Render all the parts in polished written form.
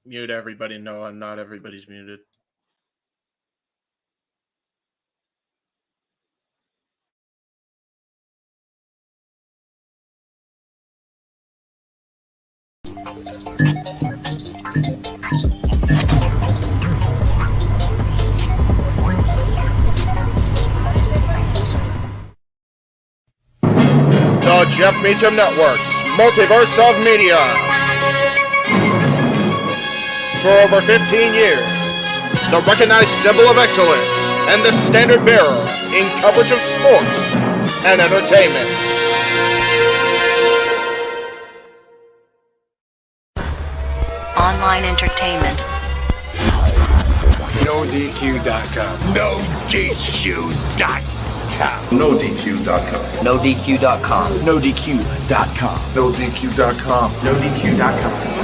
Mute everybody. No, not everybody's muted. The Jeff Meacham Network's Multiverse of Media. For over 15 years, the recognized symbol of excellence and the standard bearer in coverage of sports and entertainment. Online entertainment. NoDQ.com. NoDQ.com. NoDQ.com. NoDQ.com. NoDQ.com. NoDQ.com. NoDQ.com.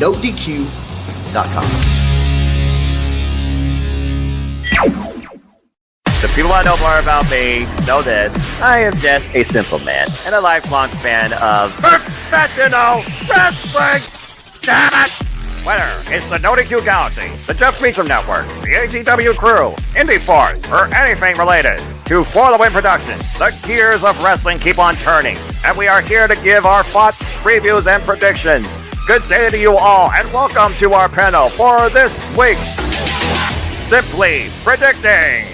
NoDQ.com. The people that know more about me know this. I am just a simple man and a lifelong fan of professional wrestling. Damn it! Whether it's the NoDQ Galaxy, the Jeff Meacham Network, the ATW Crew, Indie Force, or anything related to For the Win Productions, the gears of wrestling keep on turning, and we are here to give our thoughts, previews, and predictions. Good day to you all, and welcome to our panel for this week's Simply Predicting.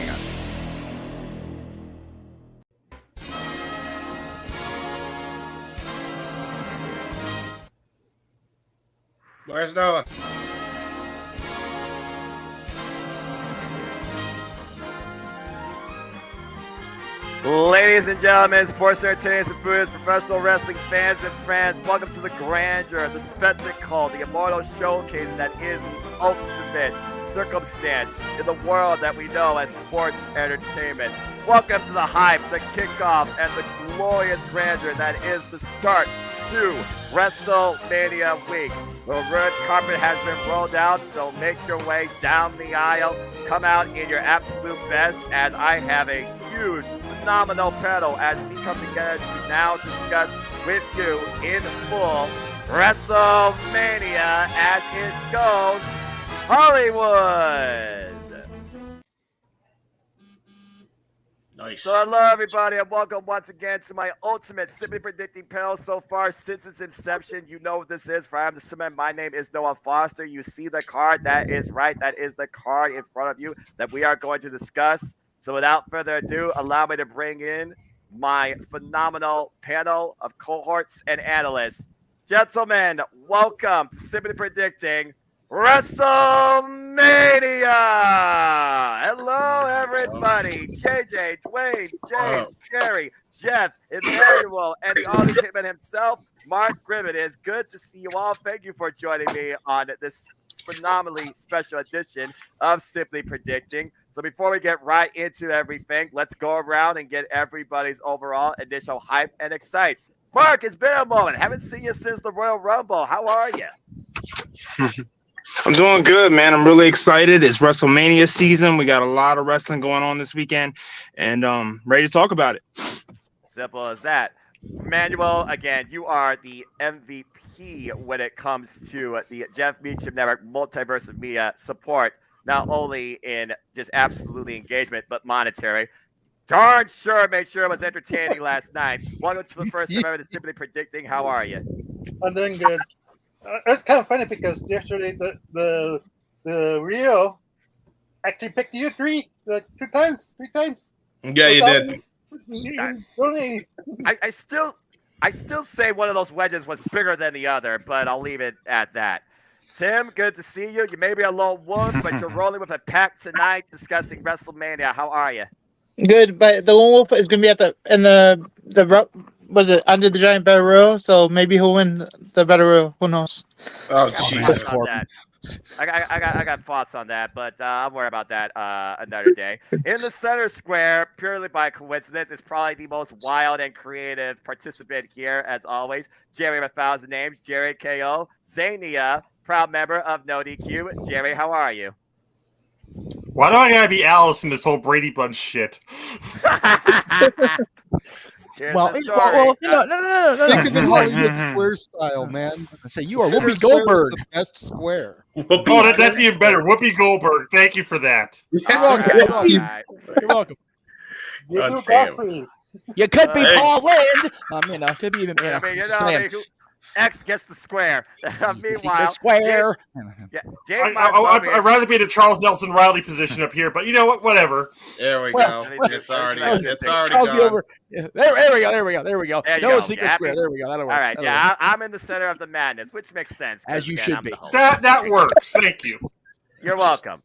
Where's Noah? Ladies and gentlemen, sports entertainers, enthusiasts, professional wrestling fans and friends, welcome to the grandeur, the spectacle, the immortal showcase that is the ultimate circumstance in the world that we know as sports entertainment. Welcome to the hype, the kickoff, and the glorious grandeur that is the start to WrestleMania week. The red carpet has been rolled out, so make your way down the aisle. Come out in your absolute best as I have a huge, phenomenal panel as we come together to now discuss with you in full WrestleMania as it goes Hollywood. Nice. So hello everybody and welcome once again to my ultimate Simply Predicting panel so far since its inception. You know what this is. For I am the Simon. My name is Noah Foster. You see the card. That is right. That is the card in front of you that we are going to discuss. So without further ado, allow me to bring in my phenomenal panel of cohorts and analysts. Gentlemen, welcome to Simply Predicting WrestleMania! Hello, everybody. JJ, Dwayne, James, Jerry, Jeff, Emmanuel, and the Ollie Pittman himself, Mark Griffin. It is good to see you all. Thank you for joining me on this phenomenally special edition of Simply Predicting. So before we get right into everything, let's go around and get everybody's overall initial hype and excite. Mark, it's been a moment. Haven't seen you since the Royal Rumble. How are you? I'm doing good, man. I'm really excited. It's WrestleMania season. We got a lot of wrestling going on this weekend, and ready to talk about it. Simple as that. Manuel, again, you are the MVP when it comes to the Jeff Meacham Network Multiverse of Media support, not only in just absolutely engagement, but monetary. Darn sure made sure it was entertaining last night. Welcome to the first time ever to Simply Predicting. How are you? I'm doing good. It's kind of funny because yesterday the Rio actually picked you three times. Yeah, you did. I still say one of those wedges was bigger than the other, but I'll leave it at that. Tim, good to see you. You may be a lone wolf, but you're rolling with a pack tonight discussing WrestleMania. How are you? Good, but the lone wolf is gonna be at the was it under the giant battle royal? So maybe he'll win the battle royal. Who knows? Oh, Jesus. I got thoughts on that, but I'll worry about that another day. In the center square, purely by coincidence, is probably the most wild and creative participant here, as always. Jerry with 1,000 names. Jerry KO. Zania, proud member of NoDQ. Jerry, how are you? Why do I gotta be Alice in this whole Brady Bunch shit? Here's Well, the well, story. no. Think of it Hollywood Square style, man. Say you are Square Whoopi Square is Goldberg. the best square. Oh, that's even better. Whoopi Goldberg. Thank you for that. You're welcome. All right. You're welcome. You God do damn. Godfrey. You could be Hey. Paul Lind. Could be even. I mean, Just saying. X gets the square. The Meanwhile, square. James I'd rather be in a Charles Nelson Riley position up here, but you know what? Whatever. There we Well, go. It's already Charles gone. Over. Yeah, there we go. There we go. There you No go. secret You square. happy? There we go. That'll work. All right, That'll work. I'm in the center of the madness, which makes sense. 'cause As you again, should I'm be. the host. That works. Thank you. You're welcome.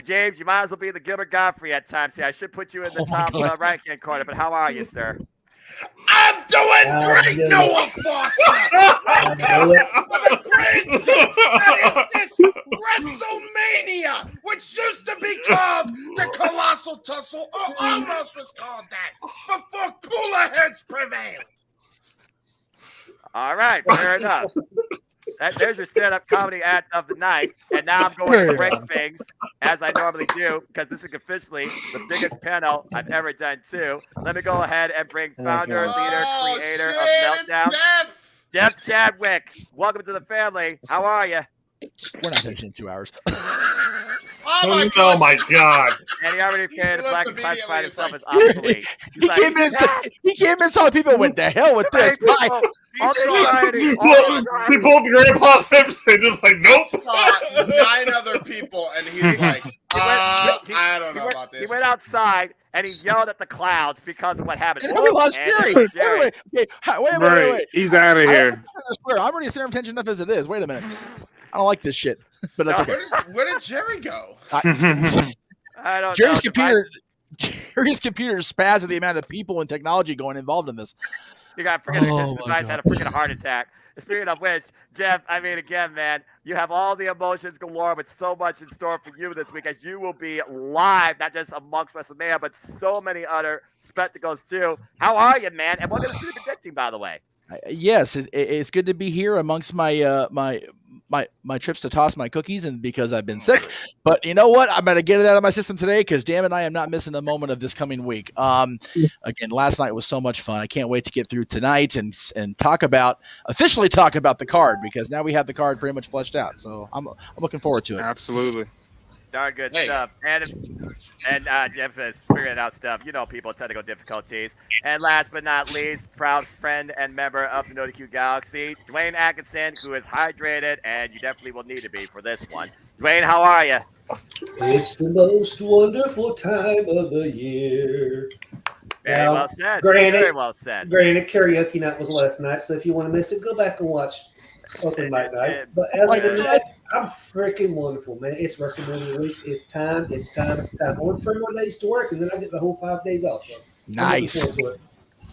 James, you might as well be the Gilbert Godfrey at times. See, I should put you in the top right-hand corner, but how are you, sir? I'm doing great, Noah Foster. With a great team that is this WrestleMania, which used to be called the Colossal Tussle, or almost was called that, before cooler heads prevailed. All right, fair enough. There's your stand-up comedy act of the night, and now I'm going to break things as I normally do because this is officially the biggest panel I've ever done too. Let me go ahead and bring founder, leader, creator of Meltdown, Jeff Chadwick. Welcome to the family. How are you? We're not finishing in 2 hours. Oh my God! And he already created He black looked and classified immediately, himself as obsolete. He came in. He came in. Saw people went to hell with this. Bye. He pulled Grandpa Simpson, just like nope. Saw 9 other people, and he's like, I don't know about this. He went outside and he yelled at the clouds because of what happened. And we lost Jerry. Wait a minute. Okay, wait. He's out of here. I'm already center of attention enough as it is. Wait a minute. I don't like this shit. But that's okay. Where did Jerry go? I don't Jerry's know. Jerry's computer spazzed at the amount of people and technology involved in this. You got freaking device had a freaking heart attack. Speaking of which, Jeff, I mean, again, man, you have all the emotions galore with so much in store for you this week as you will be live, not just amongst WrestleMania, but so many other spectacles too. How are you, man? And welcome to the predicting, by the way. Yes, it's good to be here amongst my my trips to toss my cookies and because I've been sick. But you know what? I'm going to get it out of my system today because damn it, I am not missing a moment of this coming week. Again, last night was so much fun. I can't wait to get through tonight and officially talk about the card because now we have the card pretty much fleshed out. So I'm looking forward to it. Absolutely. Darn good stuff. And Jeff is figuring out stuff. You know, people, technical difficulties. And last but not least, proud friend and member of the NoDQ Galaxy, Dwayne Atkinson, who is hydrated, and you definitely will need to be for this one. Dwayne, how are you? It's the most wonderful time of the year. Very well said. Granted, Very well said. Granted, karaoke night was last night, so if you want to miss it, go back and watch Open Mic Night. But other than that, I'm freaking wonderful, man. It's WrestleMania week. It's time. Only 3 more days to work, and then I get the whole 5 days off. So nice.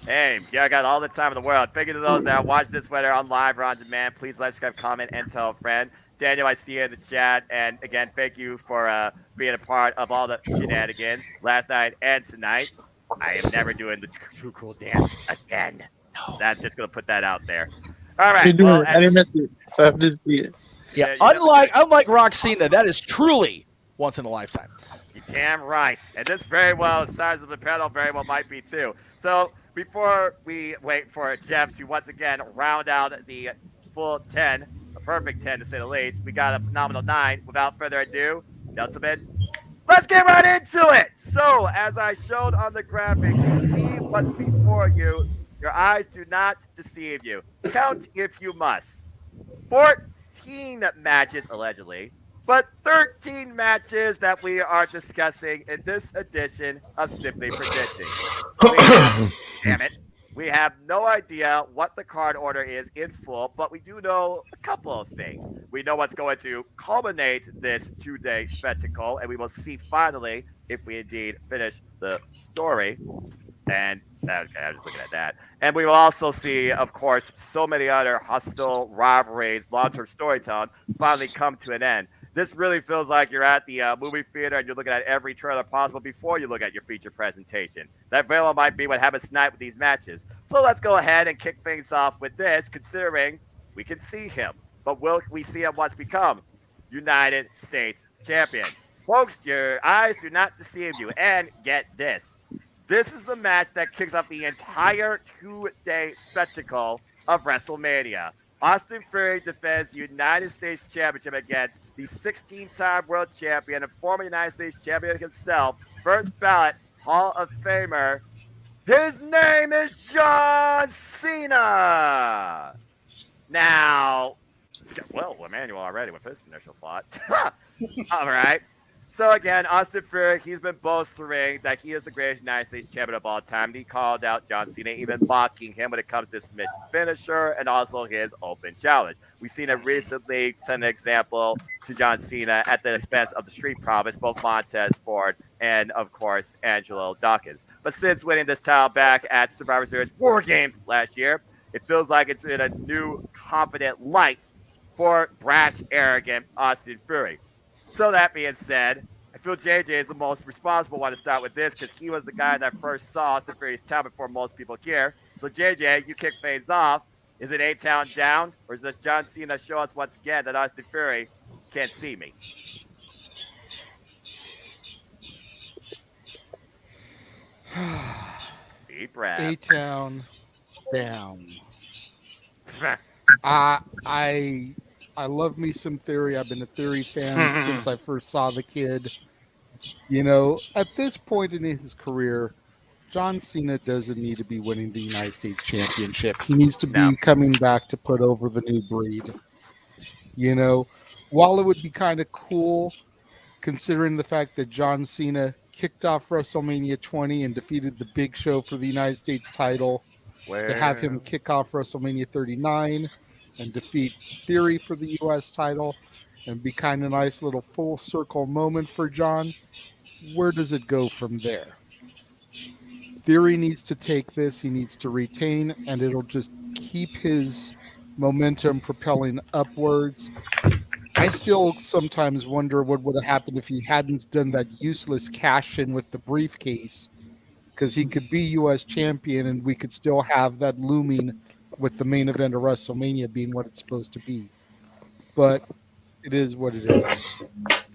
Hey, yeah, I got all the time in the world. Thank you to those that watch this, whether on live or on demand. Please like, subscribe, comment, and tell a friend. Daniel, I see you in the chat. And again, thank you for being a part of all the shenanigans last night and tonight. I am never doing the Too Cool dance again. No. That's just going to put that out there. All right. Well, I didn't miss it, so I have to see it. Yeah, unlike Roxina, that is truly once in a lifetime. You're damn right. And this very well, the size of the panel very well might be too. So before we wait for Jeff to once again round out the full 10, a perfect 10 to say the least, we got a phenomenal 9. Without further ado, gentlemen, let's get right into it. So as I showed on the graphic, you see what's before you. Your eyes do not deceive you. Count if you must. 14 matches, allegedly, but 13 matches that we are discussing in this edition of Simply Predicting. Damn it. We have no idea what the card order is in full, but we do know a couple of things. We know what's going to culminate this 2-day spectacle, and we will see finally if we indeed finish the story. And okay, I'm just looking at that. And we will also see, of course, so many other hostile rivalries, long-term storytelling finally come to an end. This really feels like you're at the movie theater and you're looking at every trailer possible before you look at your feature presentation. That very well might be what happens tonight with these matches. So let's go ahead and kick things off with this, considering we can see him. But will we see him once become United States champion? Folks, your eyes do not deceive you. And get this. This is the match that kicks off the entire 2-day spectacle of WrestleMania. Austin Theory defends the United States Championship against the 16-time world champion and former United States champion himself, first ballot Hall of Famer. His name is John Cena. Now, well, Emmanuel already with his initial thought. All right. So again, Austin Theory, he's been boasting that he is the greatest United States champion of all time. He called out John Cena, even mocking him when it comes to submission finisher and also his open challenge. We've seen it recently send an example to John Cena at the expense of the Street Profits, both Montez Ford and, of course, Angelo Dawkins. But since winning this title back at Survivor Series War Games last year, it feels like it's in a new confident light for brash, arrogant Austin Theory. So that being said, I feel JJ is the most responsible one to start with this because he was the guy that first saw Austin Theory's talent before most people here. So JJ, you kick things off. Is it A-Town down, or is it John Cena show us once again that Austin Theory can't see me? Deep breath. A-Town down. I love me some Theory. I've been a Theory fan since I first saw the kid. You know, at this point in his career, John Cena doesn't need to be winning the United States Championship. He needs to be coming back to put over the new breed. You know, while it would be kind of cool, considering the fact that John Cena kicked off WrestleMania 20 and defeated the Big Show for the United States title, to have him kick off WrestleMania 39 and defeat Theory for the U.S. title and be kind of nice little full circle moment for John. Where does it go from there? Theory needs to take this. He needs to retain, and it'll just keep his momentum propelling upwards. I still sometimes wonder what would have happened if he hadn't done that useless cash-in with the briefcase, because he could be U.S. champion, and we could still have that looming with the main event of WrestleMania being what it's supposed to be. But it is what it is.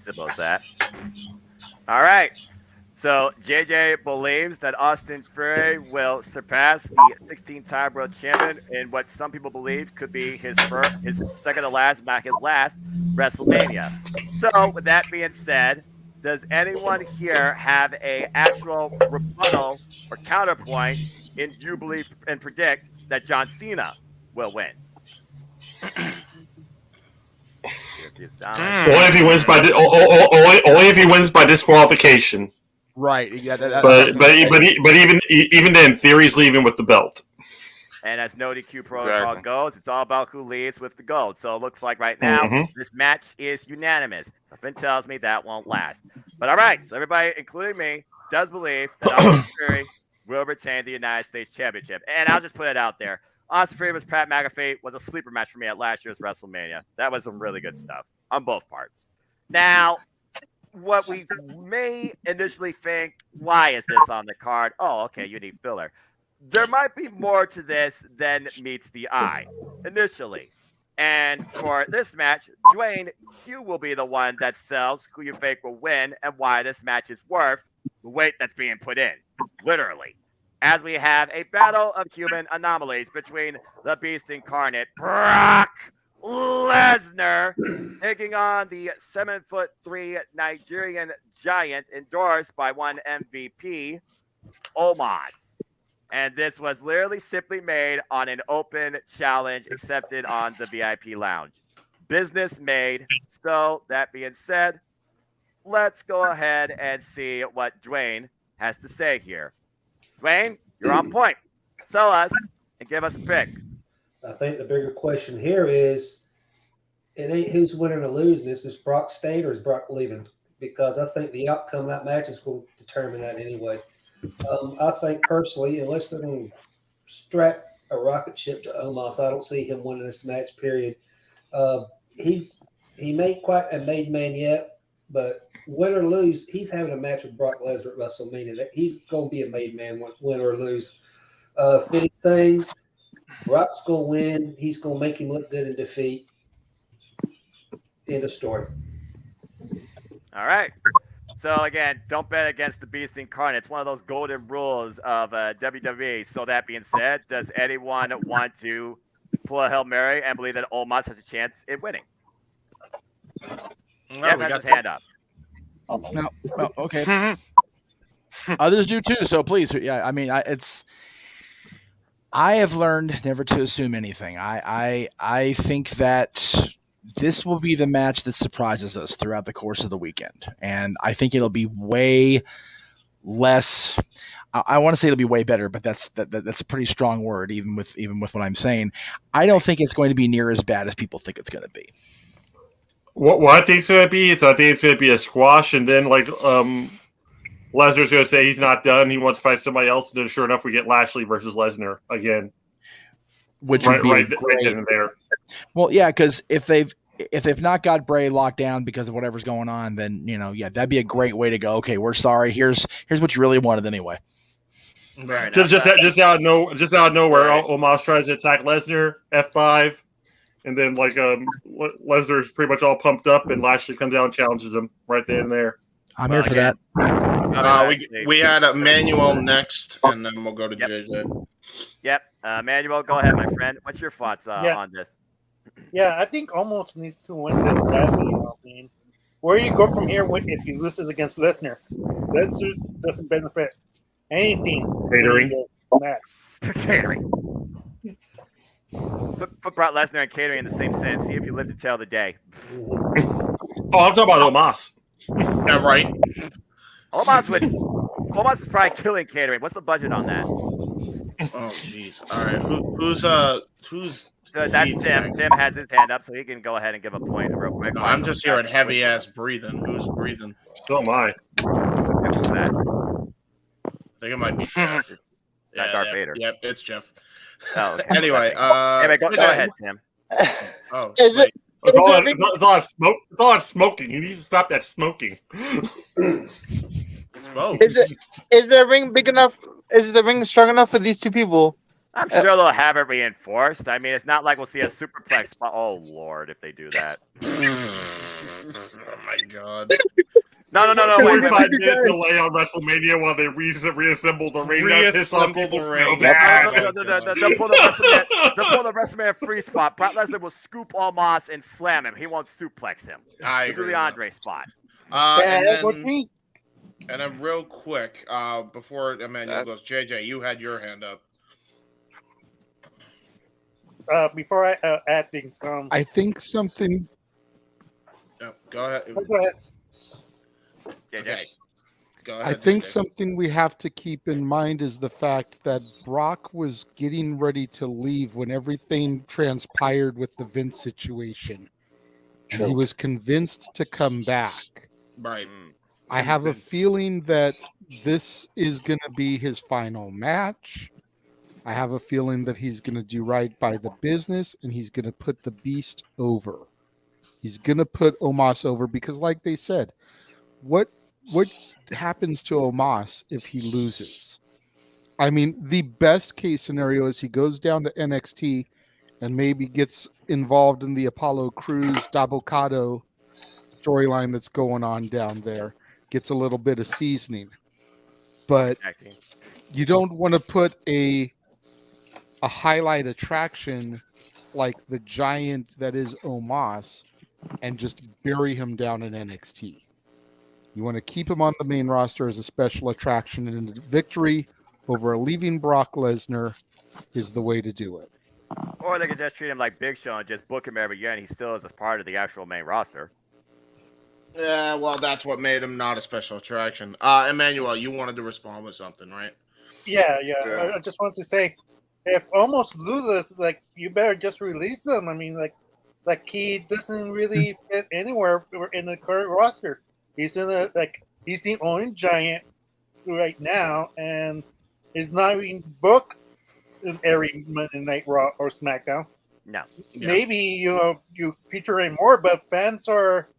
Simple as that. All right. So JJ believes that Austin Theory will surpass the 16-time world champion in what some people believe could be his second to last, not his last, WrestleMania. So with that being said, does anyone here have a actual rebuttal or counterpoint in you believe and predict that John Cena will win? Only if he wins by only if he wins by disqualification. Right. Yeah. But even then, Theory's leaving with the belt. And as no DQ protocol goes, it's all about who leads with the gold. So it looks like right now this match is unanimous. Something tells me that won't last. But all right, so everybody, including me, does believe that Austin Theory will retain the United States Championship. And I'll just put it out there. Austin Theory vs. Pat McAfee was a sleeper match for me at last year's WrestleMania. That was some really good stuff on both parts. Now, what we may initially think, why is this on the card? Oh, okay, you need filler. There might be more to this than meets the eye initially. And for this match, Dwayne, you will be the one that sells who you think will win and why this match is worth the weight that's being put in, literally. As we have a battle of human anomalies between the Beast Incarnate, Brock Lesnar, taking on the 7'3" Nigerian giant endorsed by one MVP, Omos. And this was literally simply made on an open challenge accepted on the VIP lounge. Business made. So that being said, let's go ahead and see what Dwayne has to say here. Dwayne, you're on point. Sell us and give us a pick. I think the bigger question here is, it ain't who's winning or losing. This is Brock staying or is Brock leaving? Because I think the outcome of that match is going to determine that anyway. I think personally, unless they're going to strap a rocket ship to Omos, I don't see him winning this match, period. He made quite a made man yet, but win or lose, he's having a match with Brock Lesnar at WrestleMania. He's going to be a made man, win or lose. Fitting thing, Brock's going to win. He's going to make him look good in defeat. End of story. All right. So again, don't bet against the Beast Incarnate. It's one of those golden rules of WWE. So that being said, does anyone want to pull a Hail Mary and believe that Omos has a chance in winning? Yeah, has his hand up. No, okay. Others do too. So please, yeah. I mean, I have learned never to assume anything. I think that this will be the match that surprises us throughout the course of the weekend, and I think it'll be way less. I want to say it'll be way better, but that's a pretty strong word, even with what I'm saying. I don't think it's going to be near as bad as people think it's going to be. What I think it's going to be is I think it's going to be a squash, and then Lesnar's going to say he's not done. He wants to fight somebody else, and then sure enough, we get Lashley versus Lesnar again, which would be right in there. Well, yeah, because if they've not got Bray locked down because of whatever's going on, then that'd be a great way to go. Okay, we're sorry. Here's what you really wanted anyway. Just out of nowhere, Omos tries to attack Lesnar, F5, and then Lesnar's pretty much all pumped up, and Lashley comes out and challenges him right then and there. I'm here for that. We had Manuel next, and then we'll go to JJ. Yep, Manuel, go ahead, my friend. What's your thoughts on this? Yeah, I think Omos needs to win this badly. I mean, where do you go from here if he loses against Lesnar? Lesnar doesn't benefit anything. Catering. Put Brock Lesnar and catering in the same sentence. See if you live to tell the day. Oh, I'm talking about Omos. Yeah, right. Omos is probably killing catering. What's the budget on that? Oh, jeez. All right. Who's? That's Tim. Tim has his hand up, so he can go ahead and give a point real quick. No, I'm just hearing heavy ass breathing. Who's breathing? So am I. I think it might be Jeff. Not Darth Vader. Yep, it's Jeff. Oh, okay. Anyway, go ahead, Tim. Oh, it's all that smoking. You need to stop that smoking. Is the ring big enough? Is the ring strong enough for these two people? I'm sure they'll have it reinforced. I mean, it's not like we'll see a superplex spot. Oh, Lord, if they do that. Oh, my God. No. 45 minute delay on WrestleMania while they reassemble the ring. Reassemble the ring. They'll pull the WrestleMania free spot. Brock Lesnar will scoop Omos and slam him. He won't suplex him. I agree. Do the Andre spot. And then real quick, before Emmanuel goes, JJ, you had your hand up. Before I add things, I think something. Yep, go ahead. Go ahead. Okay. Go ahead. I think something we have to keep in mind is the fact that Brock was getting ready to leave when everything transpired with the Vince situation. And he was convinced to come back. Right. I have a feeling that this is going to be his final match. I have a feeling that he's going to do right by the business, and he's going to put the Beast over. He's going to put Omos over because, like they said, what happens to Omos if he loses? I mean, the best case scenario is he goes down to NXT and maybe gets involved in the Apollo Crews Dabocado storyline that's going on down there, gets a little bit of seasoning. But you don't want to put a highlight attraction like the giant that is Omos and just bury him down in NXT. You want to keep him on the main roster as a special attraction, and victory over a leaving Brock Lesnar is the way to do it. Or they could just treat him like Big Show and just book him every year, and he still is a part of the actual main roster. Yeah, well, that's what made him not a special attraction. Emmanuel, you wanted to respond with something, right? Yeah. I just wanted to say, if Omos loses, you better just release them. I mean, he doesn't really fit anywhere in the current roster. He's he's the only giant right now, and is not even booked in every Monday Night Raw or SmackDown. No. Yeah. Maybe you feature him more, but fans are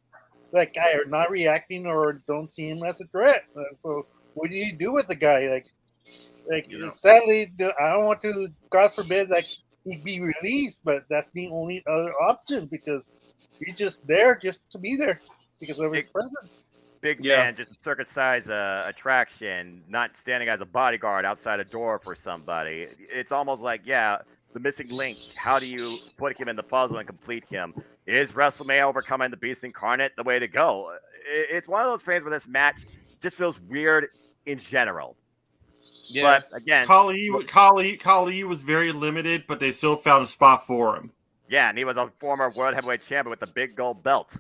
not reacting or don't see him as a threat. So what do you do with the guy? Sadly, I don't want to, God forbid, he be released, but that's the only other option because he's just there just to be there because of his presence. big man, just a circus-size attraction, not standing as a bodyguard outside a door for somebody. It's almost like, the missing link. How do you put him in the puzzle and complete him? Is WrestleMania overcoming the Beast Incarnate the way to go? It's one of those things where this match just feels weird in general. Yeah. But again, Kali was very limited, but they still found a spot for him. Yeah, and he was a former world heavyweight champion with the big gold belt.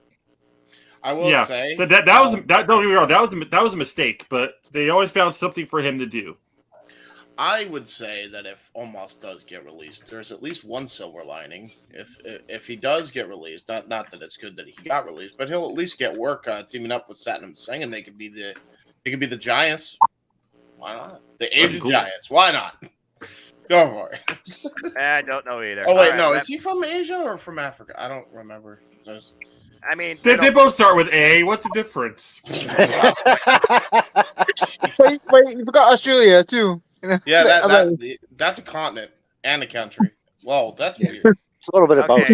I will say that don't get me wrong, that was a mistake, but they always found something for him to do. I would say that if Omos does get released, there's at least one silver lining. If he does get released, not that it's good that he got released, but he'll at least get work teaming up with Satnam Singh, and they could be the Giants. Why not? The Asian Giants. Why not? Go for it. I don't know either. Oh wait, no, is he from Asia or from Africa? I don't remember. I mean, they both start with A. What's the difference? wait, you forgot Australia too. Yeah, that's a continent and a country. Whoa, that's weird. It's a little bit of both.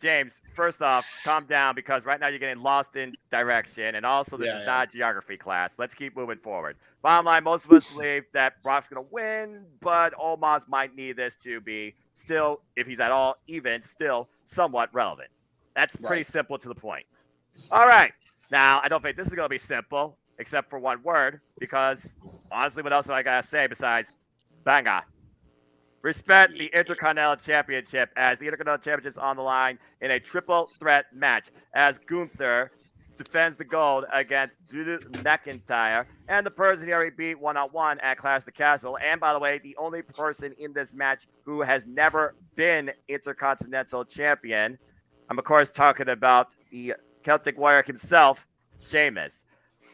James. First off, calm down because right now you're getting lost in direction, and also this is not a geography class. Let's keep moving forward. Bottom line, most of us believe that Brock's going to win, but Omos might need this to be still, if he's at all even, still somewhat relevant. That's pretty simple to the point. All right. Now, I don't think this is going to be simple, except for one word, because honestly, what else do I got to say besides banga? Respect the Intercontinental Championship, as the Intercontinental Championship is on the line in a triple threat match as Gunther defends the gold against Drew McIntyre and the person he already beat one-on-one at Clash of the Castle. And by the way, the only person in this match who has never been Intercontinental Champion. I'm, of course, talking about the Celtic Warrior himself, Sheamus.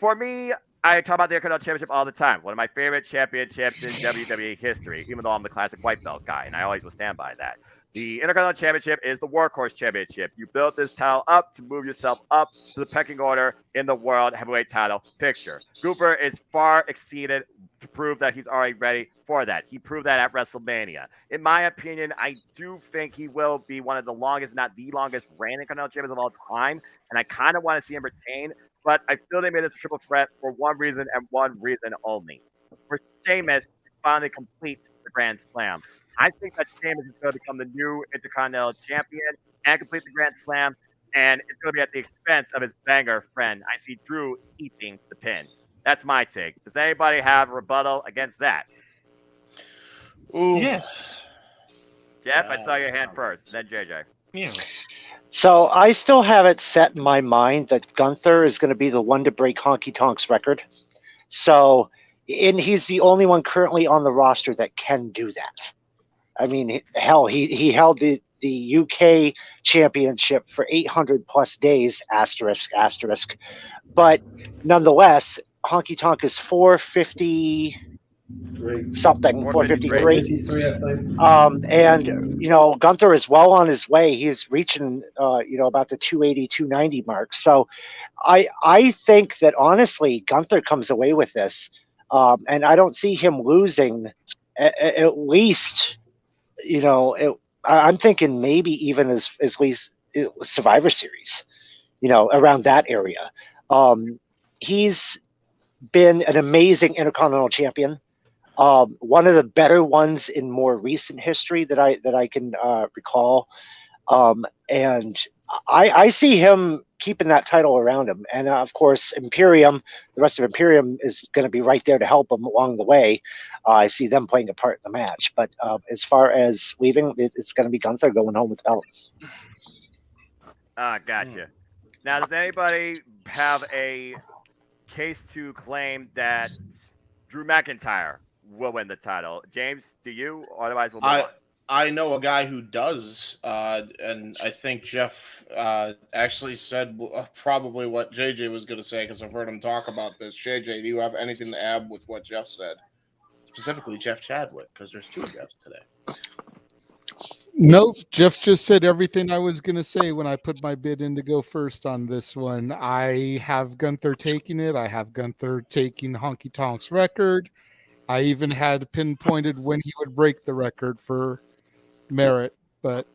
For me, I talk about the Intercontinental Championship all the time. One of my favorite championships in WWE history, even though I'm the classic white belt guy, and I always will stand by that. The Intercontinental Championship is the Workhorse Championship. You built this title up to move yourself up to the pecking order in the World Heavyweight title picture. Gunther is far exceeded to prove that he's already ready for that. He proved that at WrestleMania. In my opinion, I do think he will be one of the longest, not the longest reigning Intercontinental Champions of all time, and I kind of want to see him retain. But I feel they made this a triple threat for one reason and one reason only. For Sheamus to finally complete the Grand Slam. I think that Sheamus is going to become the new Intercontinental Champion and complete the Grand Slam, and it's going to be at the expense of his banger friend. I see Drew eating the pin. That's my take. Does anybody have a rebuttal against that? Ooh. Yes. Jeff, I saw your hand first, then JJ. Yeah. So I still have it set in my mind that Gunther is going to be the one to break Honky Tonk's record. So, and he's the only one currently on the roster that can do that. I mean, hell, he held the UK championship for 800 plus days, asterisk. But nonetheless, Honky Tonk is 450 something, 453. I think. And Gunther is well on his way. He's reaching about the 280, 290 mark. So I think that honestly Gunther comes away with this, and I don't see him losing at least. I'm thinking maybe even as least Survivor Series, around that area. He's been an amazing Intercontinental Champion. One of the better ones in more recent history that I can recall, and I see him keeping that title around him. And of course, Imperium, the rest of Imperium is going to be right there to help him along the way. I see them playing a part in the match. But as far as leaving, it's going to be Gunther going home with the belt. Gotcha. Now, does anybody have a case to claim that Drew McIntyre will win the title? James, do you? Otherwise, we'll move on. I know a guy who does, and I think Jeff actually said probably what JJ was going to say because I've heard him talk about this. JJ, do you have anything to add with what Jeff said? Specifically, Jeff Chadwick, because there's two Jeffs today. Nope, Jeff just said everything I was going to say when I put my bid in to go first on this one. I have Gunther taking it. I have Gunther taking Honky Tonk's record. I even had pinpointed when he would break the record for merit, but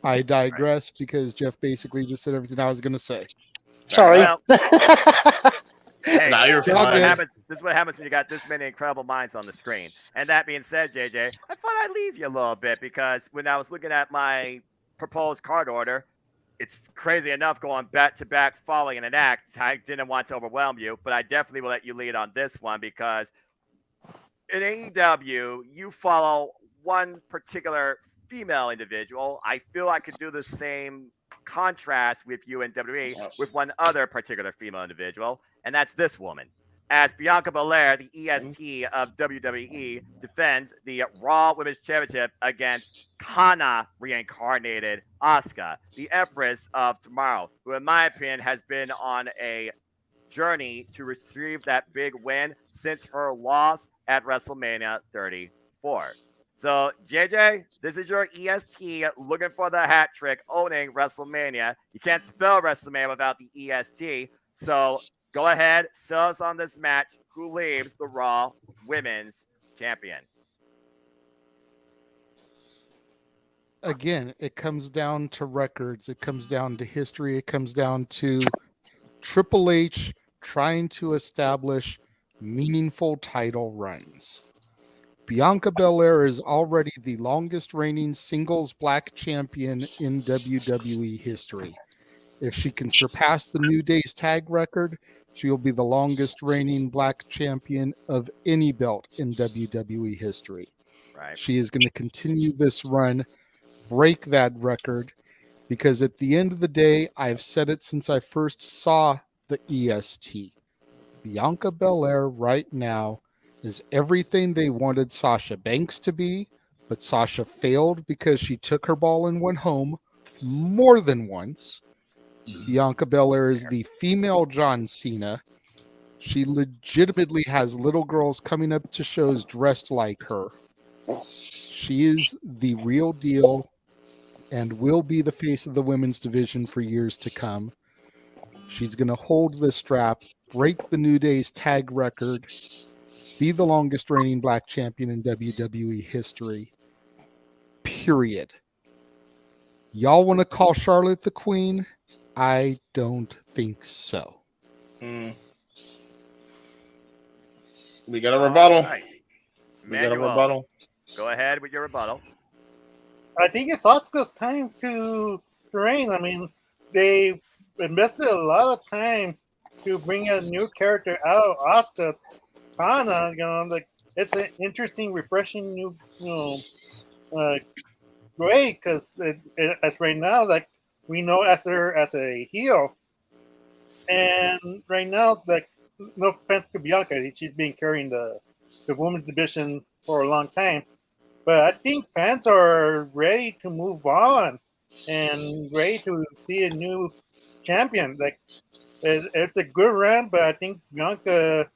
I digress because Jeff basically just said everything I was going to say. Sorry. Hey, Nah, you're this is fine. what happens. This is what happens when you got this many incredible minds on the screen. And that being said, JJ, I thought I'd leave you a little bit because when I was looking at my proposed card order, it's crazy enough going back to back following an act. I didn't want to overwhelm you, but I definitely will let you lead on this one because in AEW, you follow one particular female individual. I feel I could do the same contrast with you in WWE with one other particular female individual, and that's this woman. As Bianca Belair, the EST of WWE, defends the Raw Women's Championship against Kana reincarnated Asuka, the Empress of Tomorrow, who, in my opinion, has been on a journey to receive that big win since her loss at WrestleMania 34. So, JJ, this is your EST looking for the hat trick, owning WrestleMania. You can't spell WrestleMania without the EST. So, go ahead, sell us on this match. Who leaves the Raw Women's Champion? Again, it comes down to records. It comes down to history. It comes down to Triple H trying to establish meaningful title runs. Bianca Belair is already the longest reigning singles black champion in WWE history. If she can surpass the New Day's tag record, she will be the longest reigning black champion of any belt in WWE history. Right. She is going to continue this run, break that record, because at the end of the day, I've said it since I first saw the EST. Bianca Belair right now is everything they wanted Sasha Banks to be, but Sasha failed because she took her ball and went home more than once. Bianca Belair is the female John Cena. She legitimately has little girls coming up to shows dressed like her. She is the real deal and will be the face of the women's division for years to come. She's going to hold the strap, break the New Day's tag record, be the longest reigning black champion in WWE history. Period. Y'all want to call Charlotte the Queen? I don't think so. We got a rebuttal. Right. We got a rebuttal. Go ahead with your rebuttal. I think it's Asuka's time to reign. I mean, they invested a lot of time to bring a new character out of Asuka. Kana, like it's an interesting, refreshing new, way because as right now, like we know as her as a heel, and right now, like no offense to Bianca, she's been carrying the women's division for a long time, but I think fans are ready to move on and ready to see a new champion. Like it's a good run, but I think Bianca.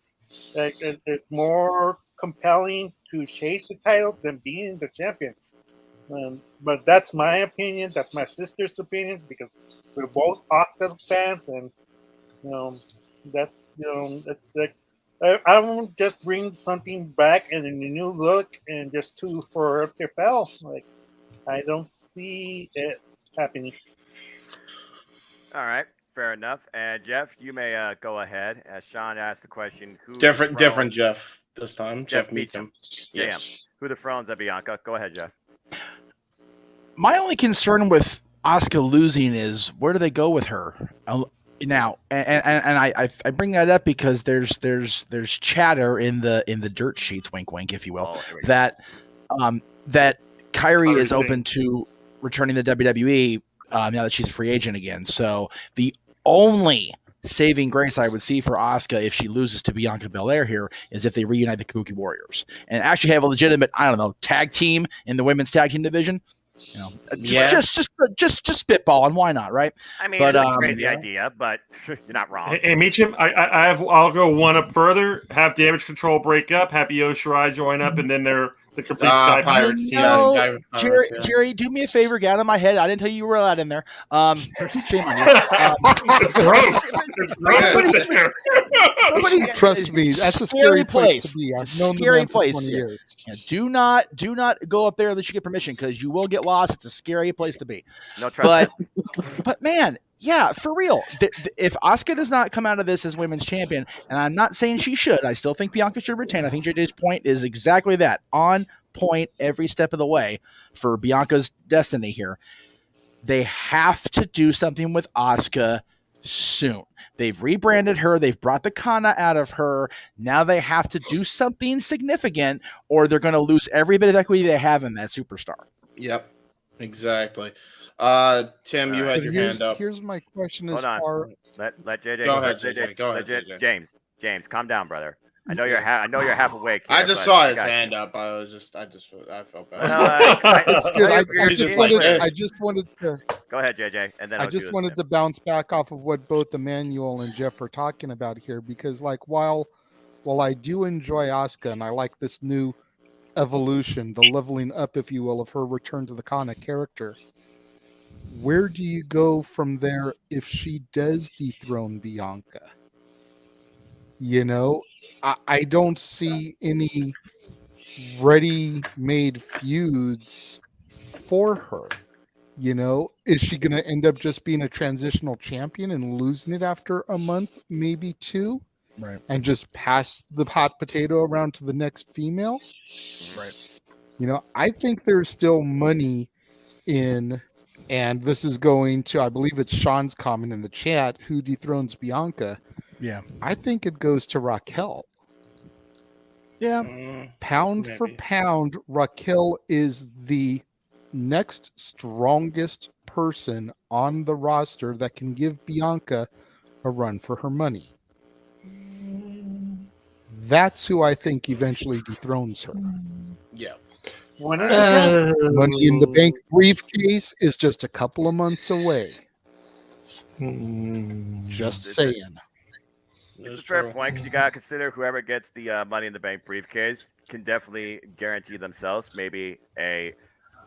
Like it's more compelling to chase the title than being the champion. But that's my opinion. That's my sister's opinion because we're both Asuka fans, and that's I won't just bring something back and a new look and just for up their bell. Like I don't see it happening. All right. Fair enough. And Jeff, you may go ahead. As Sean asked the question, who Different Jeff this time. Jeff Meacham. Yes. Who dethrones Bianca? Go ahead, Jeff. My only concern with Asuka losing is where do they go with her now? And I bring that up because there's chatter in the dirt sheets, wink wink, if you will, that Kyrie is open to returning to WWE now that she's a free agent again. So the only saving grace I would see for Asuka if she loses to Bianca Belair here is if they reunite the Kabuki Warriors and actually have a legitimate, tag team in the women's tag team division. Just spitballing. Why not, right? I mean, it's a crazy idea, but you're not wrong. Hey, Meacham, I'll go one up further. Have Damage Control break up. Have Io Shirai join up, and then they're the complete Sky Pirates team. Jerry, do me a favor, get out of my head. I didn't tell you were allowed in there. Shame on you. Trust me, that's a scary place. Scary place. Yeah, do not go up there unless you get permission because you will get lost. It's a scary place to be. No trust. But man, Yeah, for real. If Asuka does not come out of this as women's champion, and I'm not saying she should, I still think Bianca should retain. I think JJ's point is exactly that. On point every step of the way for Bianca's destiny here. They have to do something with Asuka soon. They've rebranded her. They've brought the Kana out of her. Now they have to do something significant or they're going to lose every bit of equity they have in that superstar. Yep, exactly. Tim, you had your hand up. Here's my question Hold as on. far. Let JJ Go ahead, JJ. Go ahead, JJ. James, calm down, brother. I know you're half awake. Here, I just saw his hand up. I felt bad. It's good. I just wanted to. Go ahead, JJ, and then I just wanted to bounce back off of what both Emmanuel and Jeff are talking about here, because like while I do enjoy Asuka and I like this new evolution, the leveling up, if you will, of her return to the Kana character, where do you go from there if she does dethrone Bianca? You know, I don't see any ready-made feuds for her. You know, is she going to end up just being a transitional champion and losing it after a month, maybe two? Right. And just pass the hot potato around to the next female? Right. You know, I think there's still money in, and this is going to, I believe it's Sean's comment in the chat, who dethrones Bianca. Yeah. I think it goes to Raquel. Yeah. Pound for pound, Raquel is the next strongest person on the roster that can give Bianca a run for her money. That's who I think eventually dethrones her. Yeah. When is it? Money in the Bank briefcase is just a couple of months away. Just saying. It's a fair point because you gotta consider whoever gets the Money in the Bank briefcase can definitely guarantee themselves maybe a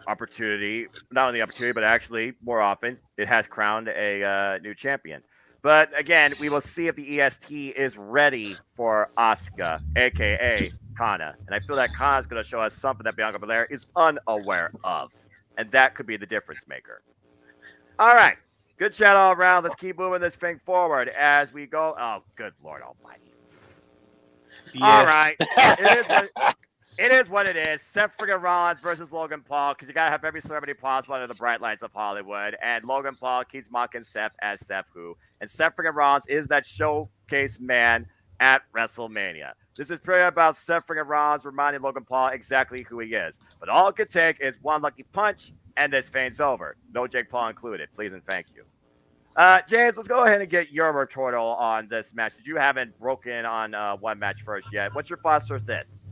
opportunity, not only opportunity, but actually more often it has crowned a new champion. But again, we will see if the EST is ready for Asuka, aka Kana, and I feel that Kana is going to show us something that Bianca Belair is unaware of, and that could be the difference maker. All right. Good chat all around. Let's keep moving this thing forward as we go. Oh, good Lord Almighty. Yeah. All right. It is what it is. Seth friggin' Rollins versus Logan Paul, because you got to have every celebrity possible under the bright lights of Hollywood. And Logan Paul keeps mocking Seth as Seth who. And Seth friggin' Rollins is that showcase man at WrestleMania. This is pretty about Seth friggin' Rollins reminding Logan Paul exactly who he is. But all it could take is one lucky punch, and this feight's over. No Jake Paul included. Please and thank you. James, let's go ahead and get your retort on this match. You haven't broken on one match first yet. What's your thoughts for this?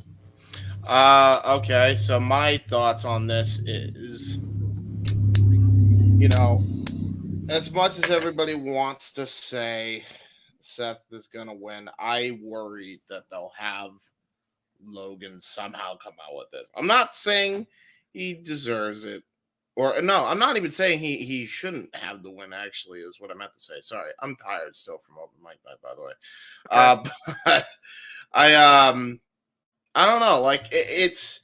Okay, so my thoughts on this is, you know, as much as everybody wants to say Seth is going to win, I worry that they'll have Logan somehow come out with this. I'm not saying he deserves it. Or no, I'm not even saying he shouldn't have the win, actually, is what I meant to say. Sorry, I'm tired still from open mic night, by the way. But I don't know. Like it's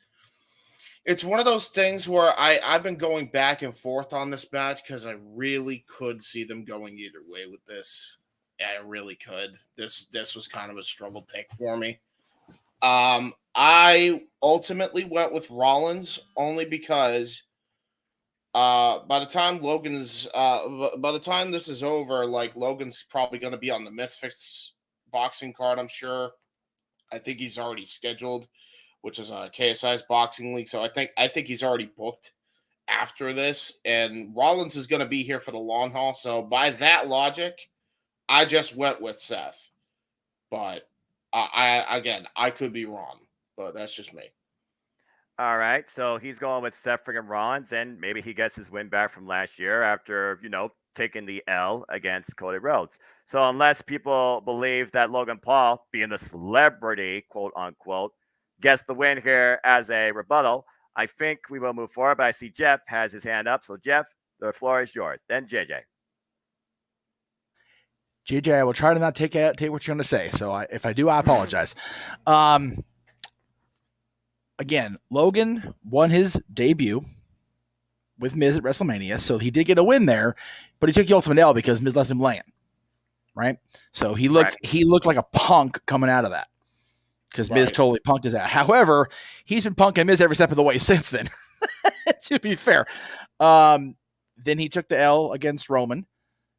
one of those things where I've been going back and forth on this match because I really could see them going either way with this. I really could. This was kind of a struggle pick for me. I ultimately went with Rollins only because by the time this is over, like Logan's probably going to be on the Misfits boxing card, I'm sure. I think he's already scheduled, which is a KSI's boxing league. So I think he's already booked after this, and Rollins is going to be here for the long haul. So by that logic, I just went with Seth. But I could be wrong, but that's just me. All right, so he's going with Seth friggin' Rollins, and maybe he gets his win back from last year after, taking the L against Cody Rhodes. So unless people believe that Logan Paul, being the celebrity, quote unquote, gets the win here as a rebuttal, I think we will move forward. But I see Jeff has his hand up. So Jeff, the floor is yours. Then JJ. JJ, I will try to not take what you're going to say. So if I do, I apologize. Again, Logan won his debut with Miz at WrestleMania, so he did get a win there, but he took the ultimate L because Miz left him laying. Right? So he looked like a punk coming out of that. Because Miz totally punked his ass. However, he's been punking Miz every step of the way since then, to be fair. Then he took the L against Roman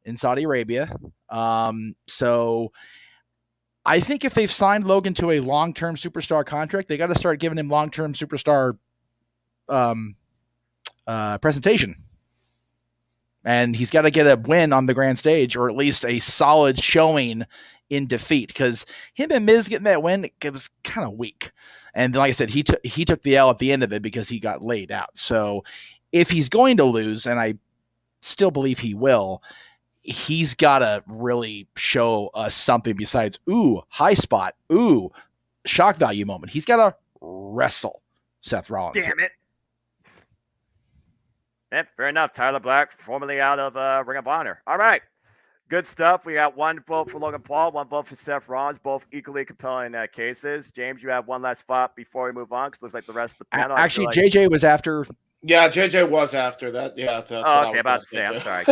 in Saudi Arabia. So I think if they've signed Logan to a long-term superstar contract, they got to start giving him long-term superstar presentation. And he's got to get a win on the grand stage, or at least a solid showing in defeat, because him and Miz getting that win, it was kind of weak. And like I said, he took the L at the end of it because he got laid out. So if he's going to lose, and I still believe he will, he's got to really show us something besides, ooh, high spot, ooh, shock value moment. He's got to wrestle Seth Rollins. Damn it. Yeah, fair enough. Tyler Black, formerly out of Ring of Honor. All right. Good stuff. We got one vote for Logan Paul, one vote for Seth Rollins, both equally compelling cases. James, you have one last spot before we move on, because looks like the rest of the panel. Actually, JJ was after. Yeah, JJ was after that. Yeah. Okay, about to say. I'm sorry.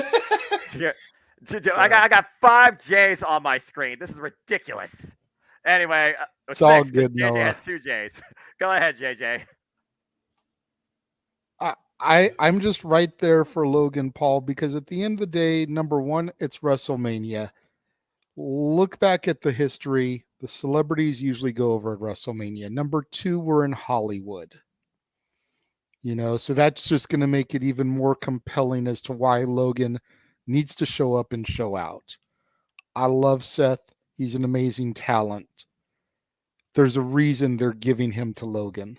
I got 5 J's on my screen. This is ridiculous. Anyway, it's all good. JJ Noah has 2 J's. Go ahead, JJ. I'm just right there for Logan Paul, because at the end of the day, number one, it's WrestleMania. Look back at the history. The celebrities usually go over at WrestleMania. Number 2, we're in Hollywood. So that's just going to make it even more compelling as to why Logan needs to show up and show out. I love Seth. He's an amazing talent. There's a reason they're giving him to Logan.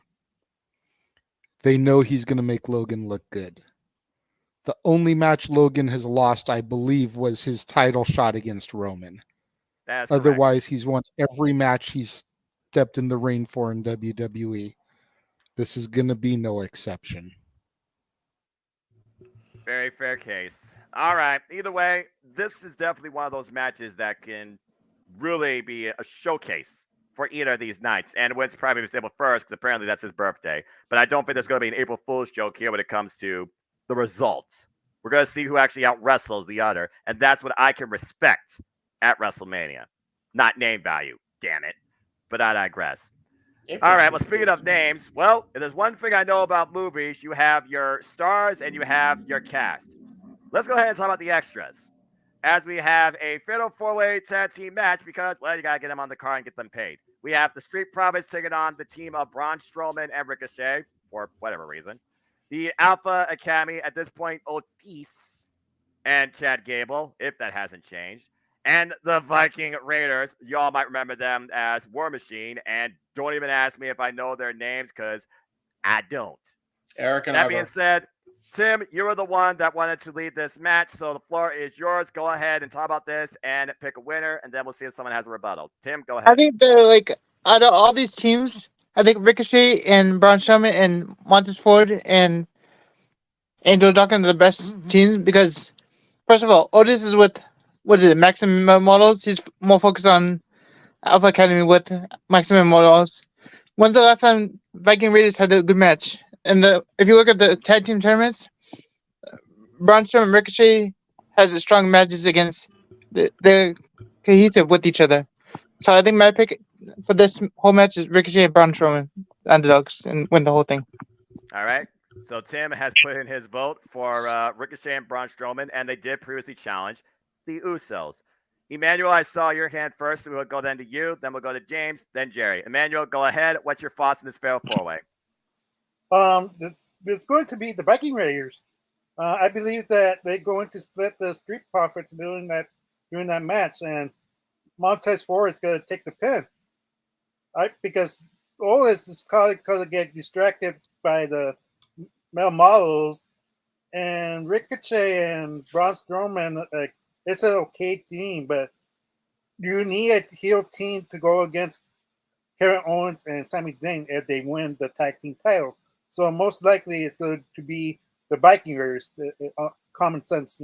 They know he's going to make Logan look good. The only match Logan has lost, I believe, was his title shot against Roman. That's Otherwise, he's won every match he's stepped in the ring for in WWE. This is going to be no exception. Very fair case. All right. Either way, this is definitely one of those matches that can really be a showcase for either of these nights. And Wynn's probably April 1st, because apparently that's his birthday. But I don't think there's going to be an April Fool's joke here when it comes to the results. We're going to see who actually out-wrestles the other. And that's what I can respect at WrestleMania. Not name value, damn it. But I digress. All right, well, speaking of names, well, if there's one thing I know about movies, you have your stars and you have your cast. Let's go ahead and talk about the extras, as we have a fatal 4-way tag team match because, well, you got to get them on the car and get them paid. We have the Street Profits taking on the team of Braun Strowman and Ricochet, for whatever reason. The Alpha Academy, at this point, Otis and Chad Gable, if that hasn't changed. And the Viking Raiders, y'all might remember them as War Machine, and don't even ask me if I know their names, because I don't. Eric and that being said, Tim, you were the one that wanted to lead this match, so the floor is yours. Go ahead and talk about this and pick a winner, and then we'll see if someone has a rebuttal. Tim, go ahead. I think they're like, out of all these teams, I think Ricochet and Braun Strowman and Montez Ford and Angel Dawkins are the best teams, because, first of all, Otis is with, Maximum Models. He's more focused on Alpha Academy with Maximum Models. When's the last time Viking Raiders had a good match? And if you look at the tag team tournaments, Braun Strowman and Ricochet had strong matches against they're cohesive with each other. So I think my pick for this whole match is Ricochet and Braun Strowman, underdogs, and win the whole thing. All right. So Tim has put in his vote for Ricochet and Braun Strowman, and they did previously challenge the Usos. Emmanuel, I saw your hand first, so we'll go then to you, then we'll go to James, then Jerry. Emmanuel, go ahead. What's your thoughts on this fatal 4-way? It's going to be the Viking Raiders. I believe that they're going to split the Street Profits during that match, and Montez Ford is going to take the pin. Because Otis is probably going to get distracted by the male models, and Ricochet and Braun Strowman, it's an okay team, but you need a heel team to go against Kevin Owens and Sami Zayn if they win the tag team title. So most likely it's going to be the Viking Raiders. Common sense,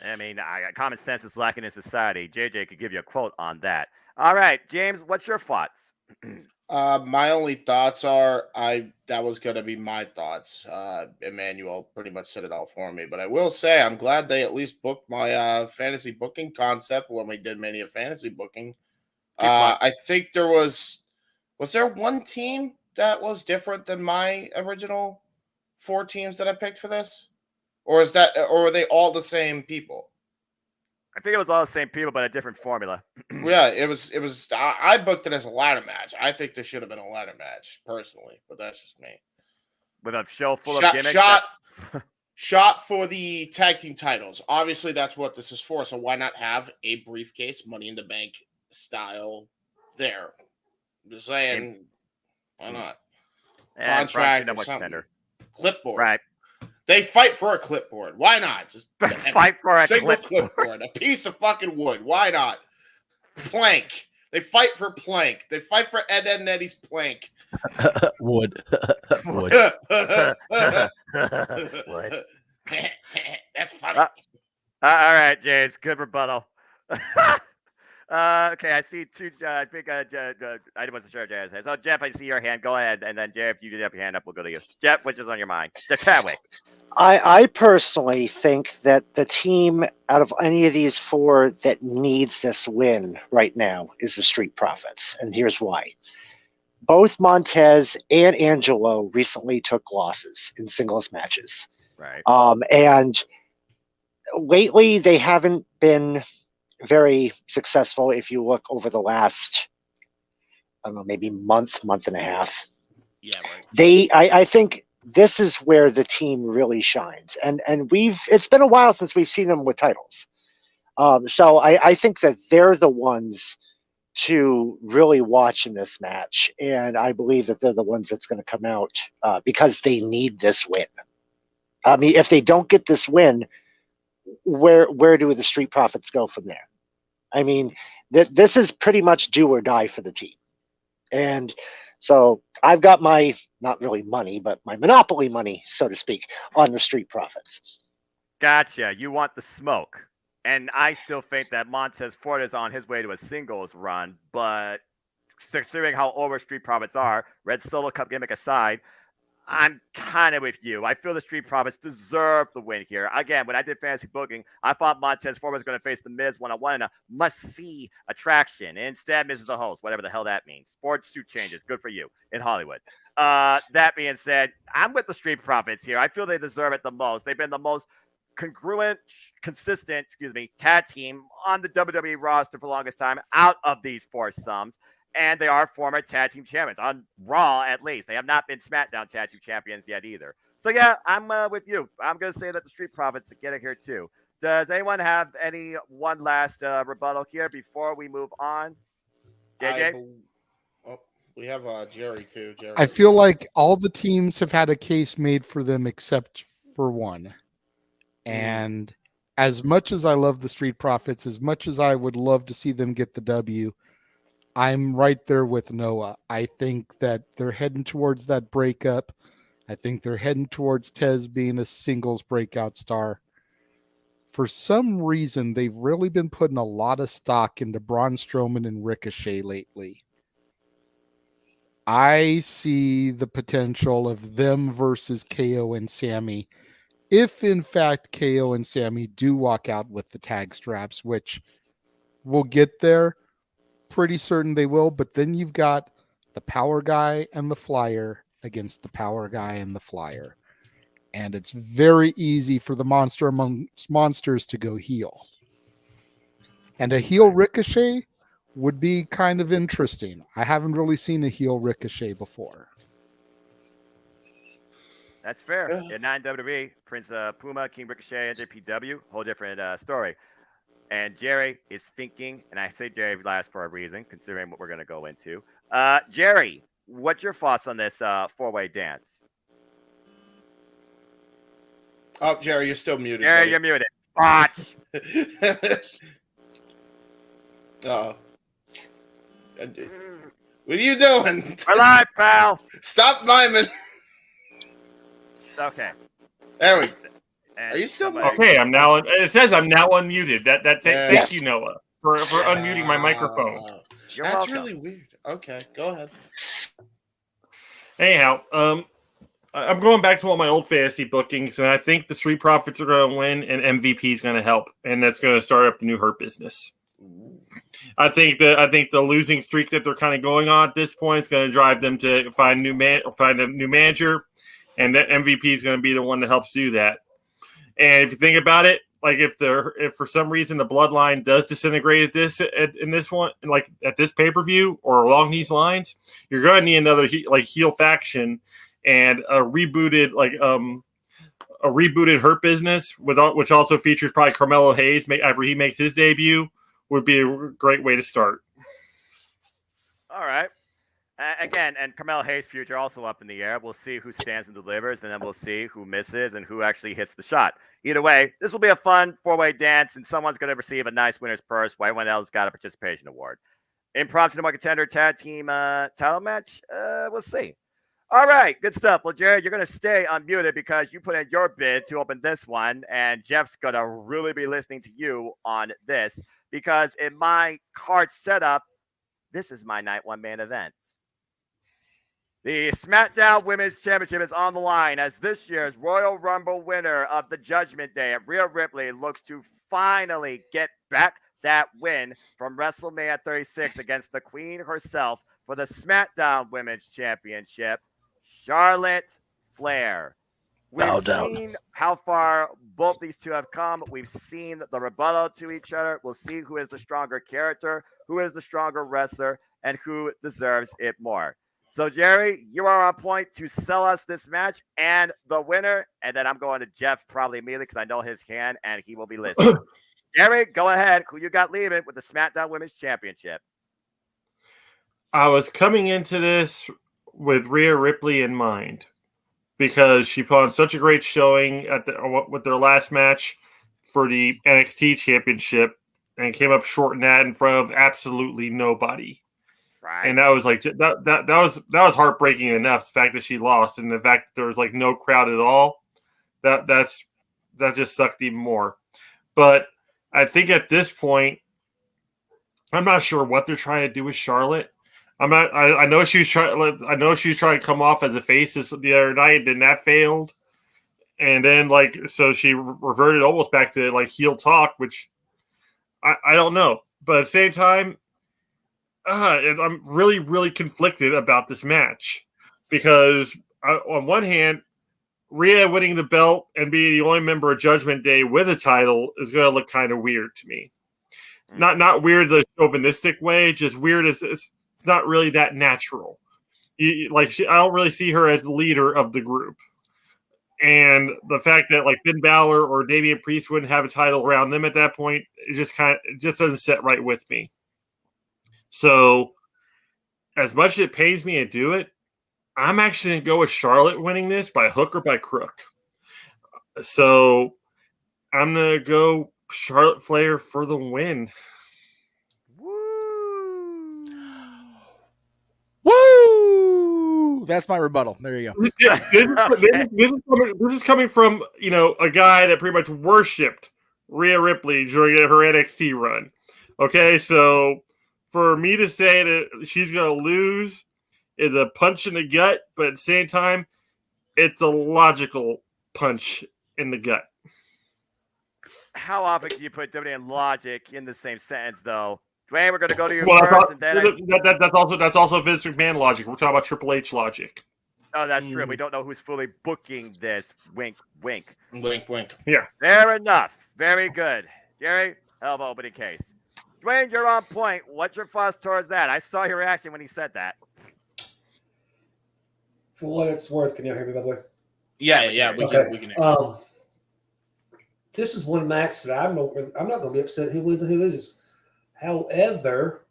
I mean, common sense is lacking in society. JJ could give you a quote on that. All right, James, what's your thoughts? My only thoughts are that was gonna be my thoughts. Emmanuel pretty much said it all for me, but I will say I'm glad they at least booked my fantasy booking concept when we did Mania fantasy booking. I think was there one team that was different than my original 4 teams that I picked for this, or are they all the same people? I think it was all the same people, but a different formula. Yeah, it was. I booked it as a ladder match. I think this should have been a ladder match, personally, but that's just me. With a show full of gimmicks. Shot for the tag team titles. Obviously, that's what this is for. So why not have a briefcase, Money in the Bank style there? I'm just saying, why not? Contract or something. Clipboard. Right. They fight for a clipboard. Why not? Just fight for a single clipboard. A piece of fucking wood. Why not? Plank. They fight for plank. They fight for Ed and Eddie's plank. Wood. Wood. That's funny. All right, James. Good rebuttal. Okay, I see two. I think I wasn't sure if Jeff has. So Jeff, I see your hand. Go ahead, and then Jeff, you have your hand up. We'll go to you. Jeff, which is on your mind? Chadwick. I personally think that the team out of any of these 4 that needs this win right now is the Street Profits, and here's why. Both Montez and Angelo recently took losses in singles matches. Right. And lately they haven't been very successful if you look over the last, I don't know, maybe month and a half. Yeah, right. I think this is where the team really shines. And it's been a while since we've seen them with titles. So I think that they're the ones to really watch in this match. And I believe that they're the ones that's going to come out because they need this win. I mean, if they don't get this win, where do the Street Profits go from there? I mean, this is pretty much do or die for the team. And so I've got my, not really money, but my monopoly money, so to speak, on the Street Profits. Gotcha. You want the smoke. And I still think that Montez Ford is on his way to a singles run, but considering how over Street Profits are, Red Solo Cup gimmick aside, I'm kind of with you. I feel the Street Profits deserve the win here. Again, when I did fantasy booking, I thought Montez Ford was going to face the Miz one-on-one in a must-see attraction. Instead, Miz is the host, whatever the hell that means. Ford's suit changes. Good for you in Hollywood. That being said, I'm with the Street Profits here. I feel they deserve it the most. They've been the most consistent, tag team on the WWE roster for the longest time out of these foursomes. And they are former tag team champions on Raw, at least. They have not been SmackDown tag team champions yet either. So, yeah, I'm with you. I'm going to say that the Street Profits get it here, too. Does anyone have one last rebuttal here before we move on? JJ? We have Jerry, too. Jerry. I feel like all the teams have had a case made for them except for one. And as much as I love the Street Profits, as much as I would love to see them get the W, I'm right there with Noah. I think that they're heading towards that breakup. I think they're heading towards Tez being a singles breakout star. For some reason, they've really been putting a lot of stock into Braun Strowman and Ricochet lately. I see the potential of them versus KO and Sammy. If, in fact, KO and Sammy do walk out with the tag straps, which we'll get there, pretty certain they will, but then you've got the power guy and the flyer against the power guy and the flyer. And it's very easy for the monster amongst monsters to go heel. And a heel Ricochet would be kind of interesting. I haven't really seen a heel Ricochet before. That's fair. Yeah, not in WWE. Prince Puma, King Ricochet, NJPW, whole different story. And Jerry is thinking, and I say Jerry last for a reason, considering what we're going to go into. Jerry, what's your thoughts on this four-way dance? Oh, Jerry, you're still muted. Jerry, buddy. you're muted. Watch. Uh-oh. What are you doing? We're live, pal. Stop miming. Okay. There we go. Are you still muted? Okay, I'm now. It says I'm now unmuted. Thank you, Noah, for unmuting my microphone. You're That's welcome. really weird. Okay, go ahead. Anyhow, I'm going back to one of my old fantasy bookings, and I think the Street Profits are going to win, and MVP is going to help, and that's going to start up the new Hurt business. I think the losing streak that they're kind of going on at this point is going to drive them to find a new manager, and that MVP is going to be the one that helps do that. And if you think about it, like if for some reason the bloodline does disintegrate in this one, like at this pay-per-view or along these lines, you're going to need another heel faction and a rebooted Hurt business which also features probably Carmelo Hayes after he makes his debut would be a great way to start. All right. Again, and Carmelo Hayes' future also up in the air. We'll see who stands and delivers, and then we'll see who misses and who actually hits the shot. Either way, this will be a fun four-way dance, and someone's going to receive a nice winner's purse while everyone else got a participation award. Impromptu number contender tag team title match. We'll see. All right, good stuff. Well, Jared, you're going to stay unmuted because you put in your bid to open this one, and Jeff's going to really be listening to you on this because in my card setup, this is my night one main event. The SmackDown Women's Championship is on the line as this year's Royal Rumble winner of the Judgment Day, Rhea Ripley, looks to finally get back that win from WrestleMania 36 against the Queen herself for the SmackDown Women's Championship, Charlotte Flair. We've seen how far both these two have come. We've seen the rebuttal to each other. We'll see who is the stronger character, who is the stronger wrestler, and who deserves it more. So, Jerry, you are on point to sell us this match and the winner. And then I'm going to Jeff probably immediately because I know his hand and he will be listening. Jerry, go ahead. Who you got leaving with the SmackDown Women's Championship? I was coming into this with Rhea Ripley in mind because she put on such a great showing with their last match for the NXT Championship and came up short in that in front of absolutely nobody. Right. And that was like that was heartbreaking enough. The fact that she lost and the fact that there was like no crowd at all, that just sucked even more. But I think at this point, I'm not sure what they're trying to do with Charlotte. I know she was trying to come off as a face the other night, and that failed. And then so she reverted almost back to like heel talk, which I don't know. But at the same time, I'm really, really conflicted about this match because on one hand, Rhea winning the belt and being the only member of Judgment Day with a title is going to look kind of weird to me. Not weird the chauvinistic way, just weird as it's not really that natural. I don't really see her as the leader of the group. And the fact that like Finn Balor or Damian Priest wouldn't have a title around them at that point, it just doesn't sit right with me. So, as much as it pains me to do it, I'm actually going to go with Charlotte winning this by hook or by crook. So, I'm going to go Charlotte Flair for the win. Woo! That's my rebuttal. There you go. This is coming from, a guy that pretty much worshipped Rhea Ripley during her NXT run. Okay, so for me to say that she's going to lose is a punch in the gut, but at the same time, it's a logical punch in the gut. How often can you put WWE and logic in the same sentence, though? Dwayne, we're going to go to you first, and then that's also Vince McMahon logic. We're talking about Triple H logic. Oh, that's true. We don't know who's fully booking this. Wink, wink. Wink, wink. Yeah. Fair enough. Very good. Jerry, hell of an opening case. Dwayne, you're on point. What's your thoughts towards that? I saw your reaction when he said that. For what it's worth, can you hear me, by the way? Yeah, we can hear you. This is one match that I'm not going to be upset who wins and who loses. However,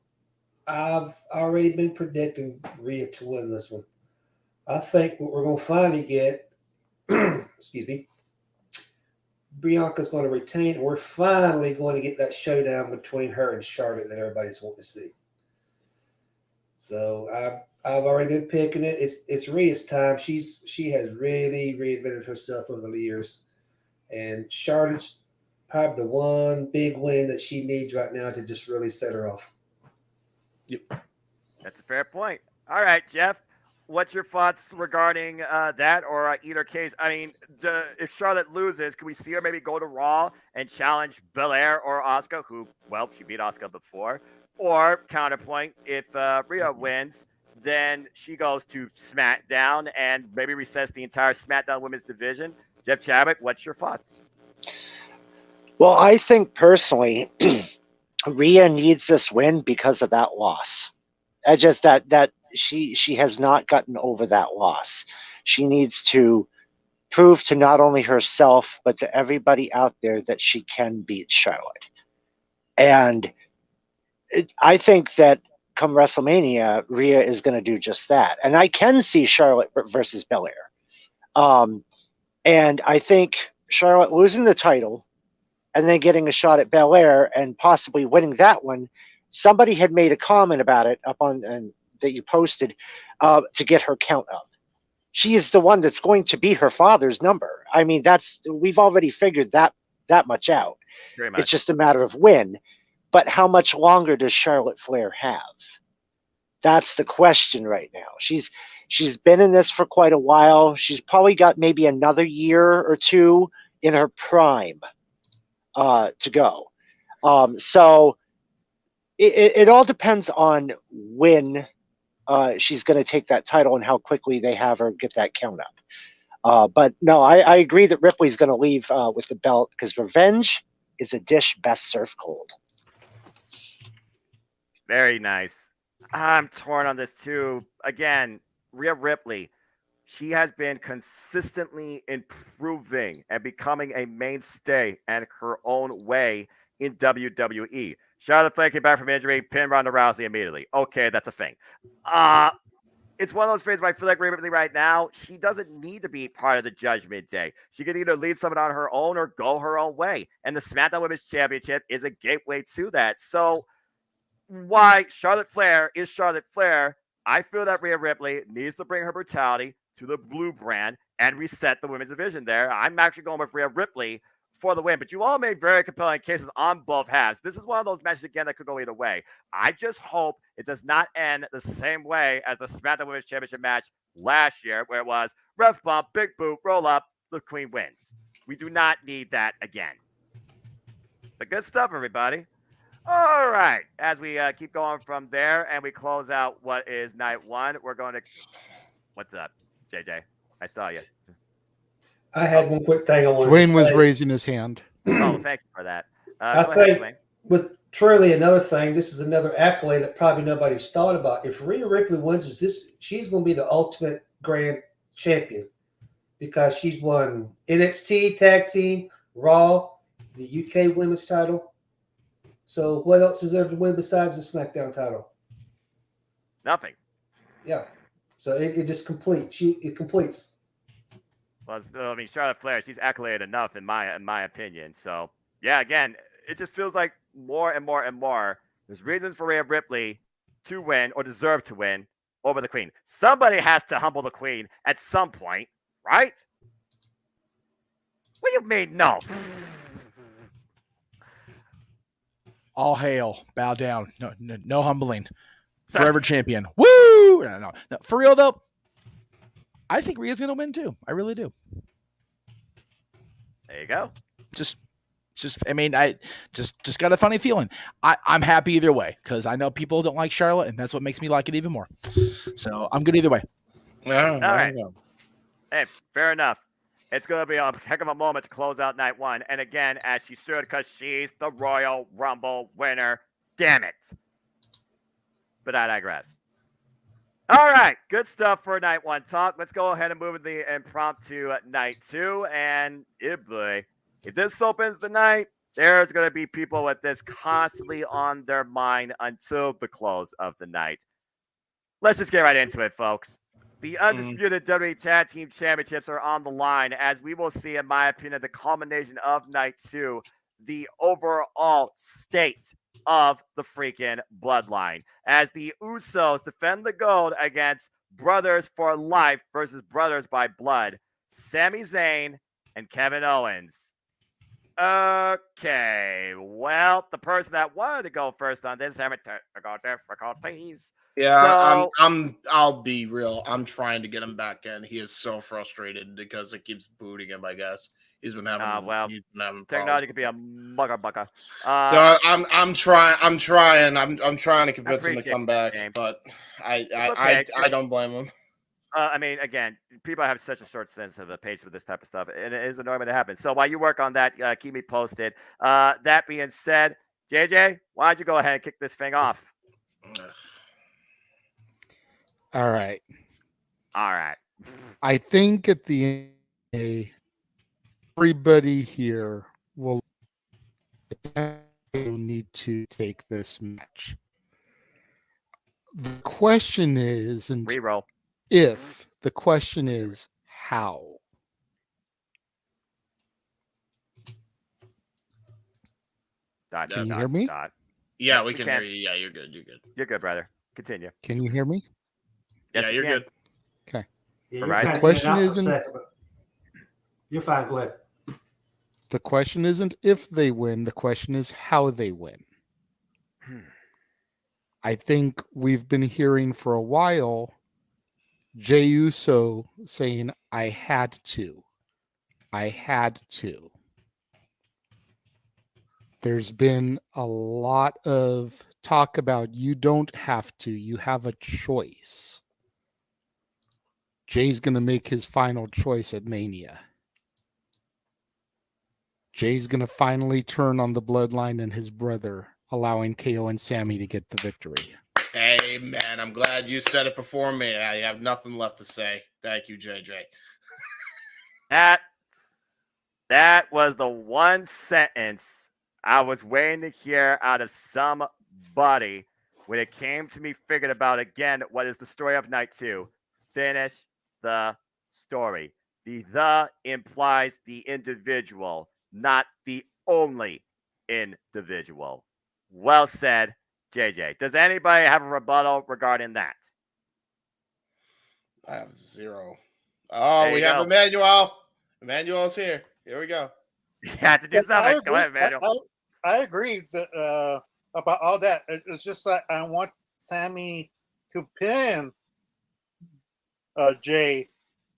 I've already been predicting Rhea to win this one. I think what we're going to finally get, excuse me, Bianca's going to retain. We're finally going to get that showdown between her and Charlotte that everybody's wanting to see. So I've already been picking it. It's Rhea's time. She has really reinvented herself over the years, and Charlotte's probably the one big win that she needs right now to just really set her off. Yep. That's a fair point. All right, Jeff. What's your thoughts regarding that or either case? I mean, if Charlotte loses, can we see her maybe go to Raw and challenge Belair or Asuka, who, well, she beat Asuka before? Or counterpoint, if Rhea wins, then she goes to SmackDown and maybe resets the entire SmackDown women's division. Jeff Chadwick, what's your thoughts? Well, I think personally, Rhea needs this win because of that loss. I just that she has not gotten over that loss. She needs to prove to not only herself but to everybody out there that she can beat Charlotte. And I think that come WrestleMania, Rhea is going to do just that. And I can see Charlotte versus Belair. And I think Charlotte losing the title and then getting a shot at Belair and possibly winning that one. Somebody had made a comment about it up on that you posted to get her count up. She is the one that's going to be her father's number. I mean, we've already figured that much out. Very much. It's just a matter of when. But how much longer does Charlotte Flair have? That's the question right now. She's been in this for quite a while. She's probably got maybe another year or two in her prime to go. So it all depends on when she's going to take that title and how quickly they have her get that count up. But no, I agree that Ripley's going to leave with the belt because revenge is a dish best served cold. Very nice. I'm torn on this too. Again, Rhea Ripley, she has been consistently improving and becoming a mainstay in her own way in WWE. Charlotte Flair came back from injury, pinned Ronda Rousey immediately. Okay, that's a thing. It's one of those things where I feel like Rhea Ripley right now, she doesn't need to be part of the Judgment Day. She can either lead someone on her own or go her own way. And the SmackDown Women's Championship is a gateway to that. So why Charlotte Flair is Charlotte Flair, I feel that Rhea Ripley needs to bring her brutality to the blue brand and reset the women's division there. I'm actually going with Rhea Ripley for the win, but you all made very compelling cases on both halves. This is one of those matches, again, that could go either way. I just hope it does not end the same way as the SmackDown Women's Championship match last year, where it was ref bump, big boot, roll up, the queen wins. We do not need that again. But good stuff, everybody. All right. As we keep going from there and we close out what is night one, we're going to... What's up, JJ? I saw you. I had one quick thing I wanted Dwayne to say. was raising his hand. Oh, thank you for that. I think with Truly, another thing, this is another accolade that probably nobody's thought about. If Rhea Ripley wins she's going to be the ultimate grand champion because she's won NXT Tag Team, Raw, the UK Women's title. So what else is there to win besides the SmackDown title? Nothing. Yeah. So it just completes. It completes. Well, I mean, Charlotte Flair, she's accoladed enough in my opinion. So, yeah, again, it just feels like more and more and more there's reasons for Rhea Ripley to win or deserve to win over the Queen. Somebody has to humble the Queen at some point, right? What do you mean, no? All hail, bow down, no humbling, forever champion. Woo! No. For real though, I think Rhea's gonna win too. I really do. There you go. I mean, I just got a funny feeling. I'm happy either way because I know people don't like Charlotte, and that's what makes me like it even more. So I'm good either way. Yeah. All right. Hey, fair enough. It's going to be a heck of a moment to close out night one. And again, as she should, because she's the Royal Rumble winner. Damn it. But I digress. All right. Good stuff for night one talk. Let's go ahead and move to the impromptu night two. And boy, if this opens the night, there's going to be people with this constantly on their mind until the close of the night. Let's just get right into it, folks. The undisputed WWE Tag Team Championships are on the line as we will see, in my opinion, the culmination of night two, the overall state of the freaking bloodline. As the Usos defend the gold against Brothers for Life versus Brothers by Blood, Sami Zayn and Kevin Owens. Okay. Well, the person that wanted to go first on this having technical difficulties. Yeah, So I'll be real. I'm trying to get him back in. He is so frustrated because it keeps booting him. I guess he's been having problems. technology could be a mugger bucker. So I'm trying. I'm trying to convince him to appreciate come back, it, James. but It's I okay. I don't blame him. I mean, again, people have such a short sense of the pace with this type of stuff, and it is a normal to happen. So while you work on that, keep me posted. That being said, JJ, why don't you go ahead and kick this thing off? All right. All right. I think at the end of the day, everybody here will need to take this match. The question is, and reroll. If the question is how. Can you hear me? Yeah, we can hear you. Yeah, you're good. You're good. You're good, brother. Continue. Can you hear me? Yes, yeah, you're good. Okay. Yeah, the question isn't. You're fine. Go ahead. The question isn't if they win. The question is how they win. I think we've been hearing for a while Jey Uso saying, I had to. I had to. There's been a lot of talk about you don't have to, you have a choice. Jay's going to make his final choice at Mania. Jay's going to finally turn on the bloodline and his brother, allowing KO and Sammy to get the victory. Hey, man, I'm glad you said it before me. I have nothing left to say. Thank you, JJ. That was the one sentence I was waiting to hear out of somebody when it came to me figuring about, again, what is the story of night 2. Finish the story. The implies the individual, not the only individual. Well said, JJ. Does anybody have a rebuttal regarding that? I have 0. Oh, we have Emmanuel. Emmanuel's here. Here we go. You have to do something. Go ahead, Emmanuel. I agree that, about all that. It's just that I want Sammy to pin Jay.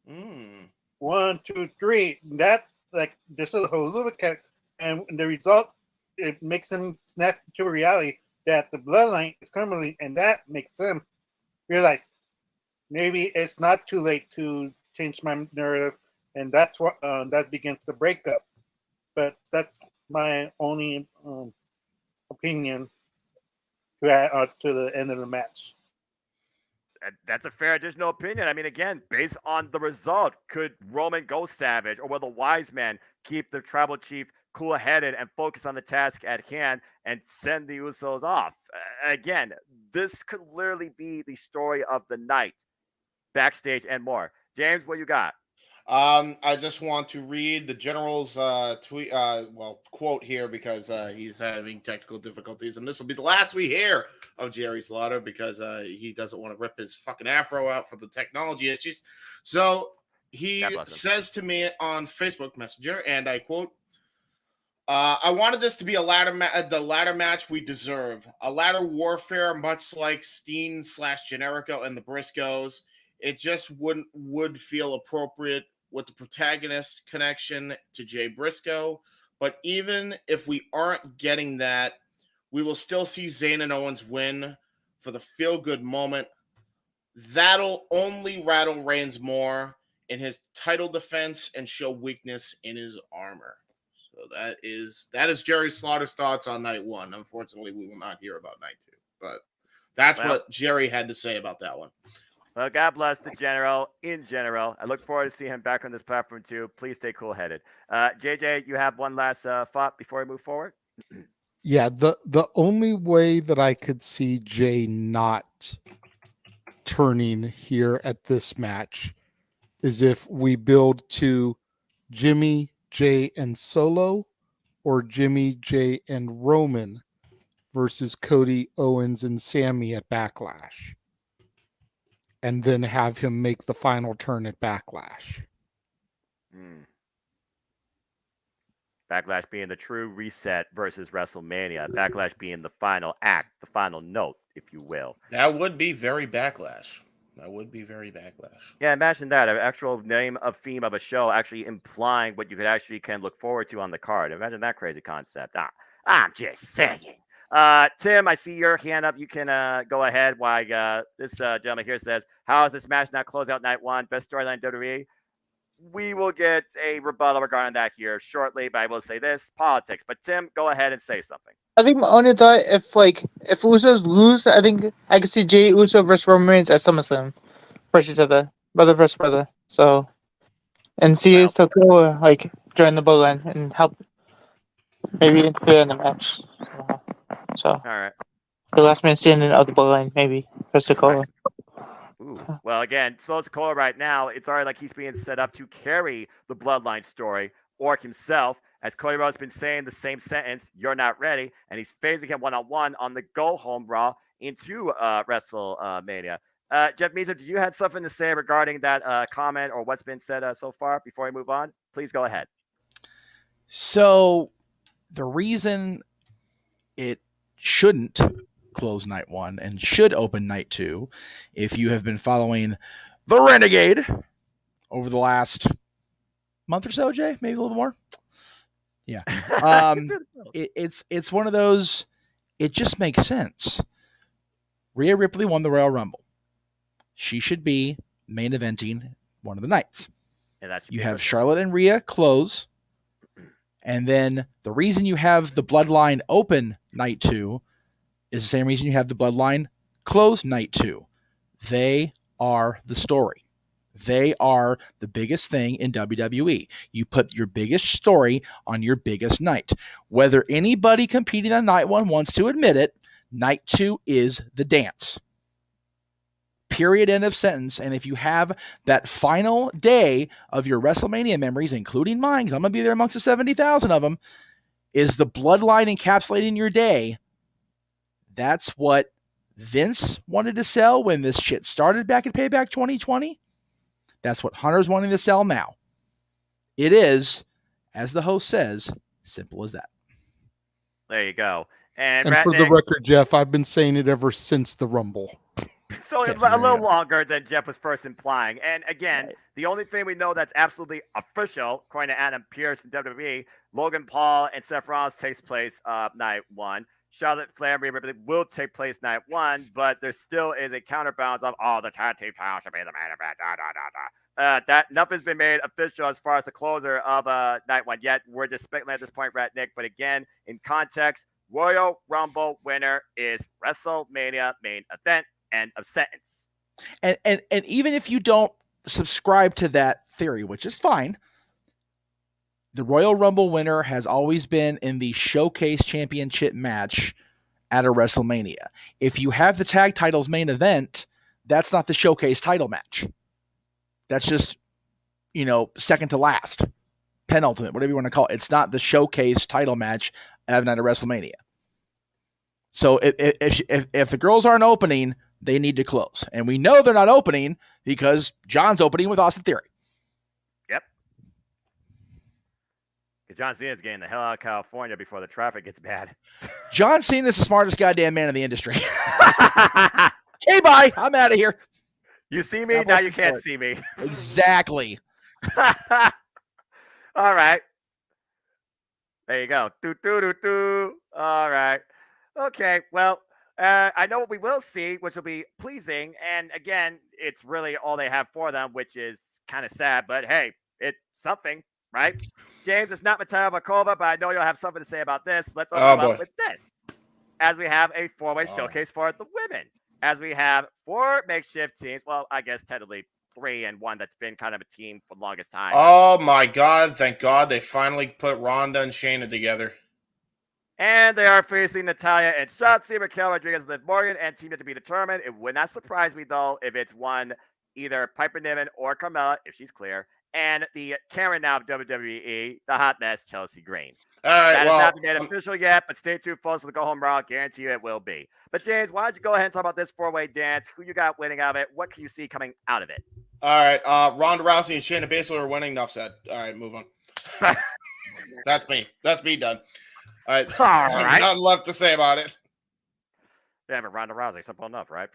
1, 2, 3. That, like, this is a Holubic, and the result, it makes him snap to reality that the bloodline is coming, and that makes him realize maybe it's not too late to change my narrative, and that's what that begins the breakup. But that's my only opinion to add to the end of the match. That's a fair additional opinion. I mean, again, based on the result, could Roman go savage, or will the wise men keep the tribal chief cool-headed and focus on the task at hand and send the Usos off? Again, this could literally be the story of the night, backstage and more. James, what you got? I just want to read the general's tweet, quote here because he's having technical difficulties, and this will be the last we hear of Jerry Slaughter because he doesn't want to rip his fucking afro out for the technology issues. So he says to me on Facebook Messenger, and I quote, I wanted this to be the ladder match we deserve. A ladder warfare, much like Steen / Generico and the Briscoes. It just would feel appropriate with the protagonist connection to Jay Briscoe. But even if we aren't getting that, we will still see Zayn and Owens win for the feel-good moment. That'll only rattle Reigns more in his title defense and show weakness in his armor. So that is Jerry Slaughter's thoughts on night 1. Unfortunately, we will not hear about night 2. But that's what Jerry had to say about that one. Well, God bless the general in general. I look forward to seeing him back on this platform too. Please stay cool-headed. JJ, you have one last thought before we move forward? Yeah, the only way that I could see Jay not turning here at this match is if we build to Jimmy, Jay, and Solo, or Jimmy, Jay, and Roman versus Cody, Owens, and Sammy at Backlash. And then have him make the final turn at Backlash. Backlash being the true reset versus WrestleMania. Backlash being the final act, the final note, if you will. That would be very Backlash. That would be very Backlash. Yeah, imagine that. An actual name of theme of a show actually implying what you can look forward to on the card. Imagine that crazy concept. I'm just saying. Tim, I see your hand up. You can go ahead while this gentleman here says, how is this match not close out night one? Best storyline WWE? We will get a rebuttal regarding that here shortly, but I will say this, politics. But Tim, go ahead and say something. I think my only thought, if Usos lose, I think I could see Jey Uso versus Roman Reigns at SummerSlam versus each other, brother versus brother. So, and see Tokyo join the bloodline and help maybe interfere in the match. So, all right, the last man standing of the bloodline maybe for Sikoa. Ooh. Well, again, Solo Sikoa right now, it's already like he's being set up to carry the bloodline story, or himself. As Cody Rhodes has been saying the same sentence, "You're not ready," and he's facing him one-on-one on the go-home Raw into WrestleMania. Jeff Meacham, did you have something to say regarding that comment or what's been said so far before we move on? Please go ahead. So the reason it shouldn't close night one and should open night two, if you have been following the Renegade over the last month or so, Jay, maybe a little bit more. Yeah. It's one of those, it just makes sense. Rhea Ripley won the Royal Rumble. She should be main eventing one of the nights. You have Charlotte and Rhea close. And then the reason you have the Bloodline open night two is the same reason you have the Bloodline close night two. They are the story. They are the biggest thing in WWE. You put your biggest story on your biggest night. Whether anybody competing on night one wants to admit it, night two is the dance. Period, end of sentence. And if you have that final day of your WrestleMania memories, including mine, because I'm going to be there amongst the 70,000 of them, is the Bloodline encapsulating your day. That's what Vince wanted to sell when this shit started back at Payback 2020. That's what Hunter's wanting to sell now. It is, as the host says, simple as that. There you go. And for the record, Jeff, I've been saying it ever since the Rumble. So a little longer than Jeff was first implying. And again, the only thing we know that's absolutely official, according to Adam Pearce and WWE, Logan Paul and Seth Rollins takes place night one. Charlotte Flair and Rhea Ripley will take place night one, but there still is a counterbalance of the tag team title should be the main event. That nothing's been made official as far as the closer of night one yet. We're just speculating at this point, Rat Nick. But again, in context, Royal Rumble winner is WrestleMania main event. End of sentence. And even if you don't subscribe to that theory, which is fine, the Royal Rumble winner has always been in the Showcase Championship match at a WrestleMania. If you have the tag titles main event, that's not the Showcase title match. That's just, second to last, penultimate, whatever you want to call it. It's not the Showcase title match at night of WrestleMania. So if the girls aren't opening, they need to close. And we know they're not opening because John's opening with Austin Theory. Yep. Because John Cena's getting the hell out of California before the traffic gets bad. John Cena's the smartest goddamn man in the industry. Hey, bye. I'm out of here. You see me? Now you can't see me. Exactly. All right. There you go. All right. Okay. Well, I know what we will see, which will be pleasing. And again, it's really all they have for them, which is kind of sad. But hey, it's something, right? James, it's not Mateo Bakova, but I know you'll have something to say about this. Let's open up with this. As we have a four-way showcase for the women. As we have four makeshift teams. Well, I guess technically 3 and 1 that's been kind of a team for the longest time. Oh, my God. Thank God they finally put Ronda and Shayna together. And they are facing Natalya and Shotzi, Raquel Rodriguez, and Liv Morgan, and team yet to be determined. It would not surprise me, though, if it's either Piper Niven or Carmella, if she's clear, and the Karen now of WWE, the hot mess, Chelsea Green. All right, that has not been made official yet, but stay tuned, folks, for the Go Home Raw. Guarantee you it will be. But, James, why don't you go ahead and talk about this four-way dance? Who you got winning out of it? What can you see coming out of it? All right, Ronda Rousey and Shayna Baszler are winning. Enough said. All right, move on. That's me. That's me done. I All have right. nothing left to say about it. Yeah, but Ronda Rousey, simple enough, right?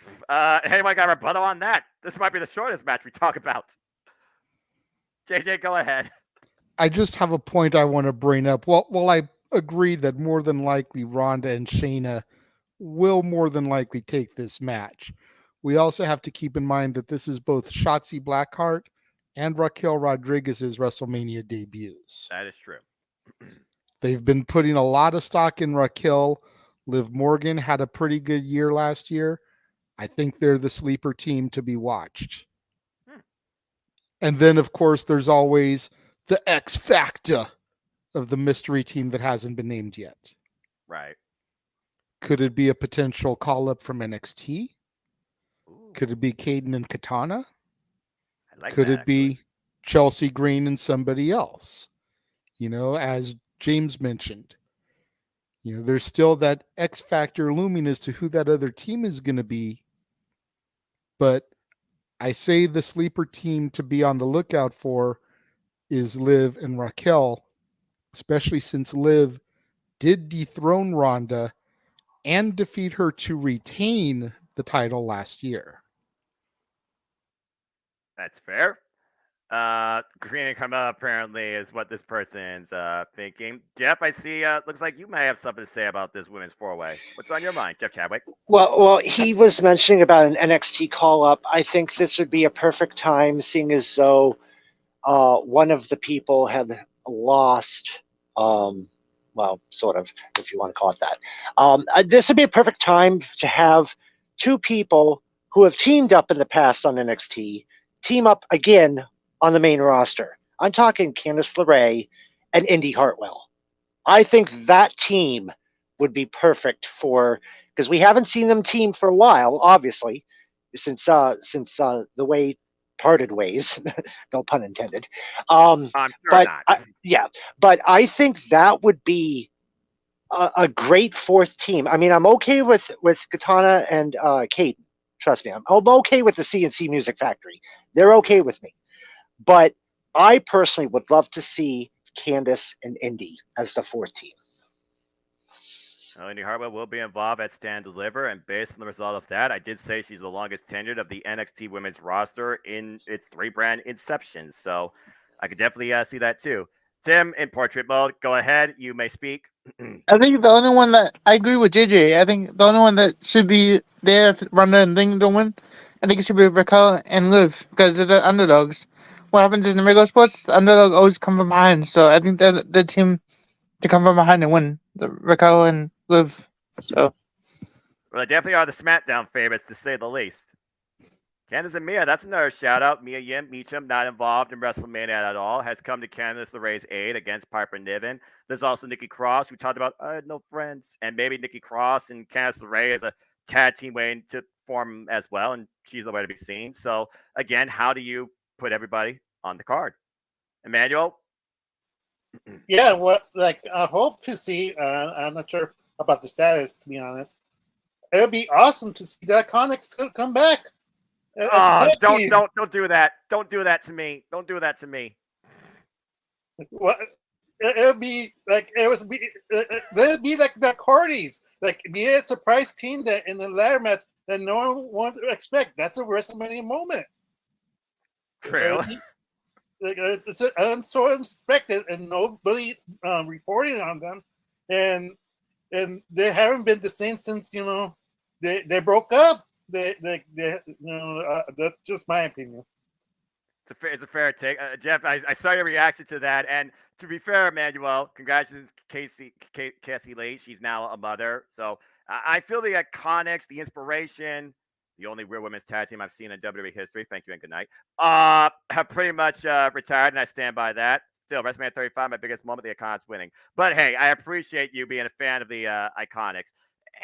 Anyone got a rebuttal on that? This might be the shortest match we talk about. JJ, go ahead. I just have a point I want to bring up. Well, I agree that more than likely Ronda and Shayna will more than likely take this match. We also have to keep in mind that this is both Shotzi Blackheart and Raquel Rodriguez's WrestleMania debuts. That is true. They've been putting a lot of stock in Raquel. Liv Morgan had a pretty good year last year. I think they're the sleeper team to be watched. And then, of course, there's always the X factor of the mystery team that hasn't been named yet. Right. Could it be a potential call-up from NXT? Ooh. Could it be Caden and Katana? Could it be Chelsea Green and somebody else? As James mentioned, there's still that X factor looming as to who that other team is going to be. But I say the sleeper team to be on the lookout for is Liv and Raquel, especially since Liv did dethrone Ronda and defeat her to retain the title last year. That's fair. Green and Carmella apparently is what this person's thinking. Jeff, I see. Looks like you may have something to say about this women's four-way. What's on your mind, Jeff Chadwick? Well, he was mentioning about an NXT call-up. I think this would be a perfect time, seeing as though one of the people had lost. Well, sort of, if you want to call it that. This would be a perfect time to have two people who have teamed up in the past on NXT team up again on the main roster. I'm talking Candice LeRae and Indy Hartwell. I think that team would be perfect because we haven't seen them team for a while, obviously, since the way parted ways, no pun intended. I'm sure but not. But I think that would be a great fourth team. I mean, I'm okay with Katana and Caden. Trust me, I'm okay with the CNC Music Factory. They're okay with me. But I personally would love to see Candice and Indy as the fourth team. Indy Hartwell will be involved at Stand Deliver, and based on the result of that, I did say she's the longest tenured of the NXT women's roster in its three-brand inception. So I could definitely see that too. Tim, in portrait mode, go ahead. You may speak. I think the only one that I agree with JJ. I think the only one that should be there if Ronda and Thing don't win, I think it should be Raquel and Liv because they're the underdogs. What happens in the regular sports? The underdog always come from behind. So I think they're the team to come from behind and win. The Raquel and Liv. So. Well, they definitely are the SmackDown favorites to say the least. Candice and Mia, that's another shout out. Mia Yim Meacham, not involved in WrestleMania at all, has come to Candice LeRae's aid against Piper Niven. There's also Nikki Cross, we talked about, I had no friends. And maybe Nikki Cross and Candice LeRae as a tag team waiting to form as well. And she's nowhere to be seen. So, again, how do you put everybody on the card? Emmanuel? Yeah, I hope to see, I'm not sure about the status, to be honest. It would be awesome to see the Iconics come back. Don't do that. Don't do that to me. Don't do that to me. What? It would be like they'd be like the Hardys, like be a surprise team that in the ladder match that no one would expect. That's a WrestleMania moment. Really? It's so unexpected, and nobody's reporting on them, and they haven't been the same since they broke up. That's just my opinion. It's a fair take, Jeff. I saw your reaction to that, and to be fair, Emmanuel, congratulations, Cassie Lee. She's now a mother, so I feel the Iconics, the inspiration, the only real women's tag team I've seen in WWE history. Thank you and good night. Have pretty much retired, and I stand by that. Still, WrestleMania 35, my biggest moment, the Iconics winning. But hey, I appreciate you being a fan of the Iconics.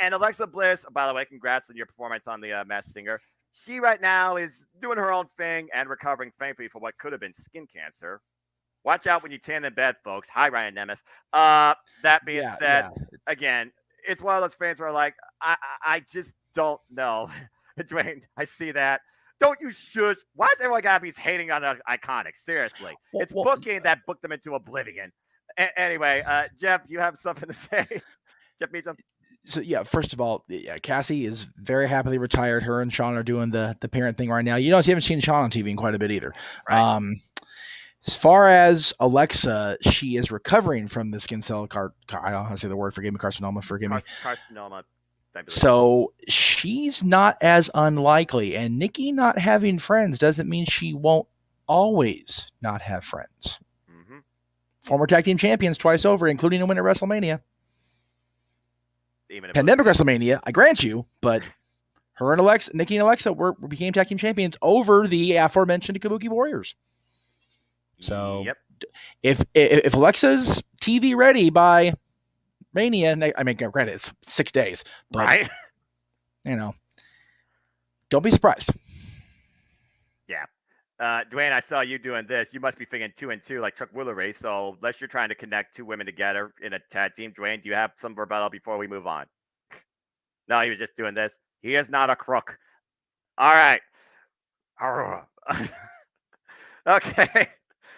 And Alexa Bliss, by the way, congrats on your performance on the Masked Singer. She right now is doing her own thing and recovering, thankfully, for what could have been skin cancer. Watch out when you tan in bed, folks. Hi, Ryan Nemeth. That being said, again, it's one of those fans where like, I just don't know. Dwayne, I see that. Don't you shush. Why does everyone gotta be hating on the Iconics? Seriously. It's booking that booked them into oblivion. Anyway, Jeff, you have something to say? Jeff Meacham? So yeah, first of all, Cassie is very happily retired. Her and Sean are doing the parent thing right now. You notice you haven't seen Sean on TV in quite a bit either. Right. As far as Alexa, she is recovering from the skin cell I don't know how to say the word. Forgive me, carcinoma. Forgive me. Carcinoma. So she's not as unlikely, and Nikki not having friends doesn't mean she won't always not have friends. Mm-hmm. Former tag team champions twice over, including a win at WrestleMania. Pandemic WrestleMania, I grant you, but her and Nikki and Alexa became tag team champions over the aforementioned Kabuki Warriors. So if Alexa's TV ready by Mania, I mean, granted, it's 6 days, but don't be surprised. Yeah. Dwayne, I saw you doing this. You must be thinking 2 and 2 like Chuck Woolery. So unless you're trying to connect 2 women together in a tag team, Dwayne, do you have some rebuttal before we move on? No, he was just doing this. He is not a crook. All right. Okay.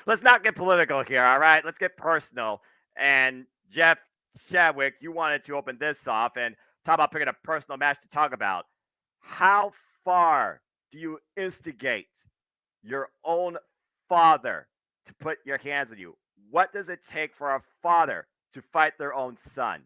Let's not get political here, all right? Let's get personal. And Jeff Chadwick, you wanted to open this off and talk about picking a personal match to talk about. How far do you instigate your own father to put your hands on you? What does it take for a father to fight their own son?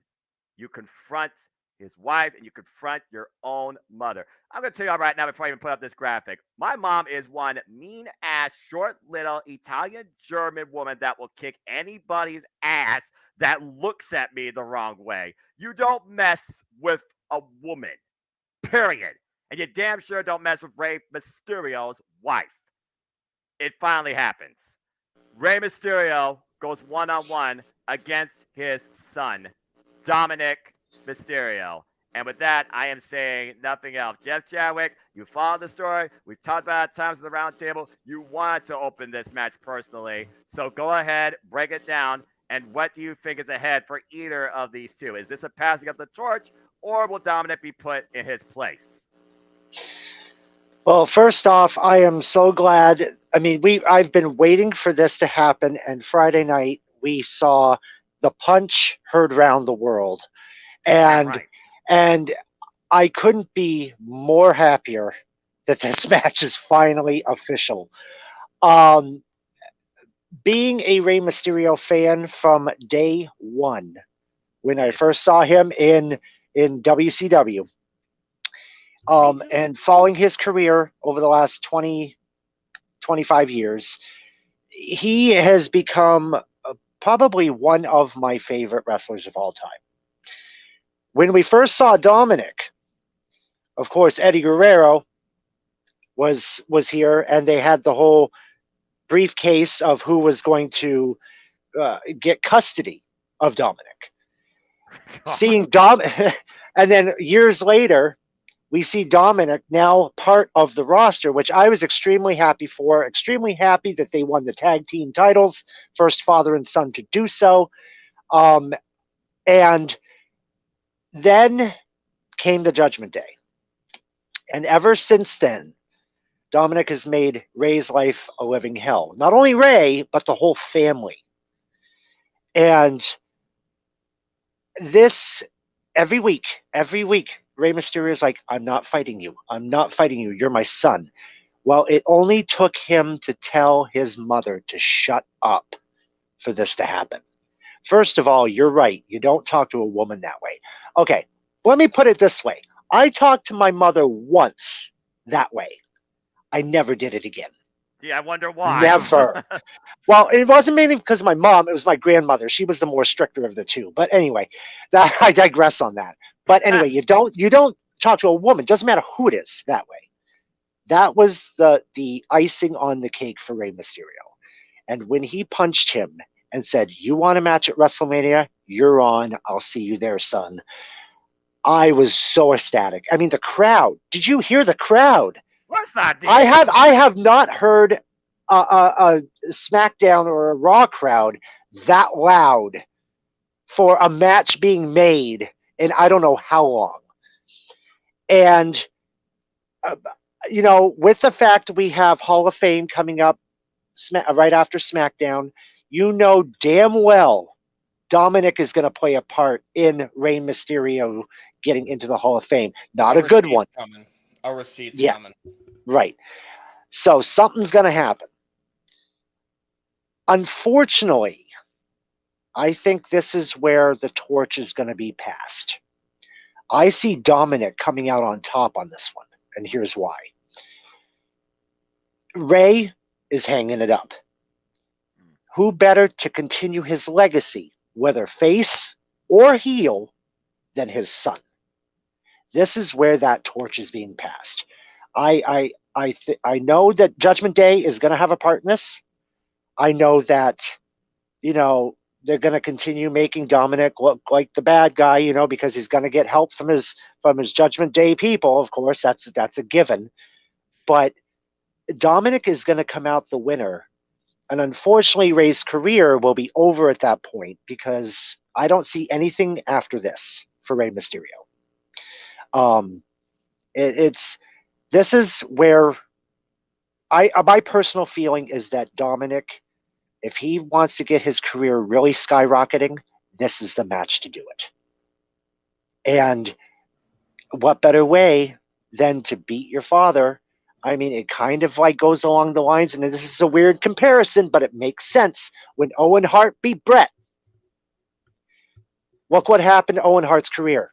You confront his wife and you confront your own mother. I'm going to tell you all right now before I even put up this graphic. My mom is one mean-ass, short, little Italian-German woman that will kick anybody's ass that looks at me the wrong way. You don't mess with a woman, period. And you damn sure don't mess with Rey Mysterio's wife. It finally happens. Rey Mysterio goes one-on-one against his son, Dominic Mysterio. And with that, I am saying nothing else. Jeff Chadwick, you followed the story. We've talked about it times at the round table. You wanted to open this match personally. So go ahead, break it down. And what do you think is ahead for either of these two? Is this a passing of the torch, or will Dominic be put in his place? Well, first off, I am so glad. I mean, I've been waiting for this to happen. And Friday night, we saw the punch heard round the world. And I couldn't be more happier that this match is finally official. Being a Rey Mysterio fan from day one, when I first saw him in WCW, and following his career over the last 20, 25 years, he has become probably one of my favorite wrestlers of all time. When we first saw Dominic, of course, Eddie Guerrero was here, and they had the whole briefcase of who was going to get custody of Dominic. Seeing and then years later, we see Dominic now part of the roster, which I was extremely happy for. Extremely happy that they won the tag team titles, first father and son to do so. And then came the Judgment Day. And ever since then, Dominic has made Rey's life a living hell. Not only Rey, but the whole family. And this, every week, Rey Mysterio is like, I'm not fighting you. I'm not fighting you. You're my son. Well, it only took him to tell his mother to shut up for this to happen. First of all, you're right. You don't talk to a woman that way. Okay, let me put it this way. I talked to my mother once that way. I never did it again. Yeah, I wonder why. Never. Well, it wasn't mainly because of my mom. It was my grandmother. She was the more stricter of the two. But anyway, I digress on that. But anyway, you don't talk to a woman. Doesn't matter who it is that way. That was the icing on the cake for Rey Mysterio. And when he punched him and said, "You want a match at WrestleMania? You're on. I'll see you there, son." I was so ecstatic. I mean, the crowd. Did you hear the crowd? What's that? Dude? I have not heard a SmackDown or a Raw crowd that loud for a match being made in I don't know how long. And with the fact we have Hall of Fame coming up right after SmackDown, damn well Dominic is going to play a part in Rey Mysterio getting into the Hall of Fame. Not a good one. Coming. A receipt's Yeah, coming. right. So something's going to happen. Unfortunately, I think this is where the torch is going to be passed. I see Dominic coming out on top on this one, and here's why. Rey is hanging it up. Who better to continue his legacy, whether face or heel, than his son? This is where that torch is being passed. I know that Judgment Day is going to have a part in this. I know that, they're going to continue making Dominic look like the bad guy, because he's going to get help from his Judgment Day people. Of course, that's a given. But Dominic is going to come out the winner. And unfortunately, Rey's career will be over at that point because I don't see anything after this for Rey Mysterio. This is where my personal feeling is that Dominic, if he wants to get his career really skyrocketing, this is the match to do it. And what better way than to beat your father? I mean, it kind of like goes along the lines, and this is a weird comparison, but it makes sense. When Owen Hart beat Bret, look what happened to Owen Hart's career.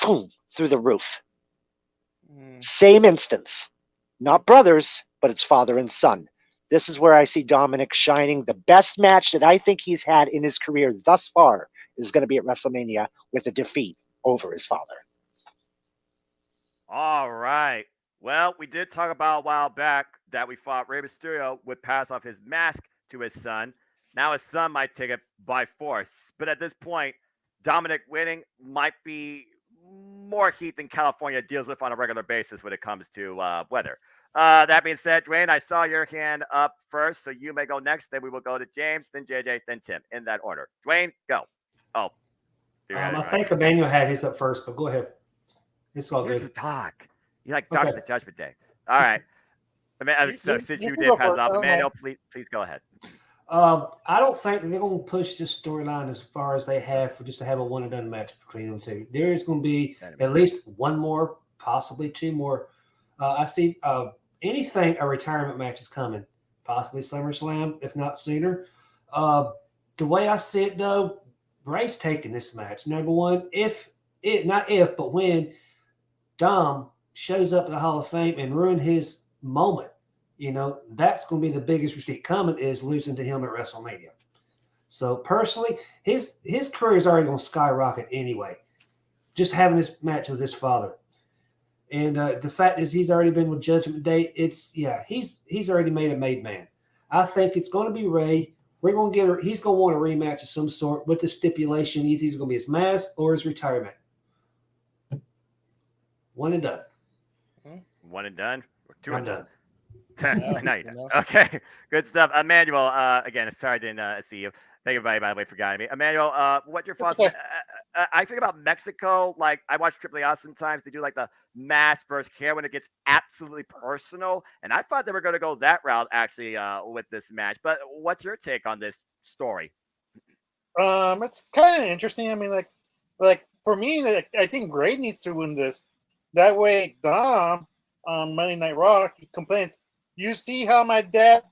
Boom, through the roof. Same instance. Not brothers, but it's father and son. This is where I see Dominic shining. The best match that I think he's had in his career thus far is going to be at WrestleMania with a defeat over his father. All right. Well, we did talk about a while back that we thought Rey Mysterio would pass off his mask to his son. Now his son might take it by force. But at this point, Dominic winning might be more heat than California deals with on a regular basis when it comes to weather. That being said, Dwayne, I saw your hand up first, so you may go next. Then we will go to James, then JJ, then Tim, in that order. Dwayne, go. Oh. I think Emmanuel had his up first, but go ahead. It's all good. To talk. You like Doctor the Judgment Day. All right. So since you did pass off, Emmanuel, please go ahead. I don't think they're going to push this storyline as far as they have for just to have a one and done match between them two. There is going to be at least one more, possibly two more. I see anything a retirement match is coming, possibly SummerSlam, if not sooner. The way I see it, though, Rey's taking this match. Number one, but when Dom shows up at the Hall of Fame and ruin his moment, that's going to be the biggest mistake coming is losing to him at WrestleMania. So personally, his career is already going to skyrocket anyway. Just having this match with his father, and the fact is he's already been with Judgment Day. He's already made a made man. I think it's going to be Rey. We're going to he's going to want a rematch of some sort with the stipulation either going to be his mask or his retirement. One and done. One and done. Or two I'm and done. No, you don't. Okay, good stuff. Emmanuel, again, sorry I didn't see you. Thank you, everybody, by the way, for guiding me. Emmanuel, what's your thoughts? Okay. I think about Mexico. Like, I watch AAA sometimes. They do, like, the mask versus care when it gets absolutely personal. And I thought they were going to go that route, actually, with this match. But what's your take on this story? It's kind of interesting. I mean, like for me, I think Gray needs to win this. That way, Dom on Monday Night Raw complains, you see how my dad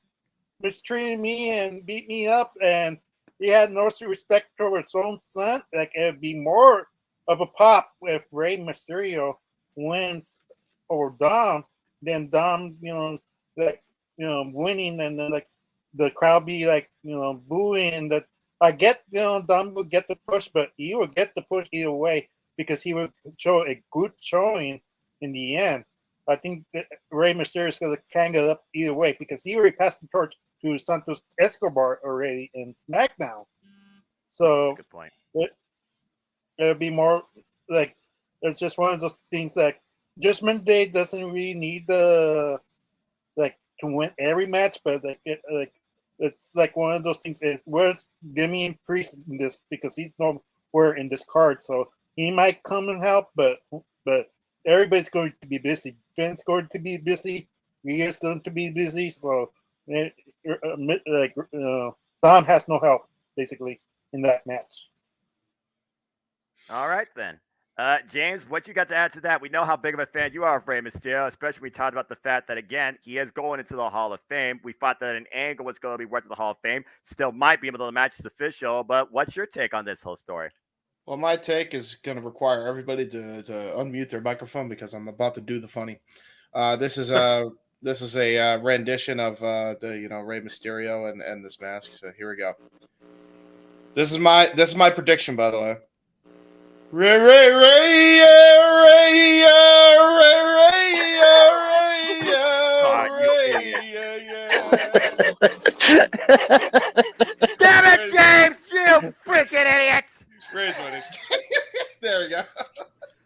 mistreated me and beat me up, and he had no respect for his own son. Like, it'd be more of a pop if Rey Mysterio wins over Dom than Dom, winning, and then like the crowd be like, booing. That I get, Dom would get the push, but he would get the push either way because he would show a good showing in the end. I think that Rey Mysterio is going to hang it up either way because he already passed the torch to Santos Escobar already in SmackDown. So good point. It'll be more like it's just one of those things that Judgment Day doesn't really need to win every match, but it's like one of those things. Where's Damian Priest in this because he's nowhere in this card, so he might come and help, but everybody's going to be busy. Vince's going to be busy. Rhea's going to be busy. So, Dom has no help basically in that match. All right, then. James, what you got to add to that? We know how big of a fan you are of Rey Mysterio, especially when we talked about the fact that, again, he is going into the Hall of Fame. We thought that an angle was going to be worth the Hall of Fame. Still might be able to the match is official, but what's your take on this whole story? Well, my take is going to require everybody to unmute their microphone because I'm about to do the funny. This is a rendition of the Rey Mysterio and this mask. So here we go. This is my prediction, by the way. Ray, Ray, Ray, Ray, Damn it, James! You freaking idiot! Ray's winning. There we go.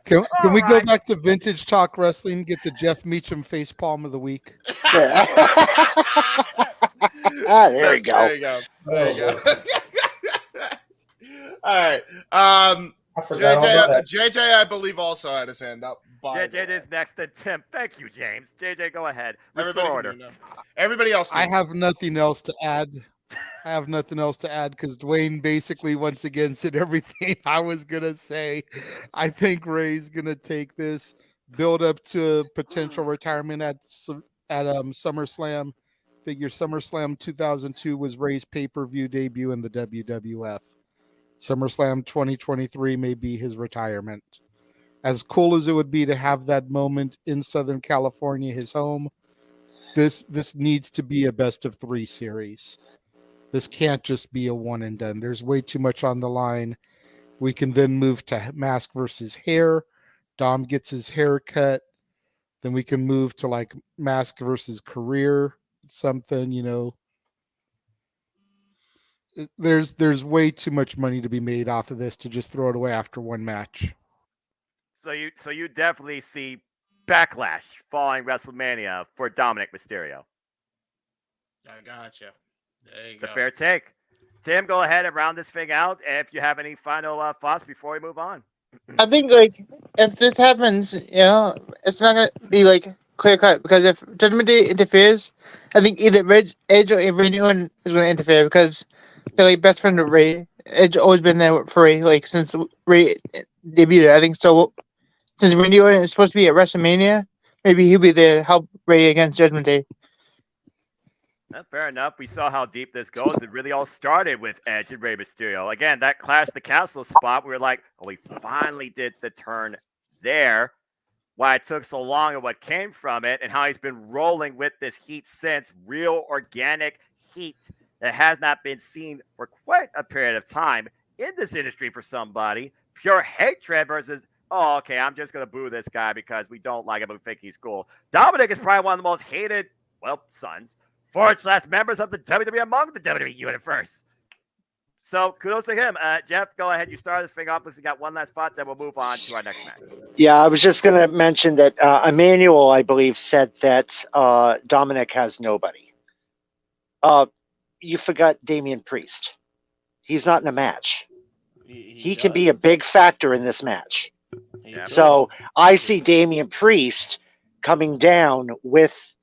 Can we go back to vintage talk wrestling? Get the Jeff Meacham face palm of the week. There you go. There you go. There you go. All right. JJ, I believe, also had his hand up. JJ is next to Tim. Thank you, James. JJ, go ahead. Order. Everybody else. I have nothing else to add. Because Dwayne basically once again said everything I was gonna say. I think Ray's gonna take this, build up to potential retirement at SummerSlam. Figure SummerSlam 2002 was Ray's pay-per-view debut in the WWF. SummerSlam 2023 may be his retirement. As cool as it would be to have that moment in Southern California, his home, this needs to be a best of 3 series. This can't just be a one and done. There's way too much on the line. We can then move to mask versus hair. Dom gets his hair cut. Then we can move to like mask versus career, something, There's way too much money to be made off of this to just throw it away after one match. So you definitely see backlash following WrestleMania for Dominic Mysterio. I gotcha. There you it's go. A fair take. Tim, go ahead and round this thing out. If you have any final thoughts before we move on. I think if this happens, it's not gonna be clear cut because if Judgment Day interferes, I think either Edge or Randy Orton is going to interfere because they're best friend of Ray. Edge always been there for Ray since Ray debuted. I think so. Since Randy Orton is supposed to be at WrestleMania, maybe he'll be there to help Ray against Judgment Day. Fair enough. We saw how deep this goes. It really all started with Edge and Rey Mysterio. Again, that Clash the Castle spot, we were like, oh, we finally did the turn there. Why it took so long and what came from it and how he's been rolling with this heat since. Real organic heat that has not been seen for quite a period of time in this industry for somebody. Pure hatred versus, oh, okay, I'm just going to boo this guy because we don't like him and we think he's cool. Dominic is probably one of the most hated, sons / members of the WWE among the WWE universe. So kudos to him. Jeff, go ahead. You start this thing off. We got one last spot, then we'll move on to our next match. Yeah, I was just going to mention that Emmanuel, I believe, said that Dominic has nobody. You forgot Damian Priest. He's not in a match. He can be a big factor in this match. So I see Damian Priest coming down with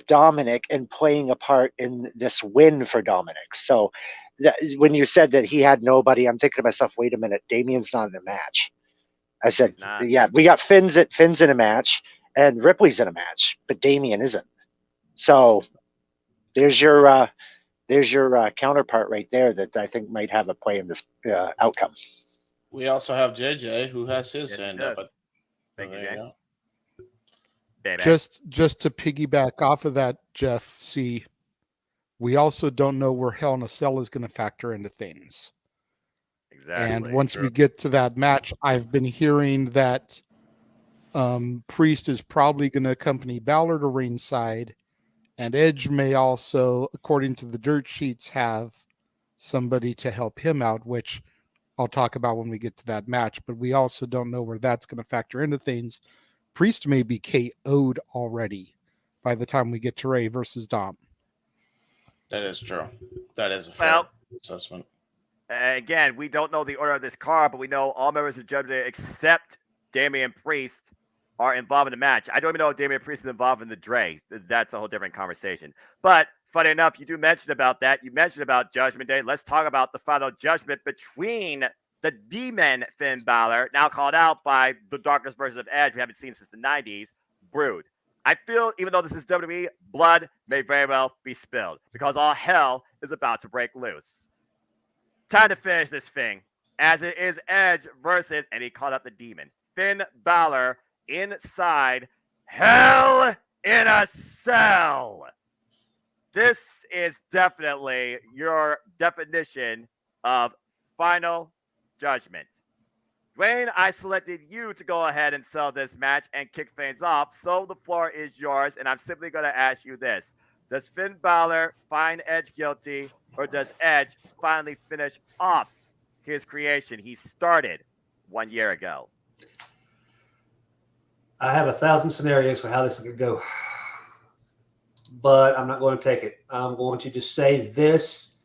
Dominic and playing a part in this win for Dominic. So when you said that he had nobody, I'm thinking to myself, wait a minute, Damian's not in a match. I said, yeah, we got Finn's in a match and Ripley's in a match, but Damian isn't. So there's your counterpart right there that I think might have a play in this outcome. We also have JJ who has his hand up. Thank you, Jay. Just to piggyback off of that, Jeff C., we also don't know where Hell in a Cell is going to factor into things. Exactly. And once we get to that match, I've been hearing that Priest is probably going to accompany Balor to ringside, and Edge may also, according to the dirt sheets, have somebody to help him out, which I'll talk about when we get to that match. But we also don't know where that's going to factor into things. Priest may be KO'd already by the time we get to Ray versus Dom. That is true. That is a fair assessment. Again, we don't know the order of this card, but we know all members of Judgment Day except Damian Priest are involved in the match. I don't even know if Damian Priest is involved in the Dre. That's a whole different conversation. But funny enough, you do mention about that. You mentioned about Judgment Day. Let's talk about the final judgment between the Demon Finn Balor, now called out by the darkest version of Edge we haven't seen since the 90s, Brood. I feel, even though this is WWE, blood may very well be spilled because all hell is about to break loose. Time to finish this thing, as it is Edge versus, and he called out the Demon, Finn Balor inside Hell in a Cell. This is definitely your definition of final judgment. Dwayne, I selected you to go ahead and sell this match and kick things off, so the floor is yours, and I'm simply going to ask you this. Does Finn Balor find Edge guilty, or does Edge finally finish off his creation he started 1 year ago? I have 1,000 scenarios for how this could go, but I'm not going to take it. I'm going to just say this.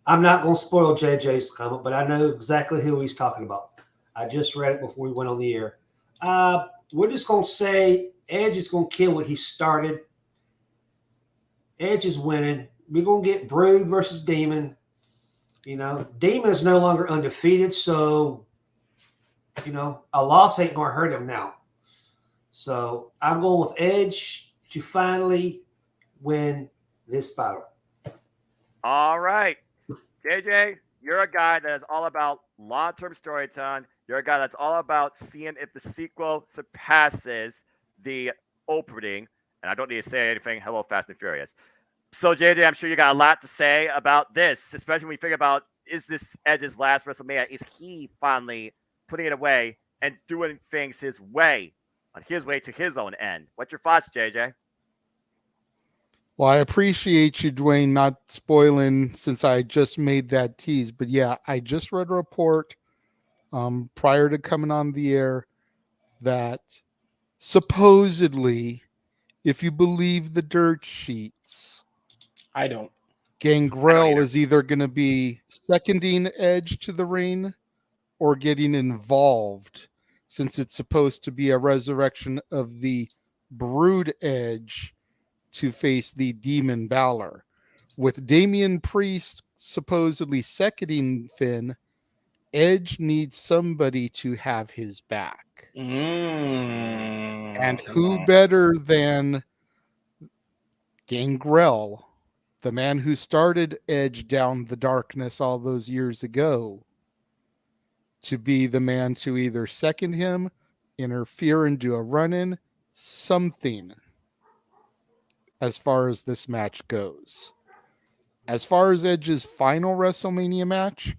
I'm not going to spoil JJ's comment, but I know exactly who he's talking about. I just read it before we went on the air. We're just going to say Edge is going to kill what he started. Edge is winning. We're going to get Brood versus Demon. You know, Demon is no longer undefeated, so, you know, a loss ain't going to hurt him now. So I'm going with Edge to finally win this battle. All right. JJ, you're a guy that is all about long-term storytelling. You're a guy that's all about seeing if the sequel surpasses the opening. And I don't need to say anything. Hello, Fast and Furious. So, JJ, I'm sure you got a lot to say about this, especially when you think about, is this Edge's last WrestleMania? Is he finally putting it away and doing things his way, on his way to his own end? What's your thoughts, JJ? Well, I appreciate you, Dwayne, not spoiling since I just made that tease. But yeah, I just read a report prior to coming on the air that supposedly, if you believe the dirt sheets, I don't. Gangrel is either going to be seconding Edge to the ring or getting involved, since it's supposed to be a resurrection of the Brood Edge to face the Demon Balor. With Damian Priest supposedly seconding Finn, Edge needs somebody to have his back. And who better than Gangrel, the man who started Edge down the darkness all those years ago, to be the man to either second him, interfere and do a run-in, something, as far as this match goes. As far as Edge's final WrestleMania match,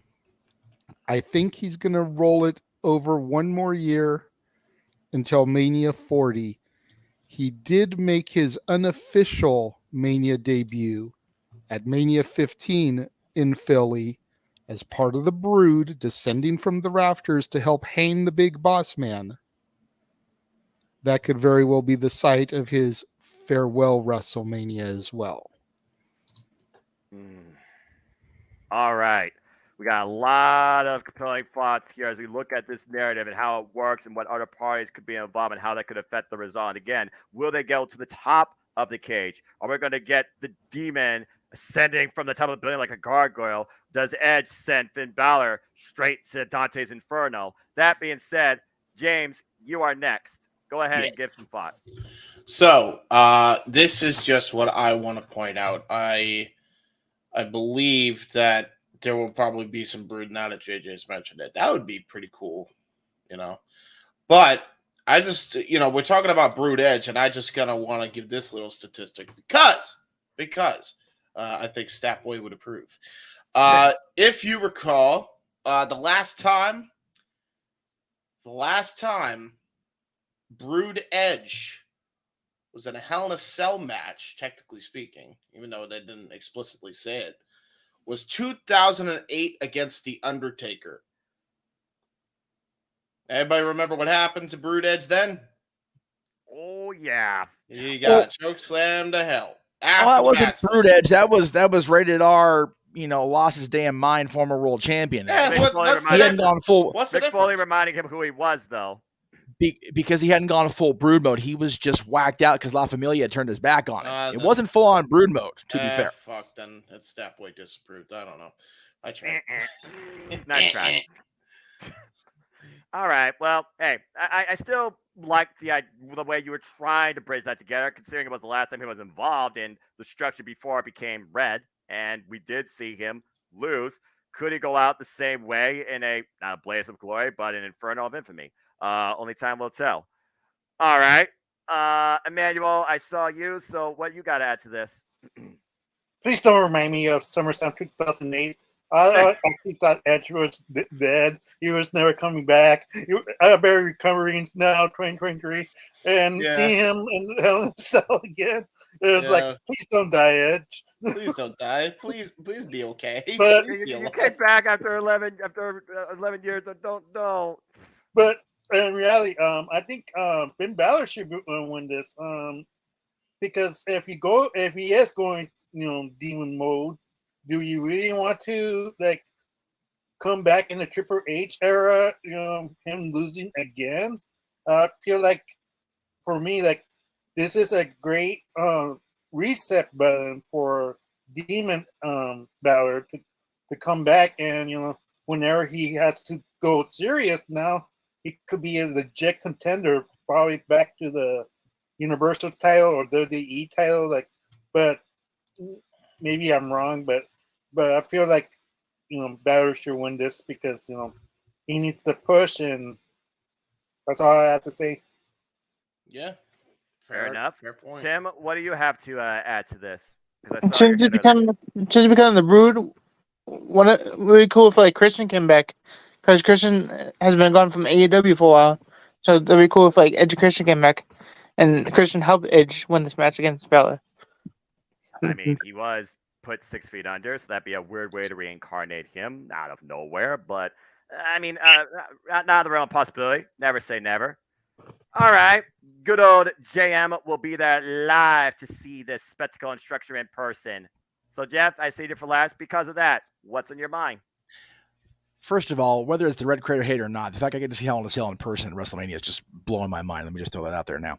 I think he's going to roll it over one more year until Mania 40. He did make his unofficial Mania debut at Mania 15 in Philly as part of the Brood descending from the rafters to help hang the big boss man. That could very well be the site of his farewell WrestleMania as well. All right. We got a lot of compelling thoughts here as we look at this narrative and how it works and what other parties could be involved and how that could affect the result. Again, will they go to the top of the cage? Are we going to get the Demon ascending from the top of the building like a gargoyle? Does Edge send Finn Balor straight to Dante's Inferno? That being said, James, you are next. Go ahead and give some thoughts. So, this is just what I want to point out. I believe that there will probably be some Brood now that JJ's mentioned it. That would be pretty cool, you know. But I just, you know, we're talking about Brood Edge, and I just kind of want to give this little statistic because I think Statboy would approve. If you recall, the last time Brood Edge was in a Hell in a Cell match, technically speaking, even though they didn't explicitly say it, was 2008 against The Undertaker. Everybody remember what happened to Brood Edge then? Oh, yeah. He got choke slammed to hell. That wasn't Brood Edge. That was rated R, you know, lost his damn mind, former world champion. Mick He hadn't gone full. Mick Foley reminding him who he was, though. because he hadn't gone full brood mode. He was just whacked out because La Familia had turned his back on it. It wasn't full on brood mode, to be fair. Fuck, then it's that way disapproved. I don't know. I tried. Nice try. All right. Well, hey, I still like the way you were trying to bridge that together, considering it was the last time he was involved in the structure before it became red, and we did see him lose. Could he go out the same way in not a blaze of glory, but an inferno of infamy? Only time will tell. All right. Emmanuel, I saw you, so what you got to add to this? Please don't remind me of SummerSlam 2008. I thought Edge was dead. He was never coming back. I've been recovering now, 2023, and seeing him in Hell in a Cell again. It was like, please don't die, Edge. Please don't die. Please be okay. But please be you came back after 11 years. Don't. But in reality, I think Finn Balor should win this. Because if he is going, demon mode, do you really want to come back in the Triple H era? Him losing again. I feel like for me, this is a great reset button for Demon Balor to come back, and whenever he has to go serious now, he could be a legit contender, probably back to the Universal title or WWE title. But maybe I'm wrong, but I feel like Balor should win this because he needs to push, and that's all I have to say. Yeah, fair enough. Fair point. Tim, what do you have to add to this? Since it become the Brood, would be cool if Christian came back, because Christian has been gone from AEW for a while. So it'd be cool if Edge Christian came back, and Christian helped Edge win this match against Balor. I mean, he was put 6 feet under, so that'd be a weird way to reincarnate him out of nowhere. But I mean, not out of the realm of possibility. Never say never. All right, good old JM will be there live to see this spectacle and structure in person. So Jeff, I saved it for last because of that. What's in your mind? First of all, whether it's the Red Crater hate or not, the fact I get to see Hell in a Cell in person at WrestleMania is just blowing my mind. Let me just throw that out there now.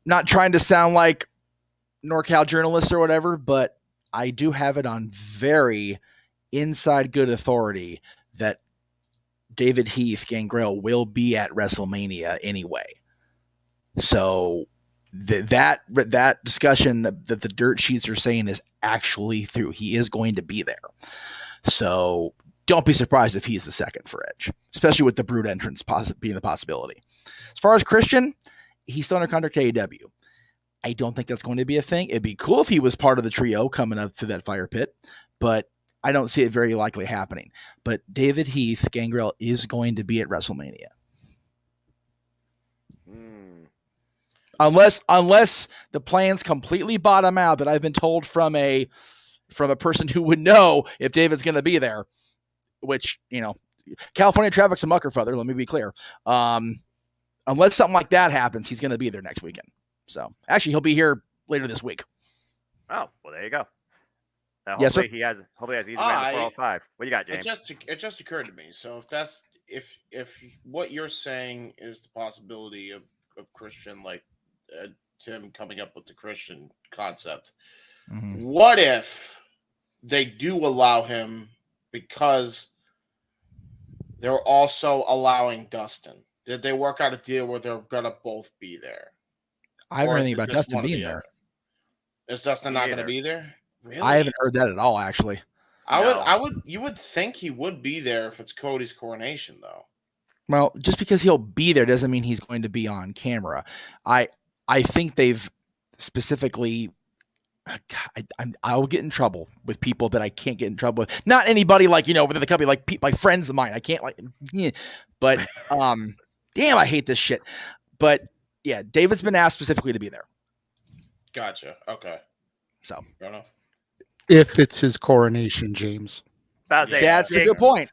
Not trying to sound like NorCal journalists or whatever, but I do have it on very inside good authority that David Heath Gangrel will be at WrestleMania anyway. So that discussion that the dirt sheets are saying is actually through. He is going to be there. So don't be surprised if he's the second for Edge, especially with the Brood entrance being the possibility. As far as Christian, he's still under contract to AEW. I don't think that's going to be a thing. It'd be cool if he was part of the trio coming up through that fire pit, but I don't see it very likely happening. But David Heath Gangrel is going to be at WrestleMania. Unless the plans completely bottom out that I've been told from a person who would know if David's going to be there, which, California traffic's a muckerfuther, let me be clear. Unless something like that happens, he's going to be there next weekend. So actually he'll be here later this week. Oh, well, there you go. Yes, sir. Hopefully he has easy win 405. What do you got, James? It just occurred to me. So if what you're saying is the possibility of Christian, Tim coming up with the Christian concept, what if they do allow him because they're also allowing Dustin? Did they work out a deal where they're gonna both be there? I haven't heard anything about Dustin being there. Is Dustin not going to be there? Really? I haven't heard that at all, actually. You would think he would be there if it's Cody's coronation, though. Well, just because he'll be there doesn't mean he's going to be on camera. I think they've specifically. I'll get in trouble with people that I can't get in trouble with. Not anybody within the company, my friends of mine. I can't but damn, I hate this shit. But yeah, David's been asked specifically to be there. Gotcha. Okay. So fair enough. If it's his coronation, James. That's a good point.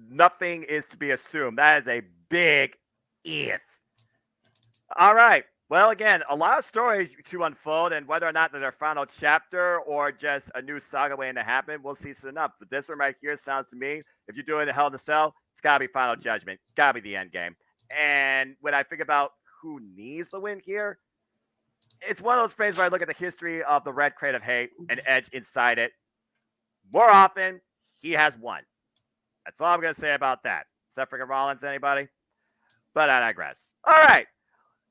Nothing is to be assumed. That is a big if. All right. Well, again, a lot of stories to unfold, and whether or not they're their final chapter or just a new saga waiting to happen, we'll see soon enough. But this one right here sounds to me, if you're doing the Hell in a Cell, it's got to be Final Judgment. It's got to be the end game. And when I think about who needs the win here, it's one of those things where I look at the history of the Red Crate of Hate and Edge inside it. More often, he has won. That's all I'm going to say about that. Except for Rollins, anybody? But I digress. All right.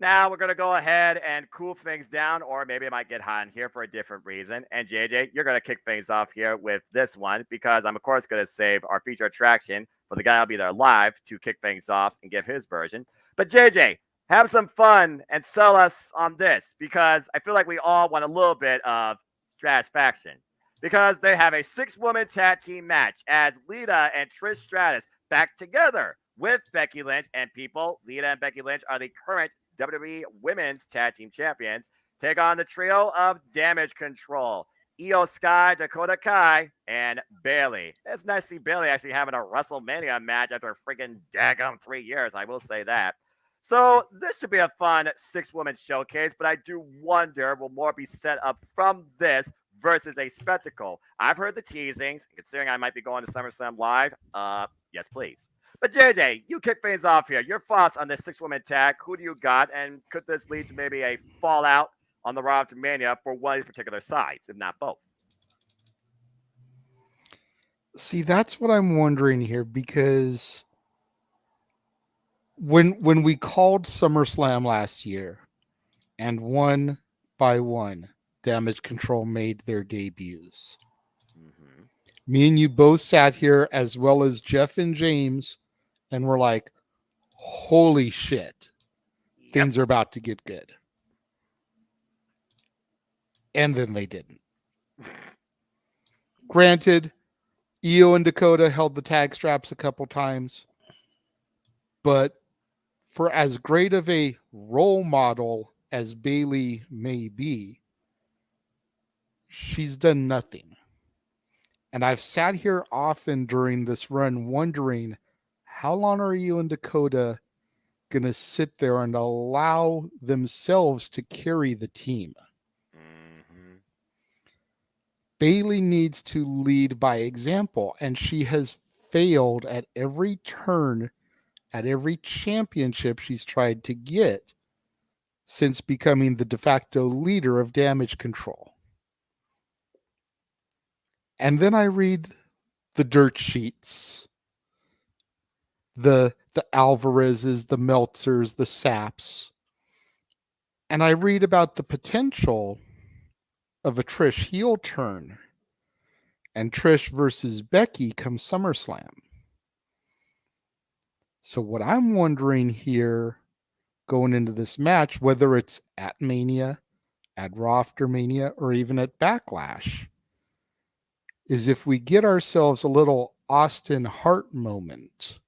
Now we're going to go ahead and cool things down, or maybe it might get hot in here for a different reason. And JJ, you're going to kick things off here with this one because I'm, of course, going to save our feature attraction for the guy who'll be there live to kick things off and give his version. But JJ, have some fun and sell us on this because I feel like we all want a little bit of satisfaction because they have a 6-woman tag team match as Lita and Trish Stratus back together with Becky Lynch and people. Lita and Becky Lynch are the current WWE Women's Tag Team Champions. Take on the trio of Damage Control, Io Sky, Dakota Kai, and Bayley. It's nice to see Bayley actually having a WrestleMania match after a freaking daggum 3 years. I will say that. So this should be a fun 6-woman showcase, but I do wonder will more be set up from this versus a spectacle. I've heard the teasings. Considering I might be going to SummerSlam Live, yes, please. But JJ, you kick things off here. Your thoughts on this 6-woman tag? Who do you got? And could this lead to maybe a fallout on the Raw to Mania for one of these particular sides, if not both? See, that's what I'm wondering here because when we called SummerSlam last year and one by one Damage Control made their debuts. Me and you both sat here as well as Jeff and James and we're like, holy shit, things are about to get good. And then they didn't. Granted, Io and Dakota held the tag straps a couple times, but for as great of a role model as Bayley may be, she's done nothing. And I've sat here often during this run wondering, how long are you and Dakota going to sit there and allow themselves to carry the team? Bayley needs to lead by example, and she has failed at every turn, at every championship she's tried to get since becoming the de facto leader of Damage Control. And then I read the dirt sheets, the Alvarezes, the Meltzers, the Saps, and I read about the potential of a Trish heel turn and Trish versus Becky come SummerSlam. So what I'm wondering here going into this match, whether it's at Mania, at Raw after Mania, or even at Backlash, is if we get ourselves a little Austin Hart moment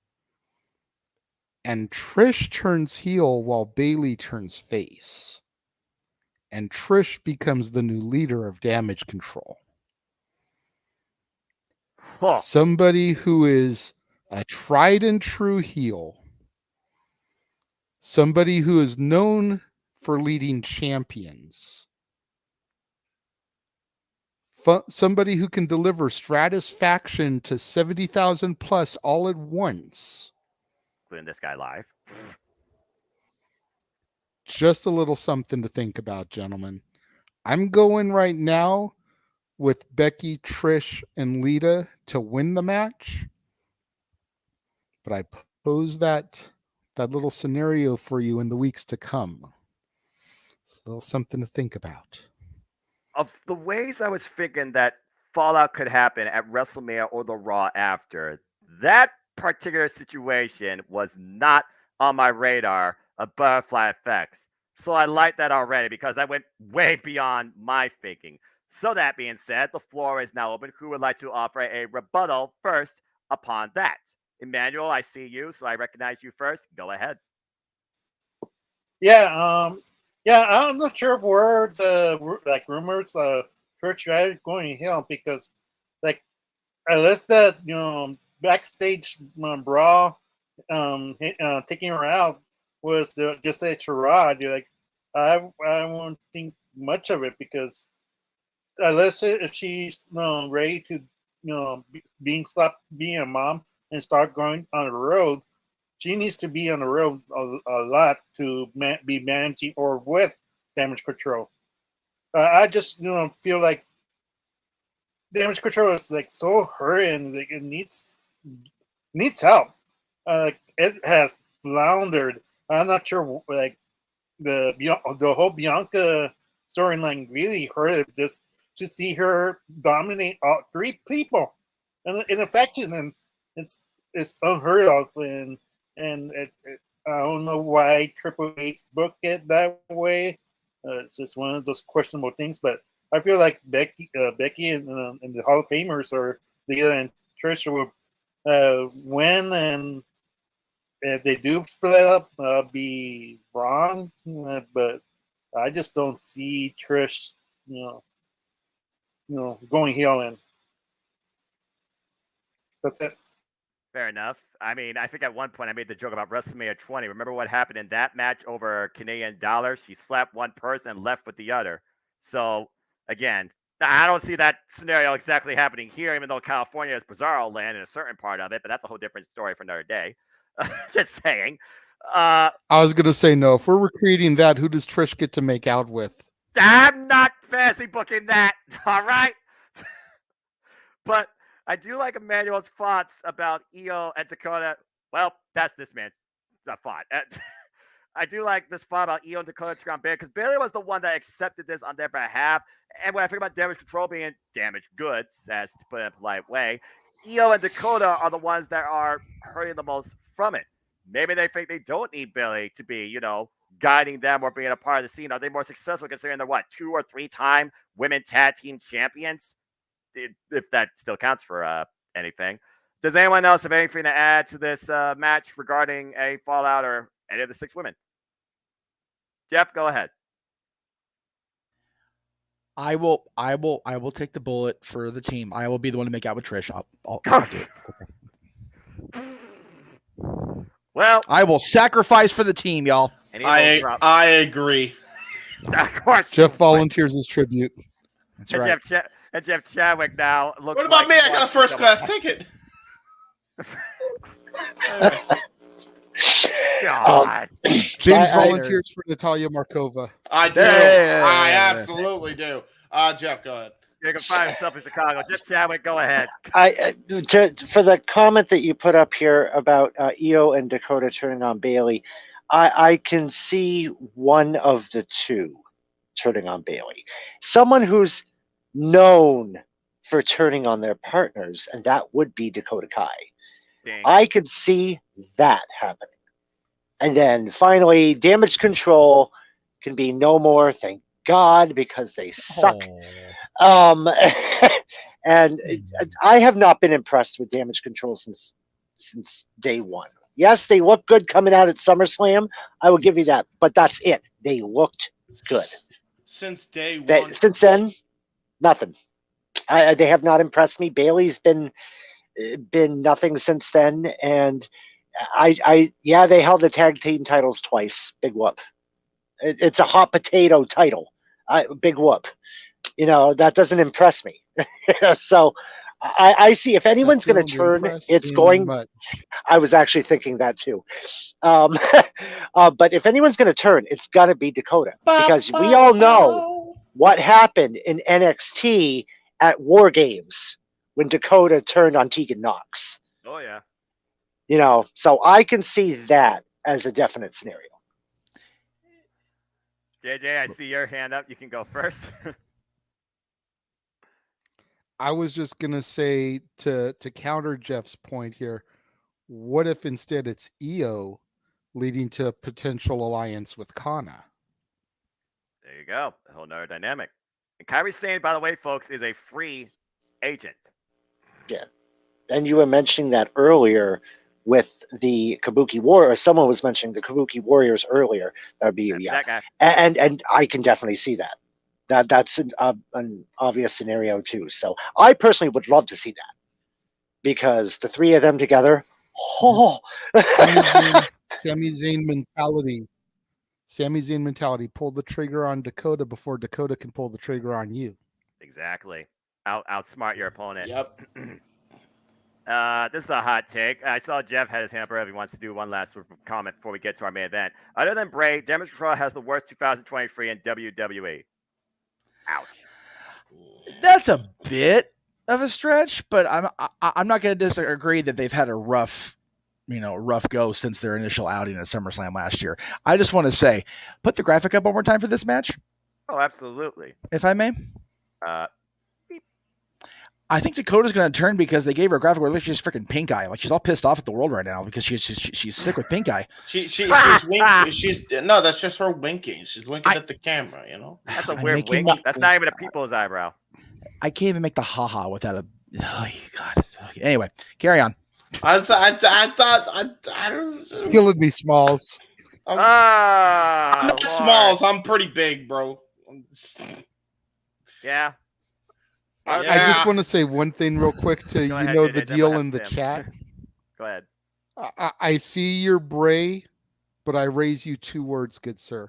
and Trish turns heel while Bayley turns face and Trish becomes the new leader of Damage Control. Somebody who is a tried and true heel, somebody who is known for leading champions, somebody who can deliver satisfaction to 70,000 plus all at once. Including this guy live. Just a little something to think about, gentlemen. I'm going right now with Becky, Trish, and Lita to win the match. But I pose that little scenario for you in the weeks to come. It's a little something to think about. Of the ways I was thinking that fallout could happen at WrestleMania or the Raw after, that particular situation was not on my radar of butterfly effects. So I like that already because that went way beyond my thinking. So that being said, the floor is now open. Who would like to offer a rebuttal first upon that? Emmanuel, I see you, so I recognize you first. Go ahead. Yeah, I'm not sure where the rumors Trish Stratus going heel because unless that backstage brawl taking her out was just a charade. I won't think much of it because unless if she's ready to being a mom and start going on the road. She needs to be on the road a lot to be managing or with Damage Control. I just feel like Damage Control is like so hurt and like it needs help. It has floundered. I'm not sure like the whole Bianca storyline really hurt it just to see her dominate all three people in a faction, and it's unheard of, and I don't know why Triple H booked it that way. It's just one of those questionable things, but I feel like Becky and the Hall of Famers or Lita and Trish will win, and if they do split up, be wrong. But I just don't see Trish, going heel, and that's it. Fair enough. I mean, I think at one point I made the joke about WrestleMania 20. Remember what happened in that match over Canadian dollars? She slapped one person and left with the other. So, again, I don't see that scenario exactly happening here, even though California is Bizarro land in a certain part of it, but that's a whole different story for another day. Just saying. I was going to say, no, if we're recreating that, who does Trish get to make out with? I'm not fancy booking that, all right? But I do like Emmanuel's thoughts about Io and Dakota. Well, that's this man's thought. I do like this thought about Io and Dakota turning on Bayley, because Bayley was the one that accepted this on their behalf. And when I think about Damage Control being damaged goods, as to put it in a polite way, Io and Dakota are the ones that are hurting the most from it. Maybe they think they don't need Bayley to be, guiding them or being a part of the scene. Are they more successful considering they're, 2 or 3 time women tag team champions? If that still counts for anything. Does anyone else have anything to add to this match regarding a fallout or any of the 6 women? Jeff, go ahead. I will take the bullet for the team. I will be the one to make out with Trish. I'll do it. Okay. Well, I will sacrifice for the team, y'all. I agree. Of course. Jeff volunteers his tribute. That's right. Jeff Chadwick now looks. What about me? I got a first class ticket. God. James volunteers for Natalia Markova. I do. I absolutely do. Jeff, go ahead. You can find himself in Chicago. Jeff Chadwick, go ahead. For the comment that you put up here about Io and Dakota turning on Bayley, I can see one of the two turning on Bayley. Someone who's known for turning on their partners, and that would be Dakota Kai. Dang. I could see that happening. And then finally, Damage Control can be no more, thank God, because they suck. And I have not been impressed with Damage Control since day one. Yes, they look good coming out at SummerSlam. I will give you that, but that's it. They looked good since day one. Since then, nothing. They have not impressed me. Bayley's been nothing since then, and they held the tag team titles twice. Big whoop. It's a hot potato title. Big whoop. That doesn't impress me. So I see if anyone's going to turn, it's going. Much. I was actually thinking that too. But if anyone's going to turn, it's got to be Dakota, because we all know what happened in NXT at War Games when Dakota turned on Tegan Nox. Oh yeah. So I can see that as a definite scenario. JJ, I see your hand up. You can go first. I was just going to say to counter Jeff's point here, what if instead it's Io leading to a potential alliance with Kana? There you go. A whole nother dynamic. And Kairi Sane, by the way, folks, is a free agent. Yeah. And you were mentioning that earlier with the Kabuki Warriors. Someone was mentioning the Kabuki Warriors earlier. That would be you, yeah. That guy. And I can definitely see that. That's an obvious scenario too. So I personally would love to see that, because the three of them together. Oh. Sami Zayn mentality. Sami Zayn mentality. Pull the trigger on Dakota before Dakota can pull the trigger on you. Exactly. Outsmart your opponent. Yep. This is a hot take. I saw Jeff had his hand up. He wants to do one last comment before we get to our main event. Other than Bray, Damage Control has the worst 2023 in WWE. Ouch. That's a bit of a stretch, but I'm not going to disagree that they've had a rough go since their initial outing at SummerSlam last year. I just want to say, put the graphic up one more time for this match. Oh, absolutely. If I may. I think Dakota's going to turn because they gave her a graphic where she's freaking pink eye. Like she's all pissed off at the world right now because she's sick with pink eye. She's winking. No, that's just her winking. She's winking at the camera. You know. That's a weird wink. That's not even a people's eyebrow. I can't even make the haha without a. Oh, God. Okay. Anyway, carry on. I don't. Killing me, Smalls. I'm not Smalls. I'm pretty big, bro. Yeah. I just want to say one thing real quick to the deal in the chat. Go ahead. I see your Bray, but I raise you 2 words, good sir.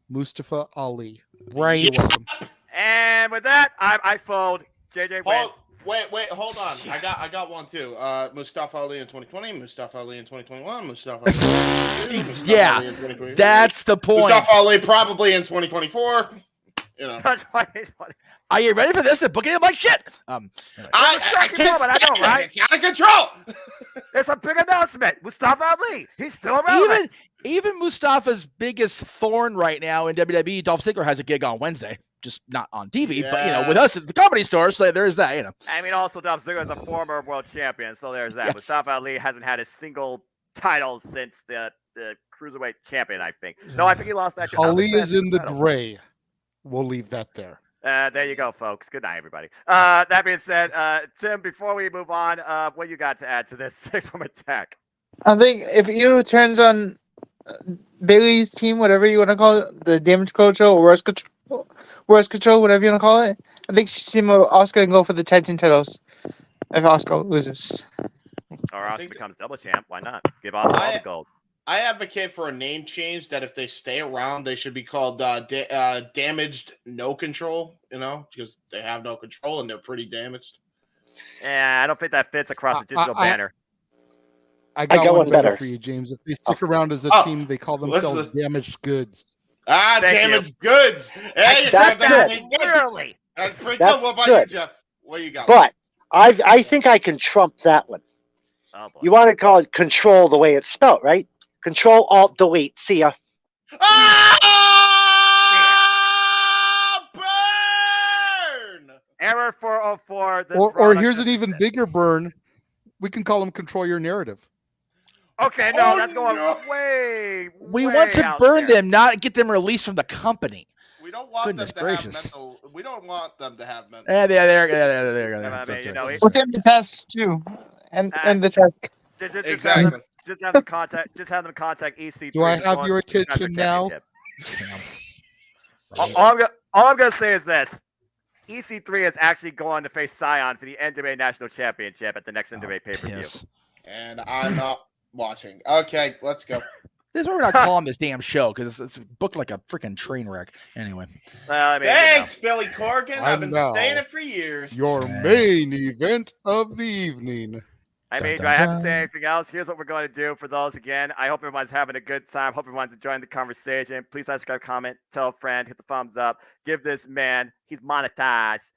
Mustafa Ali. Right. You're welcome. And with that, I fold. JJ wins. Wait, hold on. I got one too. Mustafa Ali in 2020, Mustafa Ali in 2021, Mustafa Ali in 2022, yeah, Ali in 2023. That's the point. Mustafa Ali probably in 2024. You know. Are you ready for this? They're booking him like shit. I can't stand it. Right? It's out of control. It's a big announcement. Mustafa Ali. He's still around. Even Mustafa's biggest thorn right now in WWE, Dolph Ziggler, has a gig on Wednesday, just not on TV, but with us at the Comedy Store, so there's that. I mean, also Dolph Ziggler is a former world champion, so there's that. Yes. Mustafa Ali hasn't had a single title since the cruiserweight champion. I think. No, I think he lost that. Ali is in the Dre. We'll leave that there. There you go, folks. Good night, everybody. That being said, Tim, before we move on, what you got to add to this 6-woman tag? I think if Io turns on Bailey's team, whatever you want to call it, the Damage Control or Worst Control, whatever you want to call it, I think Asuka can go for the tag team titles if Asuka loses. Or Asuka becomes double champ. Why not? Give Asuka all the gold. I advocate for a name change that if they stay around, they should be called Damaged No Control, because they have no control and they're pretty damaged. Yeah, I don't think that fits across the digital banner. I got one better for you, James. If they stick around as a team, they call themselves Damaged Goods. Damaged Goods. Hey, that's good. Literally. That's pretty good. What about you, Jeff? What you got? But I think I can trump that one. Oh, boy. You want to call it control the way it's spelled, right? Control, Alt, Delete. See ya. Burn! Error 404. Or here's an even bigger burn. We can call them Control Your Narrative. Okay, no, that's going way. We want to burn them, not get them released from the company. We don't want them to have mental. We don't want them to have mental. Yeah, there. We'll take the test too, and the test. Exactly. Just have them contact EC3. Do I have your attention now? All I'm gonna say is this: EC3 is actually going to face Scion for the NWA National Championship at the next NWA pay-per-view. Yes. And I'm not watching. Okay, let's go. This is why we're not calling this damn show, because it's booked like a freaking train wreck. Anyway. Thanks, Billy Corgan. I've been saying it for years. Your main event of the evening. I mean, do I have to say anything else? Here's what we're going to do for those again. I hope everyone's having a good time. Hope everyone's enjoying the conversation. Please subscribe, comment, tell a friend, hit the thumbs up. Give this man, he's monetized.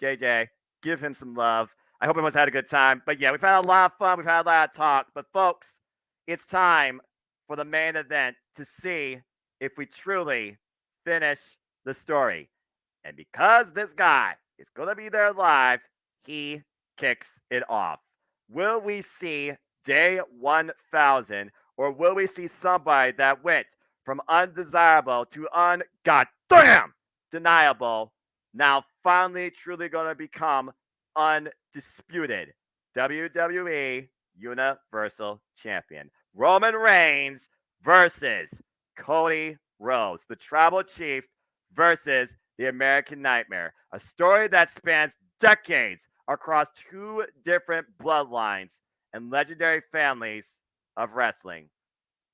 JJ, give him some love. I hope everyone's had a good time. But yeah, we've had a lot of fun. We've had a lot of talk. But folks, it's time for the main event to see if we truly finish the story. And because this guy is going to be there live, he kicks it off. Will we see day 1000, or will we see somebody that went from undesirable to goddamn deniable, now finally truly going to become undisputed WWE Universal Champion? Roman Reigns versus Cody Rhodes, the Tribal Chief versus the American Nightmare. A story that spans decades across 2 different bloodlines and legendary families of wrestling.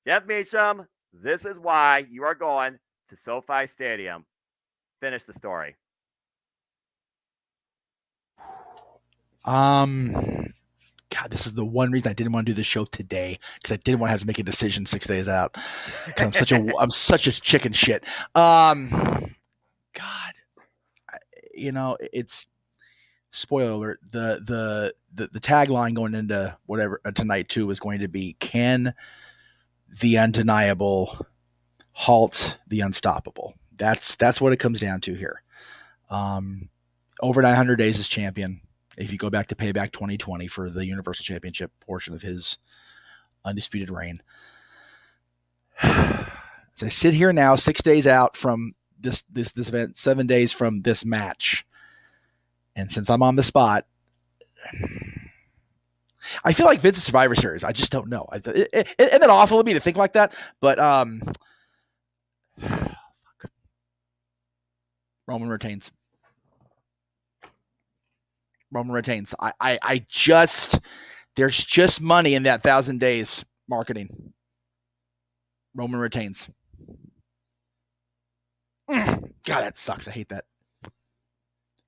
Jeff Meacham, this is why you are going to SoFi Stadium. Finish the story. God, God, this is the one reason I didn't want to do the show today, because I didn't want to have to make a decision 6 days out. 'Cause I'm such a chicken shit. God, it's spoiler alert. The tagline going into whatever tonight too is going to be, can the undeniable halt the unstoppable? That's what it comes down to here. Over 900 days as champion. If you go back to Payback 2020 for the Universal Championship portion of his undisputed reign. As I sit here now, 6 days out from this event, 7 days from this match, and since I'm on the spot, I feel like Vince's Survivor Series. I just don't know. Isn't that awful of me to think like that? But Roman retains. Roman retains. I just, there's just money in that 1,000 days marketing. Roman retains. God, that sucks. I hate that.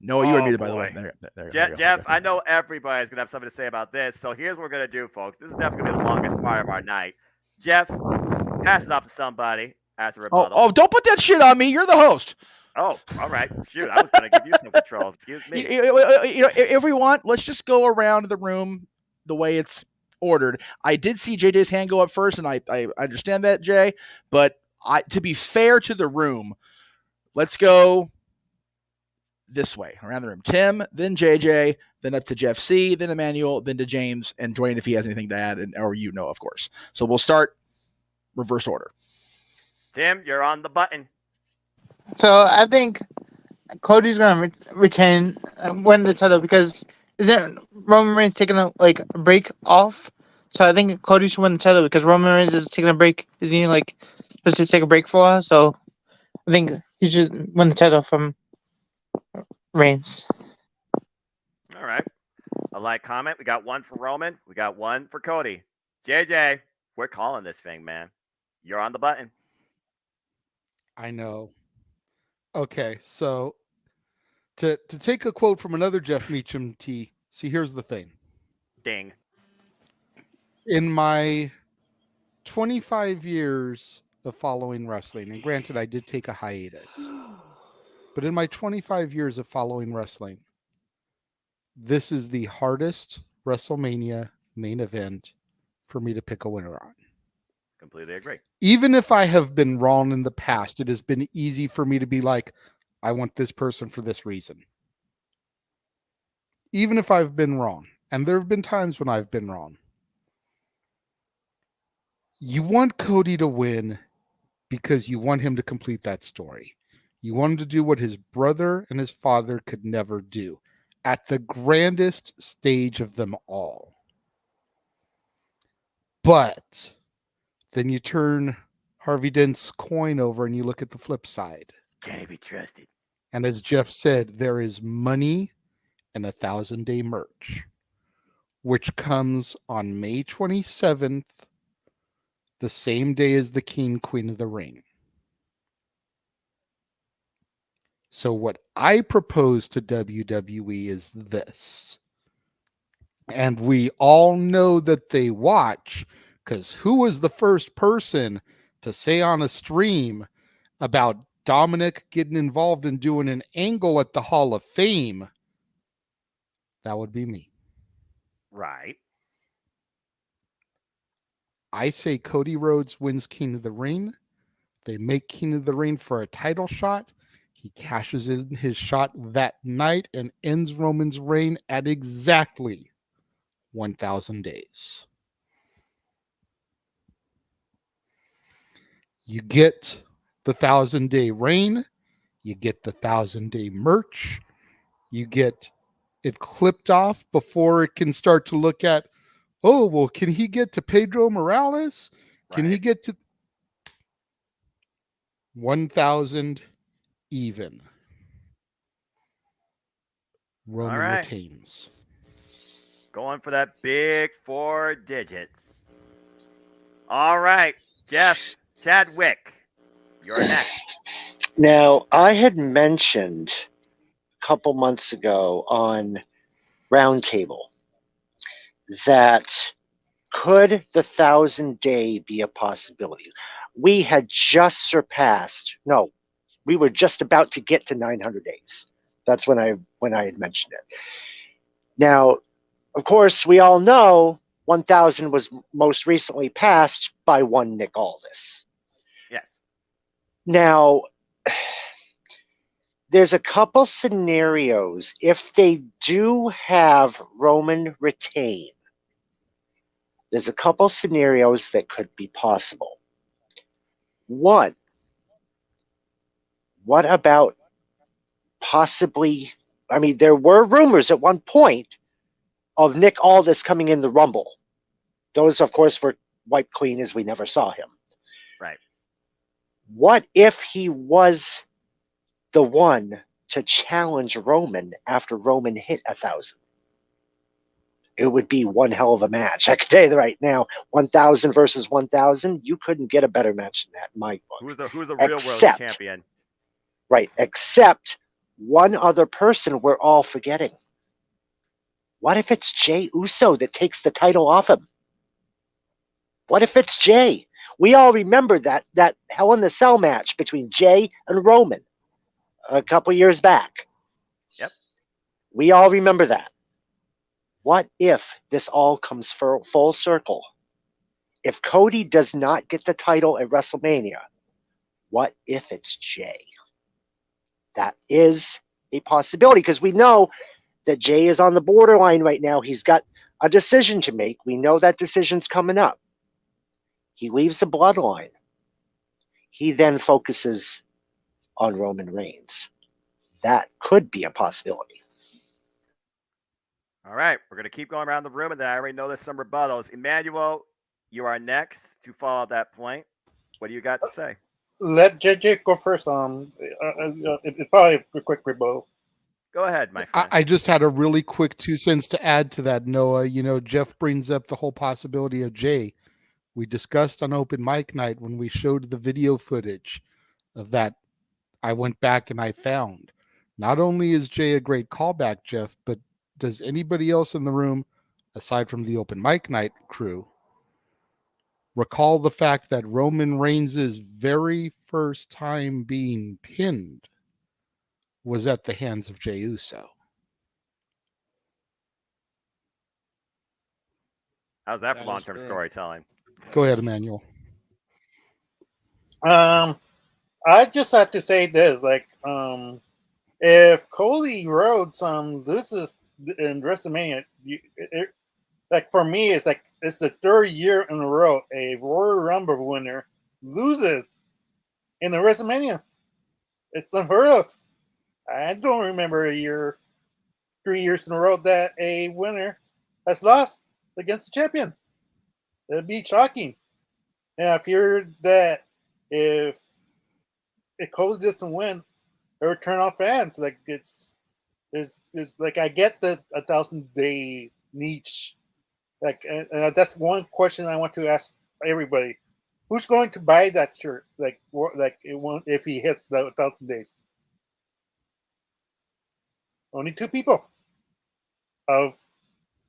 Noah, you are muted, by the way. There Jeff, I know everybody's going to have something to say about this. So here's what we're going to do, folks. This is definitely going to be the longest part of our night. Jeff, pass it off to somebody as a rebuttal. Oh, don't put that shit on me. You're the host. Oh, all right. Shoot, I was going to give you some control. Excuse me. If we want, let's just go around the room the way it's ordered. I did see JJ's hand go up first, and I understand that, Jay. But to be fair to the room, let's go this way around the room. Tim, then JJ, then up to Jeff C, then Emmanuel, then to James, and Dwayne if he has anything to add, or of course. So we'll start reverse order. Tim, you're on the button. So I think Cody's gonna retain, win the title, because isn't Roman Reigns taking a break off? So I think Cody should win the title because Roman Reigns is taking a break. Isn't he supposed to take a break for us? So I think he should win the title from Reigns. All right. A like comment. We got one for Roman. We got one for Cody. JJ, we're calling this thing, man. You're on the button. I know. Okay, so to take a quote from another Jeff Meacham T. See, here's the thing. Ding. In my 25 years of following wrestling, and granted, I did take a hiatus, but in my 25 years of following wrestling, this is the hardest WrestleMania main event for me to pick a winner on. Completely agree. Even if I have been wrong in the past, it has been easy for me to be like, I want this person for this reason. Even if I've been wrong, and there have been times when I've been wrong. You want Cody to win because you want him to complete that story. You want him to do what his brother and his father could never do at the grandest stage of them all. But then you turn Harvey Dent's coin over and you look at the flip side. Can he be trusted? And as Jeff said, there is money and 1,000-day merch, which comes on May 27th, the same day as the Queen of the Ring. So what I propose to WWE is this. And we all know that they watch, because who was the first person to say on a stream about Dominic getting involved in doing an angle at the Hall of Fame? That would be me. Right. I say Cody Rhodes wins King of the Ring. They make King of the Ring for a title shot. He cashes in his shot that night and ends Roman's reign at exactly 1,000 days. You get the 1,000-day reign. You get the 1,000-day merch. You get it clipped off before it can start to look at, oh, well, can he get to Pedro Morales? Can he get to 1,000 even? Roman retains. Going for that big 4 digits. All right, Jeff, Chadwick, you're next. Now, I had mentioned a couple months ago on Roundtable that could the 1,000-day be a possibility? We had just surpassed. No, we were just about to get to 900 days. That's when I had mentioned it. Now, of course, we all know 1,000 was most recently passed by one Nick Aldis. Yes. Now, there's a couple scenarios if they do have Roman retain. There's a couple scenarios that could be possible. One, what about possibly, I mean, there were rumors at one point of Nick Aldis coming in the Rumble. Those, of course, were wiped clean as we never saw him. Right. What if he was the one to challenge Roman after Roman hit 1,000? It would be one hell of a match. I can tell you right now, 1,000 versus 1,000, you couldn't get a better match than that in my book. Who's the real world champion? Right, except one other person we're all forgetting. What if it's Jey Uso that takes the title off him? What if it's Jey? We all remember that Hell in the Cell match between Jey and Roman a couple years back. Yep. We all remember that. What if this all comes full circle? If Cody does not get the title at WrestleMania, what if it's Jey? That is a possibility because we know that Jey is on the borderline right now. He's got a decision to make. We know that decision's coming up. He leaves the bloodline. He then focuses on Roman Reigns. That could be a possibility. All right, we're going to keep going around the room, and then I already know there's some rebuttals. Emmanuel, you are next to follow that point. What do you got to say? Let JJ go first. It's probably a quick rebuttal. Go ahead, my friend. I just had a really quick 2 cents to add to that, Noah. You know, Jeff brings up the whole possibility of Jey. We discussed on open mic night when we showed the video footage of that. I went back and I found not only is Jey a great callback, Jeff, but does anybody else in the room, aside from the open mic night crew, recall the fact that Roman Reigns' very first time being pinned was at the hands of Jey Uso? How's that for long-term storytelling? Go ahead, Emmanuel. I just have to say this: if Cody Rhodes loses in WrestleMania, like for me, it's the third year in a row a Royal Rumble winner loses in the WrestleMania. It's unheard of. I don't remember 3 years in a row that a winner has lost against the champion. It'd be shocking. And I fear that if Cody doesn't win, it would turn off fans. Like it's like I get the 1,000-day niche. And that's one question I want to ask everybody: who's going to buy that shirt? If he hits the 1,000 days. Only 2 people. There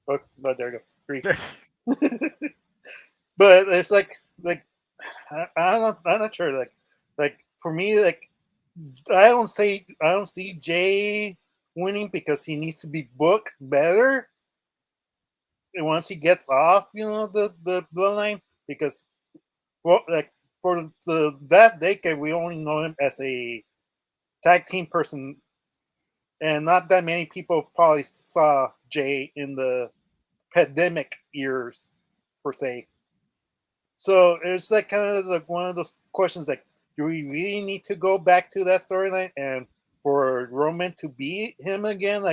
you go, 3. But it's I'm not sure. Like for me, I don't see Jey winning because he needs to be booked better. And once he gets off, the bloodline, because for the last decade we only know him as a tag team person. And not that many people probably saw Jey in the pandemic years, per se. So it's kind of one of those questions do we really need to go back to that storyline and for Roman to beat him again?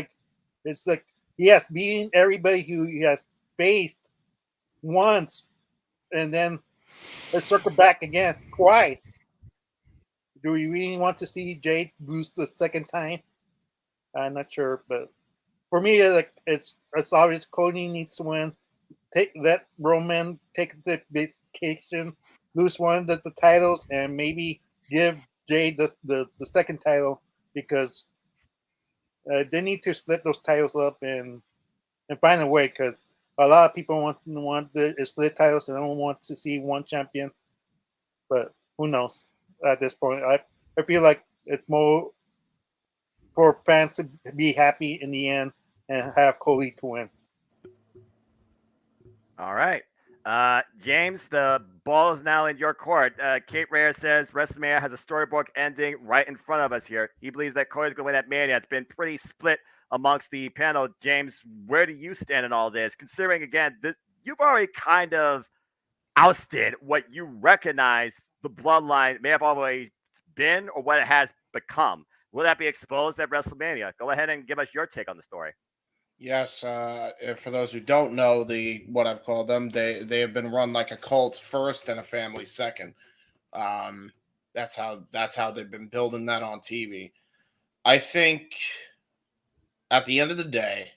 It's he has beaten everybody who he has faced once, and then let's circle back again twice. Do we really want to see Jey lose the second time? I'm not sure, but for me, it's obvious Cody needs to win. Let Roman take the vacation, lose one of the titles, and maybe give Jey the second title, because they need to split those titles up and find a way, because a lot of people want the split titles. They don't want to see one champion. But who knows? At this point, I feel like it's more for fans to be happy in the end and have Cody to win. All right. James, the ball is now in your court. Kate Reyes says WrestleMania has a storybook ending right in front of us here. He believes that Cody's going to win at Mania. It's been pretty split amongst the panel. James, where do you stand in all this? Considering, again, you've already kind of ousted what you recognize the bloodline may have always been or what it has become. Will that be exposed at WrestleMania? Go ahead and give us your take on the story. Yes, for those who don't know, what I've called them, they have been run like a cult first and a family second. That's how they've been building that on TV. I think at the end of the day,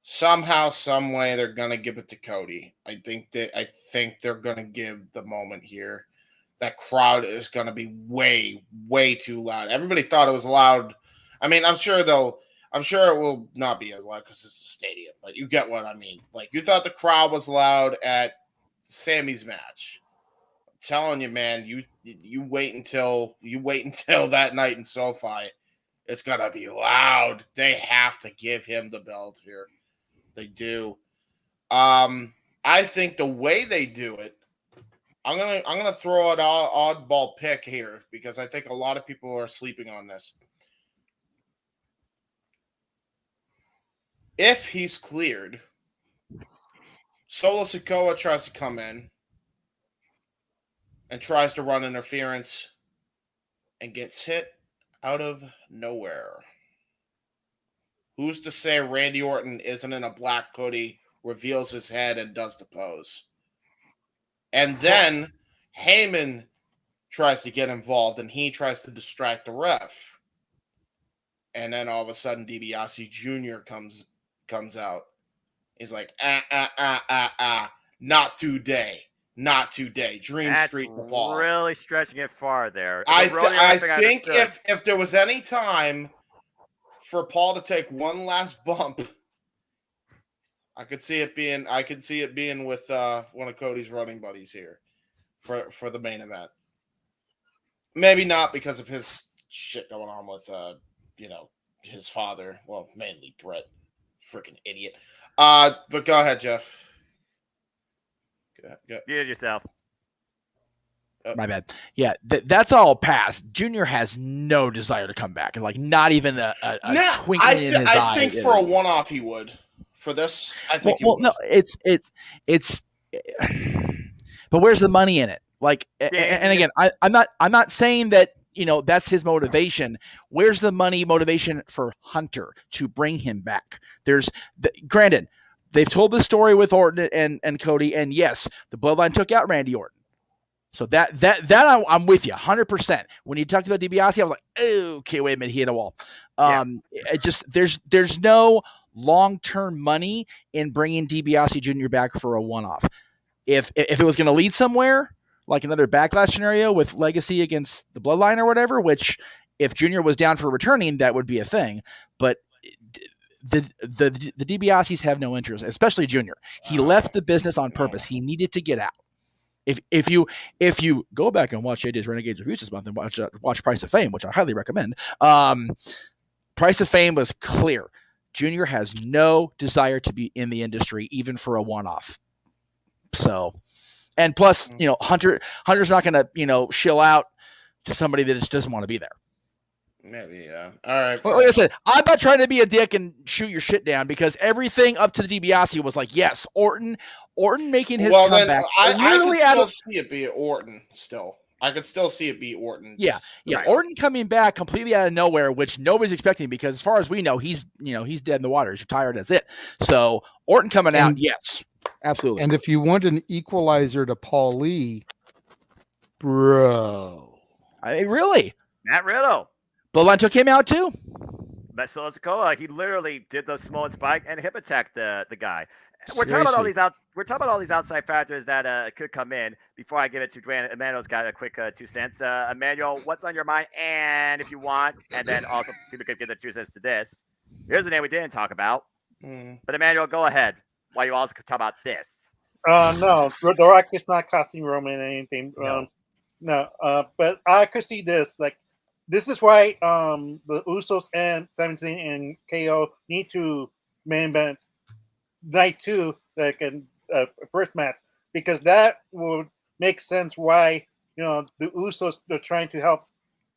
somehow, some way, they're gonna give it to Cody. I think they're gonna give the moment here. That crowd is gonna be way, way too loud. Everybody thought it was loud. I mean, I'm sure it will not be as loud because it's a stadium, but you get what I mean. Like, you thought the crowd was loud at Sammy's match. I'm telling you, man, you wait until that night in SoFi. It's gonna be loud. They have to give him the belt here. They do. I think the way they do it, I'm gonna throw an oddball pick here because I think a lot of people are sleeping on this. If he's cleared, Solo Sikoa tries to come in and tries to run interference and gets hit out of nowhere. Who's to say Randy Orton isn't in a black hoodie, reveals his head, and does the pose? And then Heyman tries to get involved, and he tries to distract the ref. And then all of a sudden, DiBiase Jr. comes out. He's like, not today. Not today. Dream Street in the ball. Really stretching it far there. I think if there was any time for Paul to take one last bump, I could see it being with one of Cody's running buddies here for the main event. Maybe not because of his shit going on with his father. Well, mainly Brett. Freaking idiot. But go ahead, Jeff. Go. You did yourself. My bad. Yeah, that's all past. Junior has no desire to come back, and like not even a twinkling in his eye. I think for a one-off he would. For this, I think. Well, no, it's. But where's the money in it? Like, and again, I'm not saying that that's his motivation. Where's the motivation for Hunter to bring him back? Granted, they've told the story with Orton and Cody, and yes, the Bloodline took out Randy Orton. So that I'm with you 100%. When you talked about DiBiase, I was like, oh, okay, wait a minute, he hit a wall. It just there's no long-term money in bringing DiBiase Jr. back for a one-off. If it was going to lead somewhere, like another backlash scenario with Legacy against the Bloodline or whatever, which if Junior was down for returning, that would be a thing. But the DiBiases have no interest, especially Junior. He left the business on purpose. He needed to get out. If you go back and watch AJ's Renegades reviews this month and watch Price of Fame, which I highly recommend, Price of Fame was clear. Junior has no desire to be in the industry, even for a one-off. So, and plus, Hunter's not going to, shill out to somebody that just doesn't want to be there. Maybe, yeah. All right. Well, like I said, I'm not trying to be a dick and shoot your shit down because everything up to the DiBiase was like, yes, Orton making his comeback. I could still see it be Orton still. I could still see it be Orton. Yeah. Right. Orton coming back completely out of nowhere, which nobody's expecting because as far as we know, he's dead in the water. He's retired. That's it. So Orton coming out, yes, absolutely. And if you want an equalizer to Paul Lee, bro. I mean, really? Matt Riddle. Bloodline took him out too. But Solo Sikoa, he literally did the Samoan spike and hip attacked the guy. Seriously. We're talking about all these outside factors that could come in. Before I give it to Dwayne, Emmanuel's got a quick 2 cents. Emmanuel, what's on your mind? And if you want, and then also people could give their 2 cents to this. Here's the name we didn't talk about. But Emmanuel, go ahead. Why you also could talk about this? No, The Rock is not costing Roman anything. No. But I could see this. Like, this is why the Usos and Sami Zayn and KO need to main event night 2, like in first match, because that would make sense why the Usos are trying to help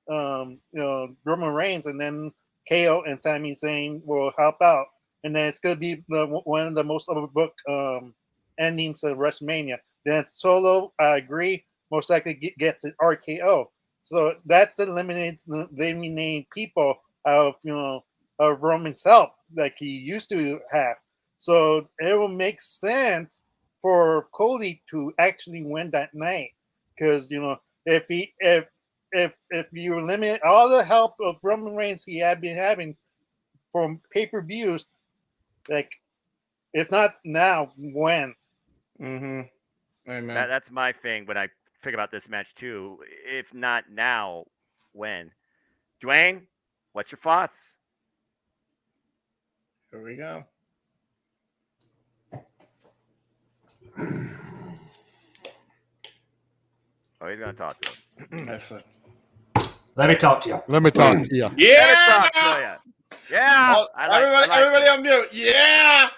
Roman Reigns, and then KO and Sami Zayn will help out, and then it's gonna be one of the most overbooked endings of WrestleMania. Then Solo, I agree, most likely gets an RKO. So that's the eliminating people of of Roman's help like he used to have. So it will make sense for Cody to actually win that night, because if you eliminate all the help of Roman Reigns he had been having from pay-per-views, like, if not now, when? Mm-hmm. Amen. That's my thing when I think about this match too. If not now, when? Dwayne, what's your thoughts? Here we go. Oh, he's gonna talk to him. That's it. Let me talk to you. Let me talk to you. Yeah. Yeah. Oh, everybody on mute. Yeah.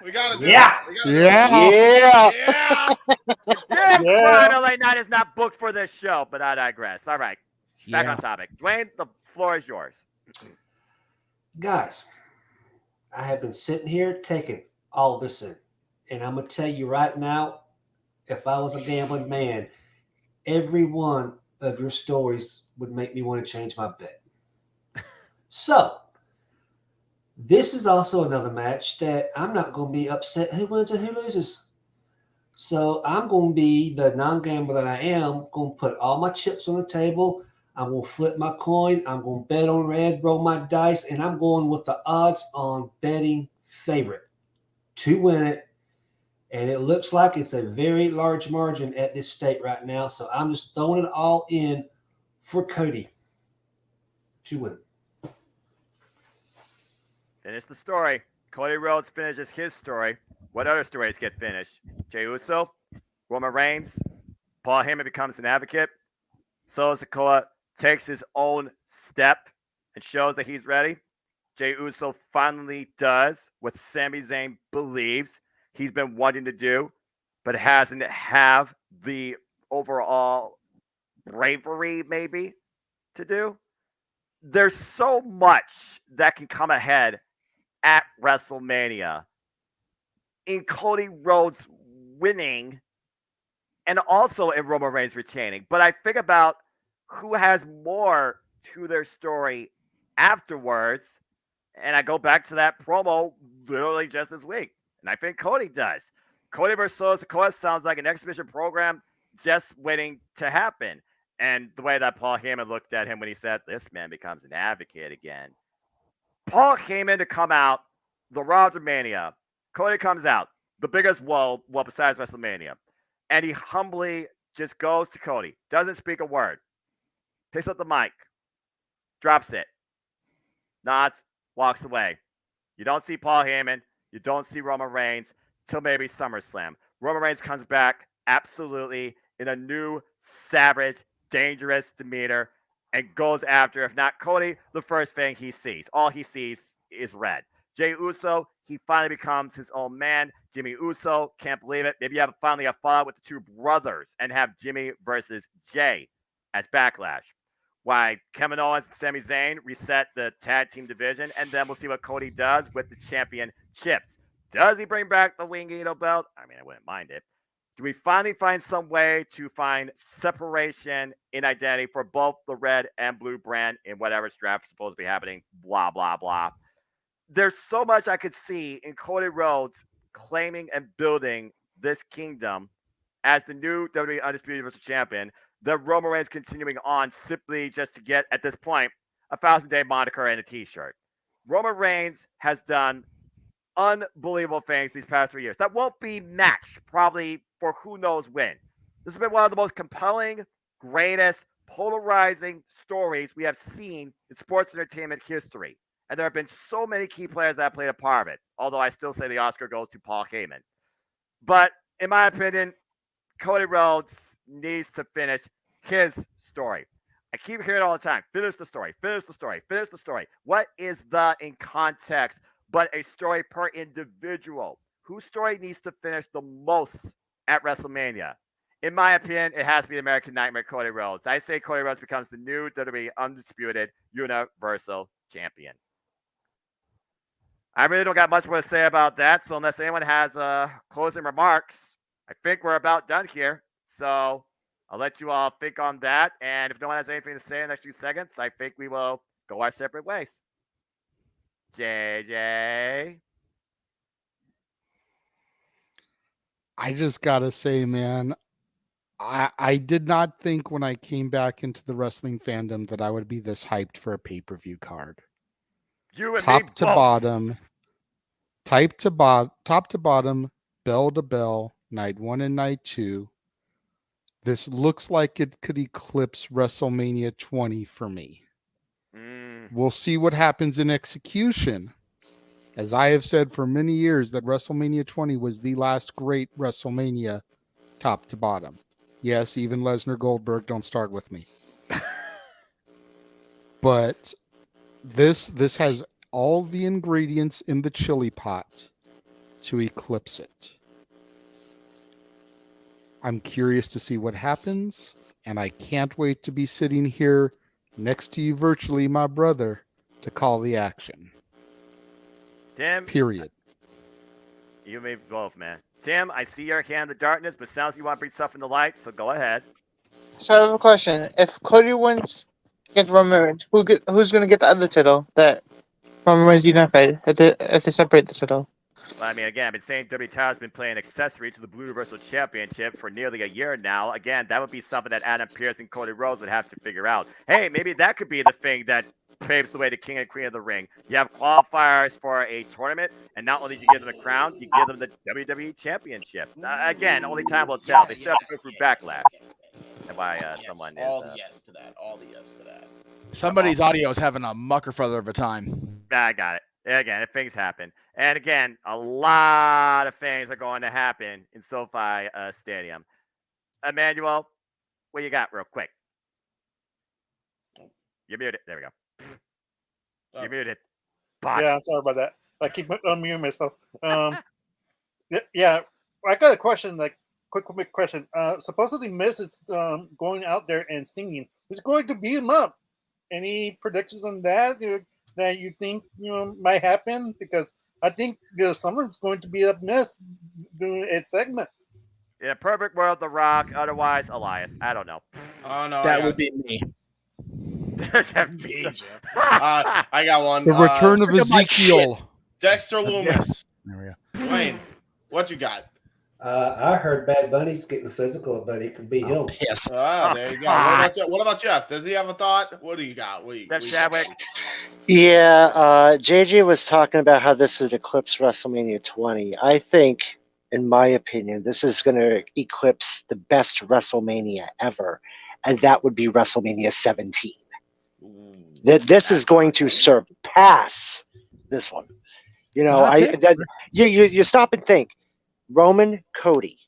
We got to do Yeah. Yeah. Friday Late Night is not booked for this show, but I digress. All right. Back on topic. Dwayne, the floor is yours. Guys, I have been sitting here taking all this in. And I'm going to tell you right now, if I was a gambling man, every one of your stories would make me want to change my bet. So, this is also another match that I'm not going to be upset who wins or who loses. So I'm going to be the non-gambler that I am, going to put all my chips on the table. I'm going to flip my coin. I'm going to bet on red, roll my dice, and I'm going with the odds on betting favorite to win it. And it looks like it's a very large margin at this state right now. So I'm just throwing it all in for Cody to win. Finish the story. Cody Rhodes finishes his story. What other stories get finished? Jey Uso, Roman Reigns, Paul Heyman becomes an advocate. Solo Sikoa takes his own step and shows that he's ready. Jey Uso finally does what Sami Zayn believes he's been wanting to do, but hasn't have the overall bravery maybe to do. There's so much that can come ahead at WrestleMania in Cody Rhodes winning and also in Roman Reigns retaining. But I think about who has more to their story afterwards, and I go back to that promo literally just this week, and I think Cody does. Cody versus Solo Sikoa sounds like an exhibition program just waiting to happen. And the way that Paul Heyman looked at him when he said, this man becomes an advocate again. Paul came in to come out, the Raw of Mania. Cody comes out, the biggest well besides WrestleMania. And he humbly just goes to Cody, doesn't speak a word, picks up the mic, drops it, nods, walks away. You don't see Paul Heyman, you don't see Roman Reigns till maybe SummerSlam. Roman Reigns comes back absolutely in a new, savage, dangerous demeanor and goes after, if not Cody, the first thing he sees. All he sees is red. Jey Uso, he finally becomes his own man. Jimmy Uso, can't believe it. Maybe you have finally a fight with the two brothers and have Jimmy versus Jay as Backlash. Why Kevin Owens and Sami Zayn reset the tag team division, and then we'll see what Cody does with the championships. Does he bring back the Wingito belt? I mean, I wouldn't mind it. Do we finally find some way to find separation in identity for both the red and blue brand in whatever's draft is supposed to be happening? Blah, blah, blah. There's so much I could see in Cody Rhodes claiming and building this kingdom as the new WWE Undisputed Universal Champion, the Roman Reigns continuing on simply just to get, at this point, a 1,000-day moniker and a t-shirt. Roman Reigns has done unbelievable things these past 3 years that won't be matched probably for who knows when. This has been one of the most compelling, greatest, polarizing stories we have seen in sports entertainment history. And there have been so many key players that have played a part of it, although I still say the Oscar goes to Paul Heyman. But in my opinion, Cody Rhodes needs to finish his story. I keep hearing it all the time. Finish the story. Finish the story. Finish the story. What is the in context but a story per individual? Whose story needs to finish the most at WrestleMania? In my opinion, it has to be American Nightmare Cody Rhodes. I say Cody Rhodes becomes the new WWE Undisputed Universal Champion. I really don't got much more to say about that. So unless anyone has closing remarks, I think we're about done here. So I'll let you all think on that. And if no one has anything to say in the next few seconds, I think we will go our separate ways. JJ. I just got to say, man, I did not think when I came back into the wrestling fandom that I would be this hyped for a pay-per-view card. You and top me to both. bottom, top to bottom, bell to bell, night 1 and night 2. This looks like it could eclipse WrestleMania 20 for me. We'll see what happens in execution. As I have said for many years that WrestleMania 20 was the last great WrestleMania top to bottom. Yes, even Lesnar Goldberg don't start with me. But this has all the ingredients in the chili pot to eclipse it. I'm curious to see what happens, and I can't wait to be sitting here next to you virtually, my brother, to call the action. Tim. Period. You and me both, man. Tim, I see your hand in the darkness, but sounds like you want to bring stuff in the light, so go ahead. So I have a question. If Cody wins against Roman Reigns, who's going to get the other title that Roman Reigns unified if they separate the title? Well, I mean, again, I've been saying WWE Title has been playing accessory to the Blue Universal Championship for nearly a year now. Again, that would be something that Adam Pearce and Cody Rhodes would have to figure out. Hey, maybe that could be the thing that paves the way to King and Queen of the Ring. You have qualifiers for a tournament, and not only do you give them a crown, you give them the WWE Championship. Again, only time will tell. They still have to go through Backlash. And by someone all is, the yes to that. All the yes to that. Somebody's audio is having a mucker feather of a time. I got it. Again, if things happen. And again, a lot of things are going to happen in SoFi Stadium. Emmanuel, what you got real quick? You're muted. There we go. You're muted. Bot. Yeah, I'm sorry about that. I keep unmuting myself. Yeah, I got a question, like quick question. Supposedly Miz is going out there and singing. Who's going to beat him up? Any predictions on that that you think might happen? Because I think someone's going to beat up Miz doing its segment. Yeah, perfect world, The Rock. Otherwise, Elias. I don't know. Oh no, that would be me. I got one. The return of Ezekiel. Dexter Loomis. There we go. Wayne, what you got? I heard Bad Bunny's getting physical, but it could be him. Yes. There you go. What about Jeff? Does he have a thought? What do you got? Jeff Chadwick. Yeah, JJ was talking about how this would eclipse WrestleMania 20. I think, in my opinion, this is going to eclipse the best WrestleMania ever, and that would be WrestleMania 17. This is going to surpass this one. You stop and think. Roman Cody,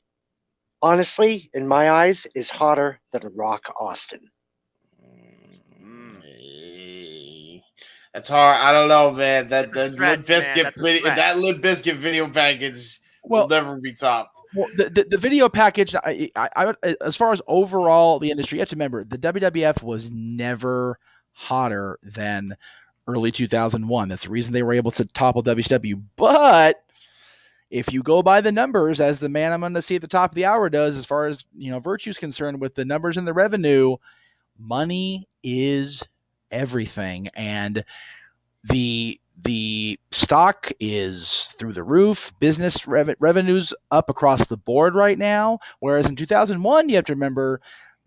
honestly, in my eyes, is hotter than Rock Austin. That's hard. I don't know, man. That Limp Bizkit video package will never be topped. Well, the video package, I as far as overall the industry, you have to remember the WWF was never hotter than early 2001. That's the reason they were able to topple WCW. But if you go by the numbers, as the man I'm going to see at the top of the hour does, as far as Virtue's concerned, with the numbers and the revenue, money is everything, and the stock is through the roof. Business revenues up across the board right now. Whereas in 2001, you have to remember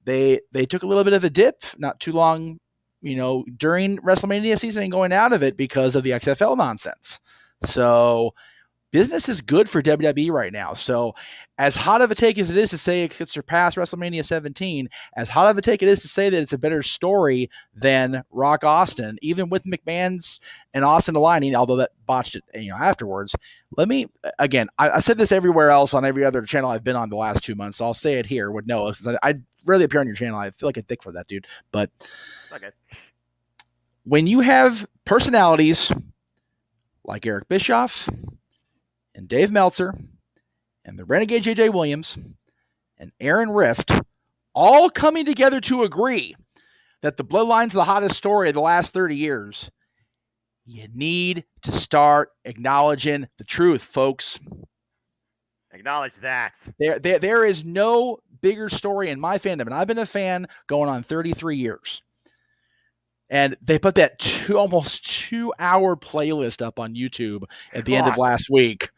they took a little bit of a dip not too long, during WrestleMania season and going out of it because of the XFL nonsense. So business is good for WWE right now. So as hot of a take as it is to say it could surpass WrestleMania 17, as hot of a take it is to say that it's a better story than Rock Austin, even with McMahon's and Austin aligning, although that botched it, afterwards. Let me, again, I said this everywhere else on every other channel I've been on the last 2 months, so I'll say it here with Noah, because I rarely appear on your channel. I feel like a dick for that dude. But Okay. when you have personalities like Eric Bischoff and Dave Meltzer and the Renegade J.J. Williams and Aaron Rift all coming together to agree that the Bloodline's the hottest story of the last 30 years, you need to start acknowledging the truth, folks. Acknowledge that. There is no bigger story in my fandom, and I've been a fan going on 33 years. And they put that almost 2-hour playlist up on YouTube at the end of last week,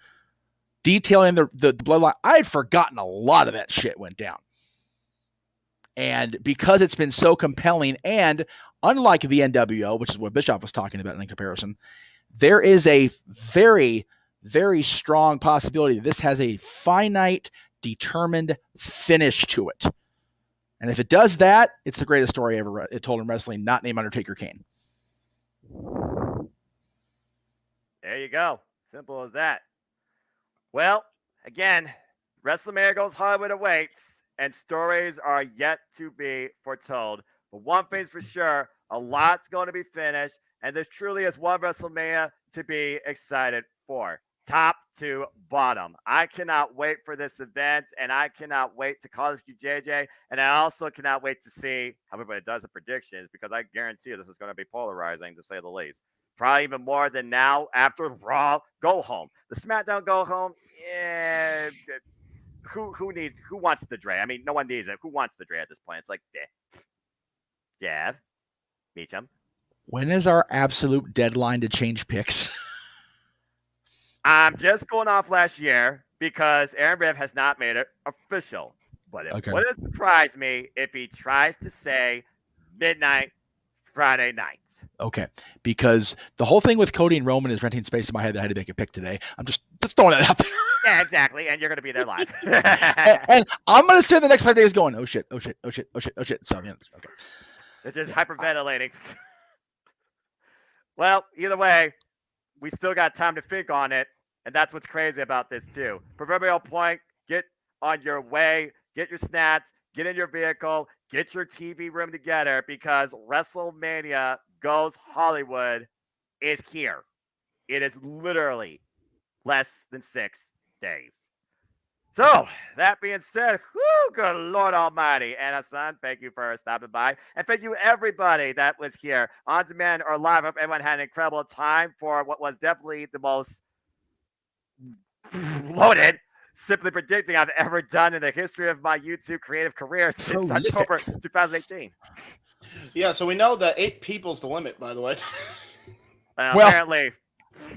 detailing the Bloodline. I had forgotten a lot of that shit went down. And because it's been so compelling, and unlike the NWO, which is what Bischoff was talking about in comparison, there is a very, very strong possibility that this has a finite, determined finish to it. And if it does that, it's the greatest story ever told in wrestling, not named Undertaker Kane. There you go. Simple as that. Well, again, WrestleMania goes Hollywood awaits, and stories are yet to be foretold. But one thing's for sure, a lot's going to be finished, and this truly is one WrestleMania to be excited for. Top to bottom. I cannot wait for this event, and I cannot wait to call this JJ, and I also cannot wait to see how everybody does the predictions, because I guarantee you this is going to be polarizing, to say the least. Probably even more than now after Raw Go Home. The SmackDown Go Home, who wants the Dre? I mean, no one needs it. Who wants the Dre at this point? It's like, yeah, Meacham. When is our absolute deadline to change picks? I'm just going off last year because Aaron Riff has not made it official. But it wouldn't surprise me if he tries to say midnight Friday night. Okay, because the whole thing with Cody and Roman is renting space in my head. I had to make a pick today. I'm just throwing it out there. Yeah, exactly. And you're going to be there live. and I'm going to spend the next 5 days going, oh shit. So, okay. It's just hyperventilating. Well, either way, we still got time to think on it. And that's what's crazy about this, too. Proverbial point, get on your way, get your snacks, get in your vehicle, get your TV room together, because WrestleMania Goes Hollywood is here. It is literally less than 6 days. So, that being said, good Lord Almighty. And Hassan, thank you for stopping by. And thank you, everybody that was here on demand or live. I hope everyone had an incredible time for what was definitely the most loaded, simply predicting I've ever done in the history of my YouTube creative career since October 2018. Yeah, so we know that 8 people's the limit, by the way. Apparently.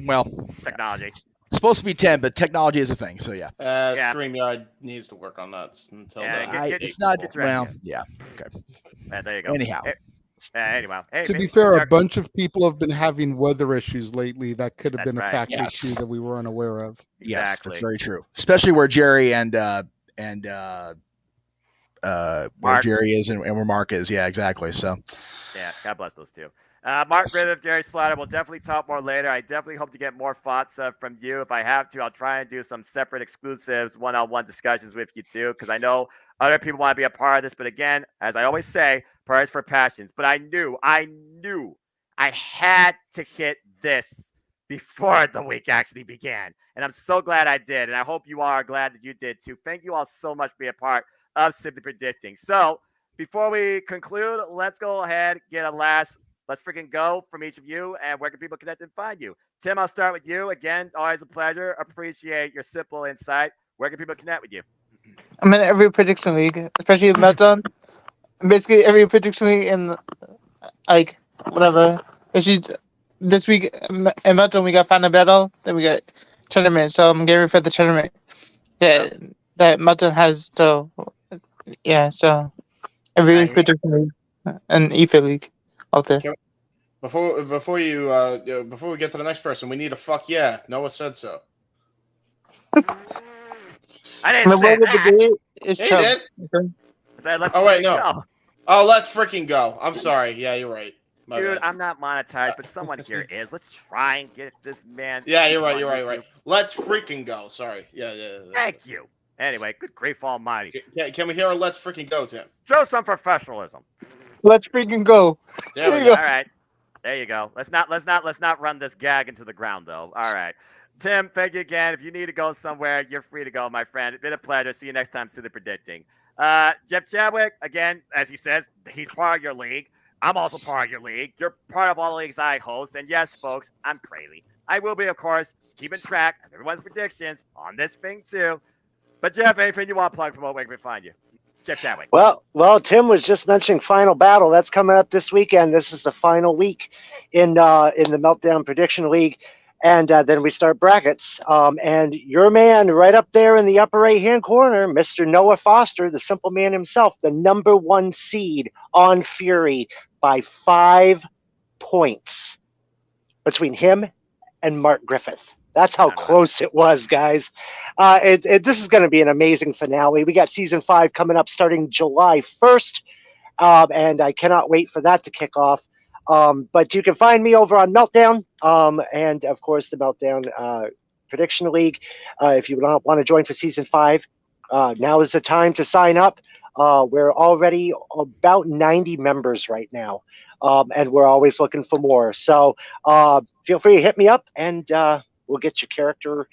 Well, technology. It's supposed to be 10, but technology is a thing, so yeah. StreamYard needs to work on that until it's not. Well, yeah. Okay. There you go. Anyhow. Anyway, to be fair, a bunch of people have been having weather issues lately. That could have been a factor too that we were unaware of. Yes, that's very true. Especially where Jerry and where Jerry is and where Mark is. Yeah, exactly. So. Yeah, God bless those two. Mark Ritter, Jerry Slaughter, we'll definitely talk more later. I definitely hope to get more thoughts from you. If I have to, I'll try and do some separate exclusives, one-on-one discussions with you too, because I know other people want to be a part of this. But again, as I always say, prayers for passions. But I knew I had to hit this before the week actually began. And I'm so glad I did. And I hope you all are glad that you did too. Thank you all so much for being a part of Simply Predicting. So before we conclude, let's go ahead, get a last let's freaking go from each of you, and where can people connect and find you? Tim, I'll start with you. Again, always a pleasure. Appreciate your simple insight. Where can people connect with you? I'm in every prediction league, especially in Meltdown. Basically, every prediction league in, like, whatever. Especially this week in Meltdown, we got Final Battle, then we got tournament, so I'm getting ready for the tournament that Meltdown has, so, yeah, so every prediction league and EFA league. Out there. Before we get to the next person, we need a fuck yeah. Noah said so. I didn't say that. Is He Chubb. did. Okay. Said, let's Oh wait, freaking no. go. Oh, let's freaking go. I'm sorry. Yeah, you're right. My Dude, bad. I'm not monetized, but someone here is. Let's try and get this man. Yeah, you're right. on You're right. YouTube. Right. Let's freaking go. Sorry. Yeah. Thank you. Anyway, good grief almighty. Can we hear a let's freaking go, Tim? Show some professionalism. Let's freaking go. There we you go. All right. There you go. Let's not run this gag into the ground though. All right. Tim, thank you again. If you need to go somewhere, you're free to go, my friend. It's been a pleasure. See you next time. To the predicting. Jeff Chadwick, again, as he says, he's part of your league. I'm also part of your league. You're part of all the leagues I host. And yes, folks, I'm crazy. I will be, of course, keeping track of everyone's predictions on this thing too. But Jeff, anything you want to plug, promote, where can we find you? Jeff Chadwick. Well, Tim was just mentioning Final Battle. That's coming up this weekend. This is the final week in the Meltdown Prediction League, and then we start brackets. And your man right up there in the upper right-hand corner, Mr. Noah Foster, the simple man himself, the #1 seed on Fury by 5 points between him and Mark Griffith. That's how close it was, guys. This is going to be an amazing finale. We got season 5 coming up starting July 1st, and I cannot wait for that to kick off. But you can find me over on Meltdown, and of course the Meltdown Prediction League. If you want to join for season 5, now is the time to sign up. We're already about 90 members right now, and we're always looking for more. So feel free to hit me up, and we'll get your character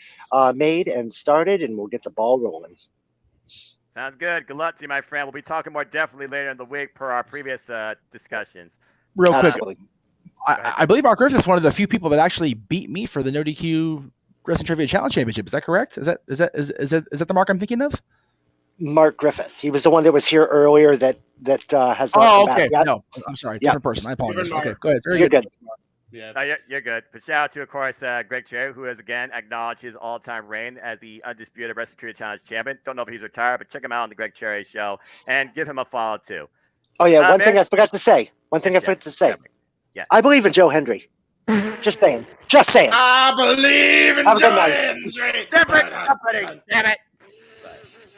made and started, and we'll get the ball rolling. Sounds good. Good luck to you, my friend. We'll be talking more definitely later in the week per our previous discussions. Real quick, I believe Mark Griffith's one of the few people that actually beat me for the No DQ Wrestling Trivia Challenge Championship. Is that correct? Is that the mark I'm thinking of? Mark Griffith. He was the one that was here earlier that has. Oh, okay. No, I'm sorry. Different person. I apologize. Okay, go ahead. Very You're good. Yeah, no, you're good. But shout out to, of course, Greg Cherry, who has again acknowledged his all-time reign as the undisputed Wrestling Trivia Challenge champion. Don't know if he's retired, but check him out on the Greg Cherry Show and give him a follow too. Oh yeah, one thing I forgot to say. Yeah. I believe in Joe Hendry. Just saying. I believe in Have a good Joe night. Hendry. Different company. Damn it.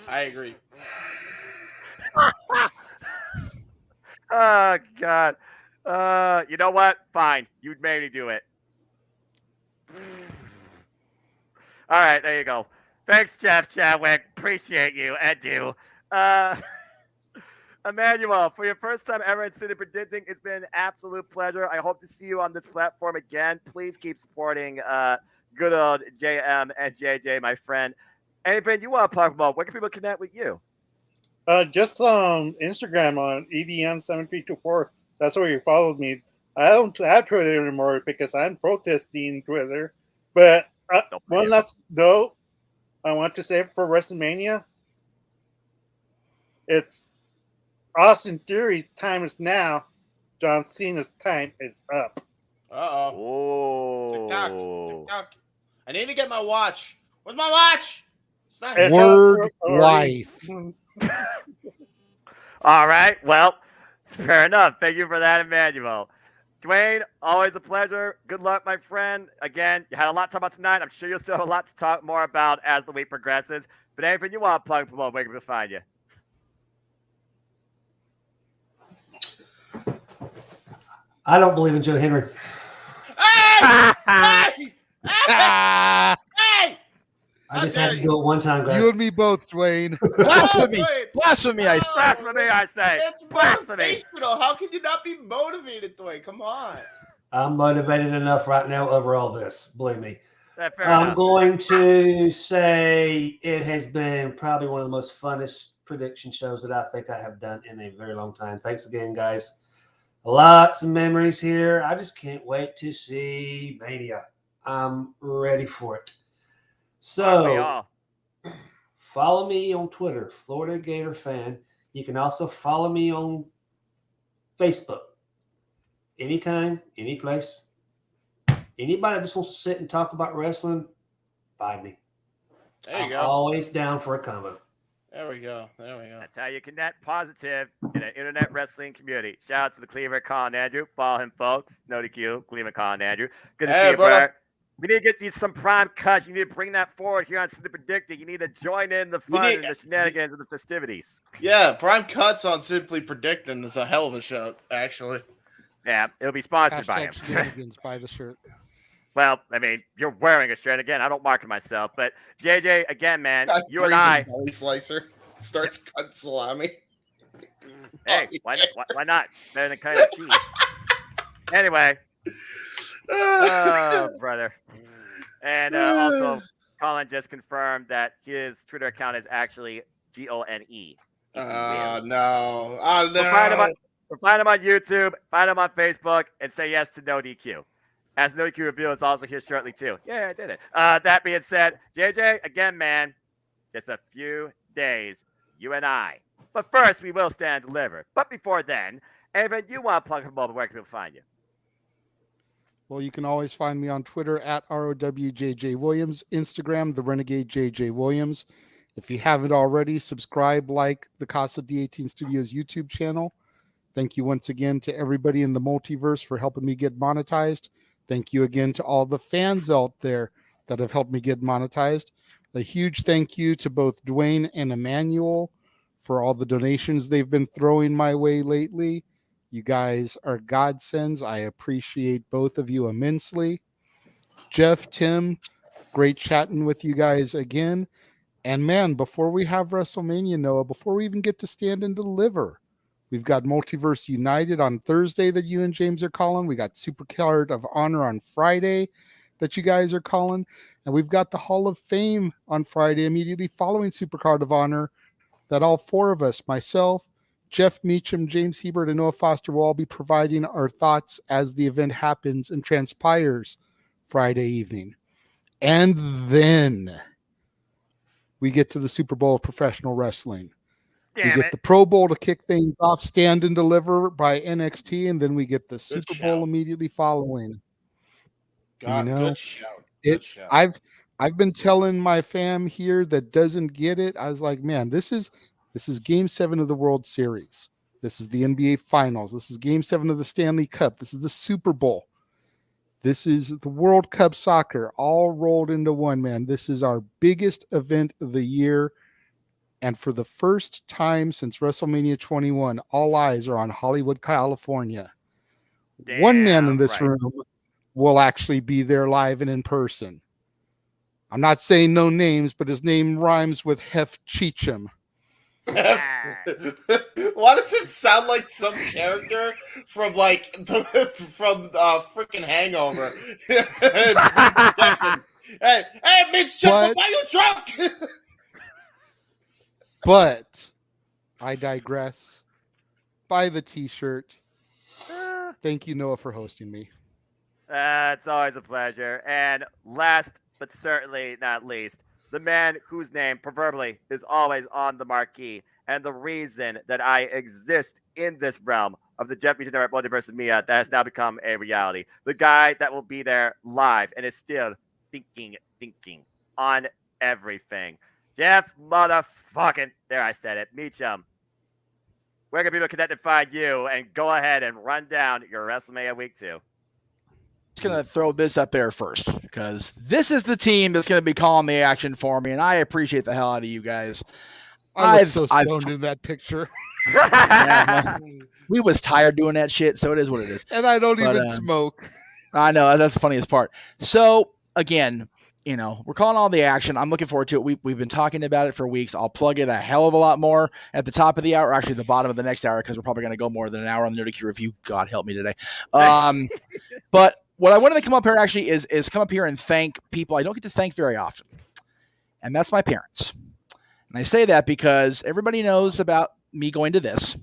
I agree. Oh God. You know what? Fine. You'd maybe do it. All right, there you go. Thanks, Jeff Chadwick. Appreciate you. And do. Emmanuel, for your first time ever in City Predicting, it's been an absolute pleasure. I hope to see you on this platform again. Please keep supporting good old JM and JJ, my friend. Anything you want to talk about? Where can people connect with you? Just on Instagram on EDM7324. That's where you followed me. I don't have Twitter anymore because I'm protesting Twitter. But one last note I want to say for WrestleMania. It's Austin Theory's time is now. John Cena's time is up. Oh. TikTok. I need to get my watch. Where's my watch? It's not here. Word life. All right. Well, fair enough. Thank you for that, Emmanuel. Dwayne, always a pleasure. Good luck, my friend. Again, you had a lot to talk about tonight. I'm sure you'll still have a lot to talk more about as the week progresses. But anything you want to plug, promote, where can we find you? I don't believe in Joe Henry. Hey! I just had to do it one time, guys. You and me both, Dwayne. Blasphemy! Blasphemy! I say. Blasphemy! I say. It's motivational. How can you not be motivated, Dwayne? Come on. I'm motivated enough right now over all this. Believe me. Fair I'm enough. going to say it has been probably one of the most funnest prediction shows that I think I have done in a very long time. Thanks again, guys. Lots of memories here. I just can't wait to see Mania. I'm ready for it. So, follow me on Twitter, Florida Gator Fan. You can also follow me on Facebook. Anytime, any place. Anybody that just wants to sit and talk about wrestling, find me. There you I'm go. always down for a combo. There we go. That's how you connect positive in an internet wrestling community. Shout out to the Cleveland Colin Andrew. Follow him, folks. No DQ, Cleveland Colin Andrew. Good to see you, brother. brother. We need to get these some prime cuts. You need to bring that forward here on Simply Predicting. You need to join in the fun and the shenanigans and the festivities. Yeah, prime cuts on Simply Predicting is a hell of a show, actually. Yeah, it'll be sponsored by him. Shenanigans by the shirt. Well, I mean, you're wearing a shirt again. I don't market myself, but JJ, again, man, you and I. Belly slicer starts cutting salami. Hey, why not? Better than cutting cheese. Anyway. Oh, brother. And also, Colin just confirmed that his Twitter account is actually GONE. Oh, no. Oh, no. Find him on YouTube, find him on Facebook, and say yes to No DQ. As No DQ Review is also here shortly, too. Yeah, I did it. That being said, JJ, again, man, just a few days, you and I. But first, we will stand and deliver. But before then, Evan, you want to plug for mobile, where can people find you? Well, you can always find me on Twitter at ROWJJ Williams, Instagram, the Renegade JJ Williams. If you haven't already, subscribe, like the Casa D18 Studios YouTube channel. Thank you once again to everybody in the multiverse for helping me get monetized. Thank you again to all the fans out there that have helped me get monetized. A huge thank you to both Dwayne and Emmanuel for all the donations they've been throwing my way lately. You guys are godsends. I appreciate both of you immensely. Jeff, Tim, great chatting with you guys again. And man, before we have WrestleMania, Noah, before we even get to stand and deliver, we've got Multiverse United on Thursday that you and James are calling. We got Supercard of Honor on Friday that you guys are calling. And we've got the Hall of Fame on Friday, immediately following Supercard of Honor, that all four of us, myself, Jeff Meacham, James Hebert, and Noah Foster will all be providing our thoughts as the event happens and transpires Friday evening. And then we get to the Super Bowl of professional wrestling. We get the Pro Bowl to kick things off, Stand and Deliver by NXT, and then we get the Super Bowl immediately following. God, you know, good shout. Good shout. I've been telling my fam here that doesn't get it. I was like, man, this is Game 7 of the World Series. This is the NBA Finals. This is Game 7 of the Stanley Cup. This is the Super Bowl. This is the World Cup soccer, all rolled into one, man. This is our biggest event of the year. And for the first time since WrestleMania 21, all eyes are on Hollywood, California. One man in this room will actually be there live and in person. I'm not saying no names, but his name rhymes with Hef Cheecham. Why does it sound like some character from freaking Hangover? Hey, Mitch, Jeff, buy you drunk. But I digress. Buy the T-shirt. Thank you, Noah, for hosting me. It's always a pleasure. And last but certainly not least, the man whose name, proverbially, is always on the marquee, and the reason that I exist in this realm of the Jeff Meacham Multiverse of Mia that has now become a reality. The guy that will be there live and is still thinking on everything. Jeff motherfucking, there I said it, Meacham. Where can people connect and find you? And go ahead and run down your WrestleMania Week 2. Just going to throw this up there first because this is the team that's going to be calling the action for me, and I appreciate the hell out of you guys. I've so stoned in that picture. Yeah, we was tired doing that shit, so it is what it is. And I don't even smoke. I know, that's the funniest part. So, again, you know, we're calling all the action. I'm looking forward to it. We've been talking about it for weeks. I'll plug it a hell of a lot more at the top of the hour, actually the bottom of the next hour, because we're probably going to go more than an hour on the Nerdy Q review. God help me today. But what I wanted to come up here actually is come up here and thank people I don't get to thank very often. And that's my parents. And I say that because everybody knows about me going to this.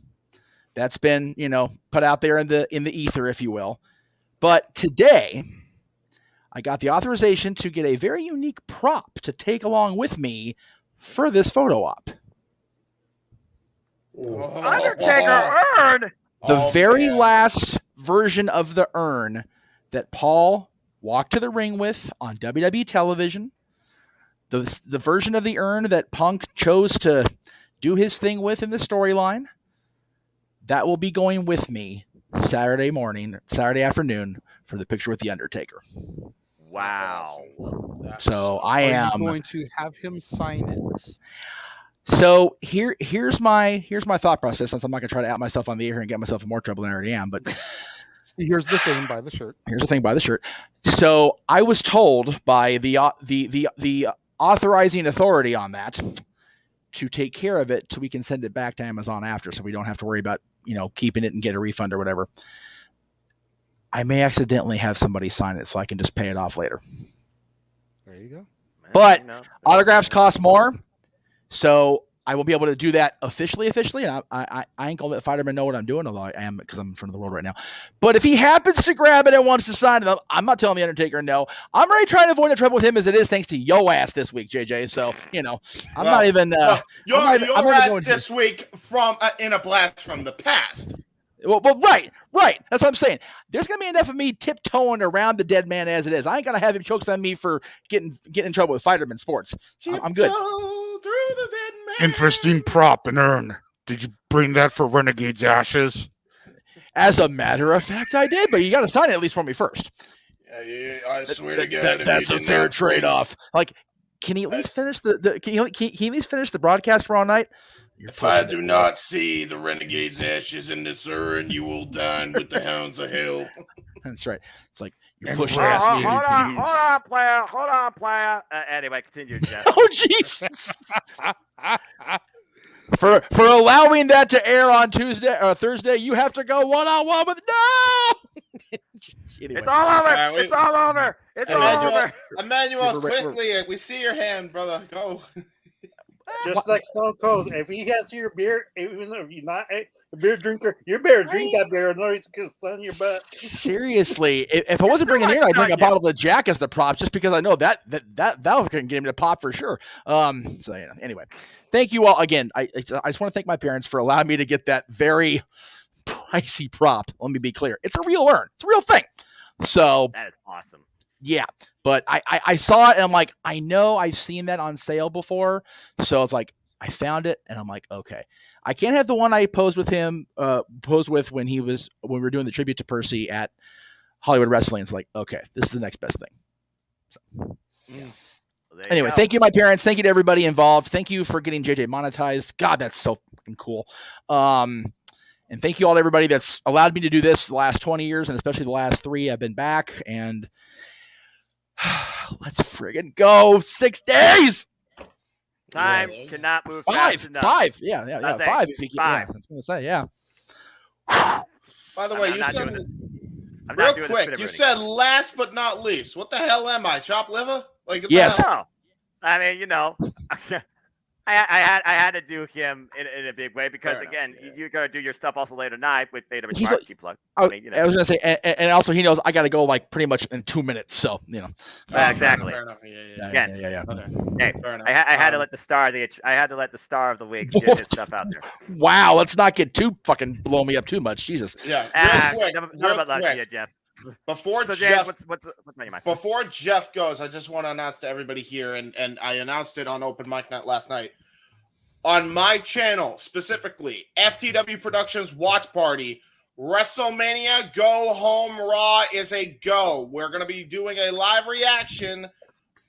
That's been, you know, put out there in the ether, if you will. But today, I got the authorization to get a very unique prop to take along with me for this photo op. Undertaker urn! The very last version of the urn that Paul walked to the ring with on WWE television. The version of the urn that Punk chose to do his thing with in the storyline. That will be going with me Saturday afternoon for the picture with The Undertaker. Wow. So I Are am you going to have him sign it? So here's my thought process. Since I'm not gonna try to out myself on the air and get myself in more trouble than I already am, but here's the thing: buy the shirt. Here's the thing: buy the shirt. So I was told by the authorizing authority on that to take care of it so we can send it back to Amazon after, so we don't have to worry about keeping it and get a refund or whatever. I may accidentally have somebody sign it, so I can just pay it off later. There you go. But autographs cost more. So I won't be able to do that officially. And I ain't gonna let Fighterman know what I'm doing, although I am, because I'm in front of the world right now. But if he happens to grab it and wants to sign it, I'm not telling the Undertaker no. I'm already trying to avoid the trouble with him as it is, thanks to yo ass this week, JJ. So I'm not even. Your ass this this week from in a blast from the past. Well, right. That's what I'm saying. There's gonna be enough of me tiptoeing around the dead man as it is. I ain't gonna have him chokes on me for getting in trouble with Fighterman Sports. I'm good. Through the dead man. Interesting prop and urn. Did you bring that for Renegade's ashes? As a matter of fact, I did, but you got to sign it at least for me first. Yeah, I swear to God, that's a fair trade-off. Like, can he at least finish can he at least finish the broadcast for all night? If I do not see the Renegade's ashes in this urn, you will dine with the hounds of hell. That's right. It's like you're pushing. Hold on, player. Anyway, continue, Jeff. Oh, Jesus. For allowing that to air on Tuesday or Thursday, you have to go one-on-one with Anyway. It's all over. It's all over. It's all over. Emmanuel, quickly, we see your hand, brother. Go. Just like Stone Cold, if he hands you your beer, even if you're not a beer drinker, you better drink that beer, or it's gonna stun your butt. Seriously, if I wasn't bringing it here, I'd bring a bottle of Jack as the prop, just because I know that'll get him to pop for sure. So yeah. Anyway, thank you all again. I just want to thank my parents for allowing me to get that very pricey prop. Let me be clear, it's a real urn, it's a real thing. So that is awesome. Yeah, but I saw it and I'm like, I know I've seen that on sale before. So it's like, I found it and I'm like, okay, I can't have the one I posed with when we were doing the tribute to Percy at Hollywood Wrestling. It's like, okay, this is the next best thing. So, anyway, thank you, my parents. Thank you to everybody involved. Thank you for getting JJ monetized. God, that's so fucking cool. And thank you all to everybody that's allowed me to do this the last 20 years, and especially the last 3. I've been back, and let's friggin' go. 6 days. Time cannot move 5. Yeah. 5. If you can, yeah, I was gonna say, yeah. By the way, you said real quick. You said last but not least. What the hell am I? Chop liver? Like yes. No. I mean, I had to do him in a big way because again, you got to do your stuff also later tonight with Beta Plug. I was gonna say, and also he knows I got to go like pretty much in 2 minutes, so exactly. Fair enough. Yeah. Okay. Hey, I had to let the star of the week get his stuff out there. Wow, let's not get too fucking blow me up too much, Jesus. Yeah. Not about lucky yet, Jeff. Before so Jeff, James, what's my mind? Before Jeff goes, I just want to announce to everybody here, and I announced it on Open Mic Night last night. On my channel, specifically, FTW Productions Watch Party, WrestleMania Go Home Raw is a go. We're going to be doing a live reaction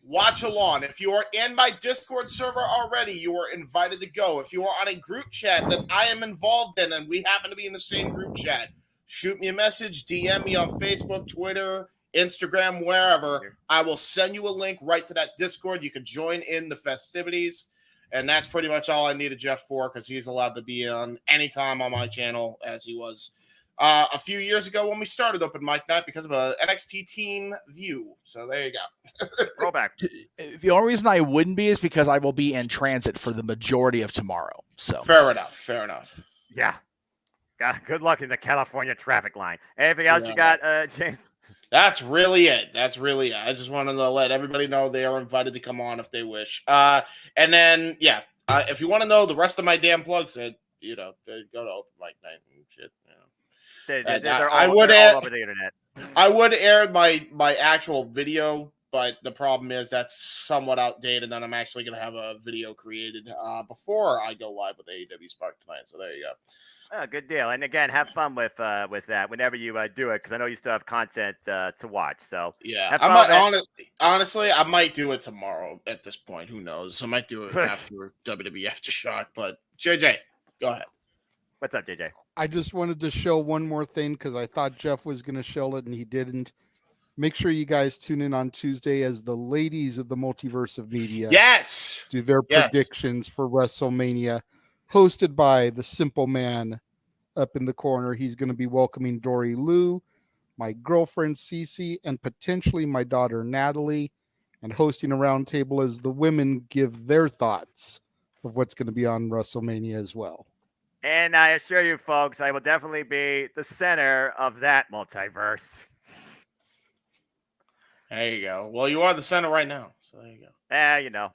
watch along. If you are in my Discord server already, you are invited to go. If you are on a group chat that I am involved in and we happen to be in the same group chat, shoot me a message, DM me on Facebook, Twitter, Instagram, wherever. I will send you a link right to that Discord. You can join in the festivities. And that's pretty much all I needed Jeff for, because he's allowed to be on anytime on my channel as he was a few years ago when we started Open Mic Night because of a NXT team view. So there you go. Throwback. The only reason I wouldn't be is because I will be in transit for the majority of tomorrow. So fair enough. Yeah. God, good luck in the California traffic line. Anything else you got, James? That's really it. I just wanted to let everybody know they are invited to come on if they wish. And then, if you want to know the rest of my damn plugs, go to Open Mic Night and shit. They're all over the internet. I would air my actual video but the problem is that's somewhat outdated, and I'm actually going to have a video created before I go live with AEW Spark tonight. So there you go. Oh, good deal. And again, have fun with that whenever you do it, because I know you still have content to watch. So yeah, have I fun might honestly, I might do it tomorrow. At this point, who knows? I might do it after WWE Aftershock. But JJ, go ahead. What's up, JJ? I just wanted to show one more thing because I thought Jeff was going to show it and he didn't. Make sure you guys tune in on Tuesday as the ladies of the Multiverse of Media do their predictions for WrestleMania, hosted by the Simple Man up in the corner. He's going to be welcoming Dory Lou, my girlfriend Cece, and potentially my daughter Natalie, and hosting a roundtable as the women give their thoughts of what's going to be on WrestleMania as well. And I assure you, folks, I will definitely be the center of that multiverse. There you go. Well, you are the center right now, so there you go.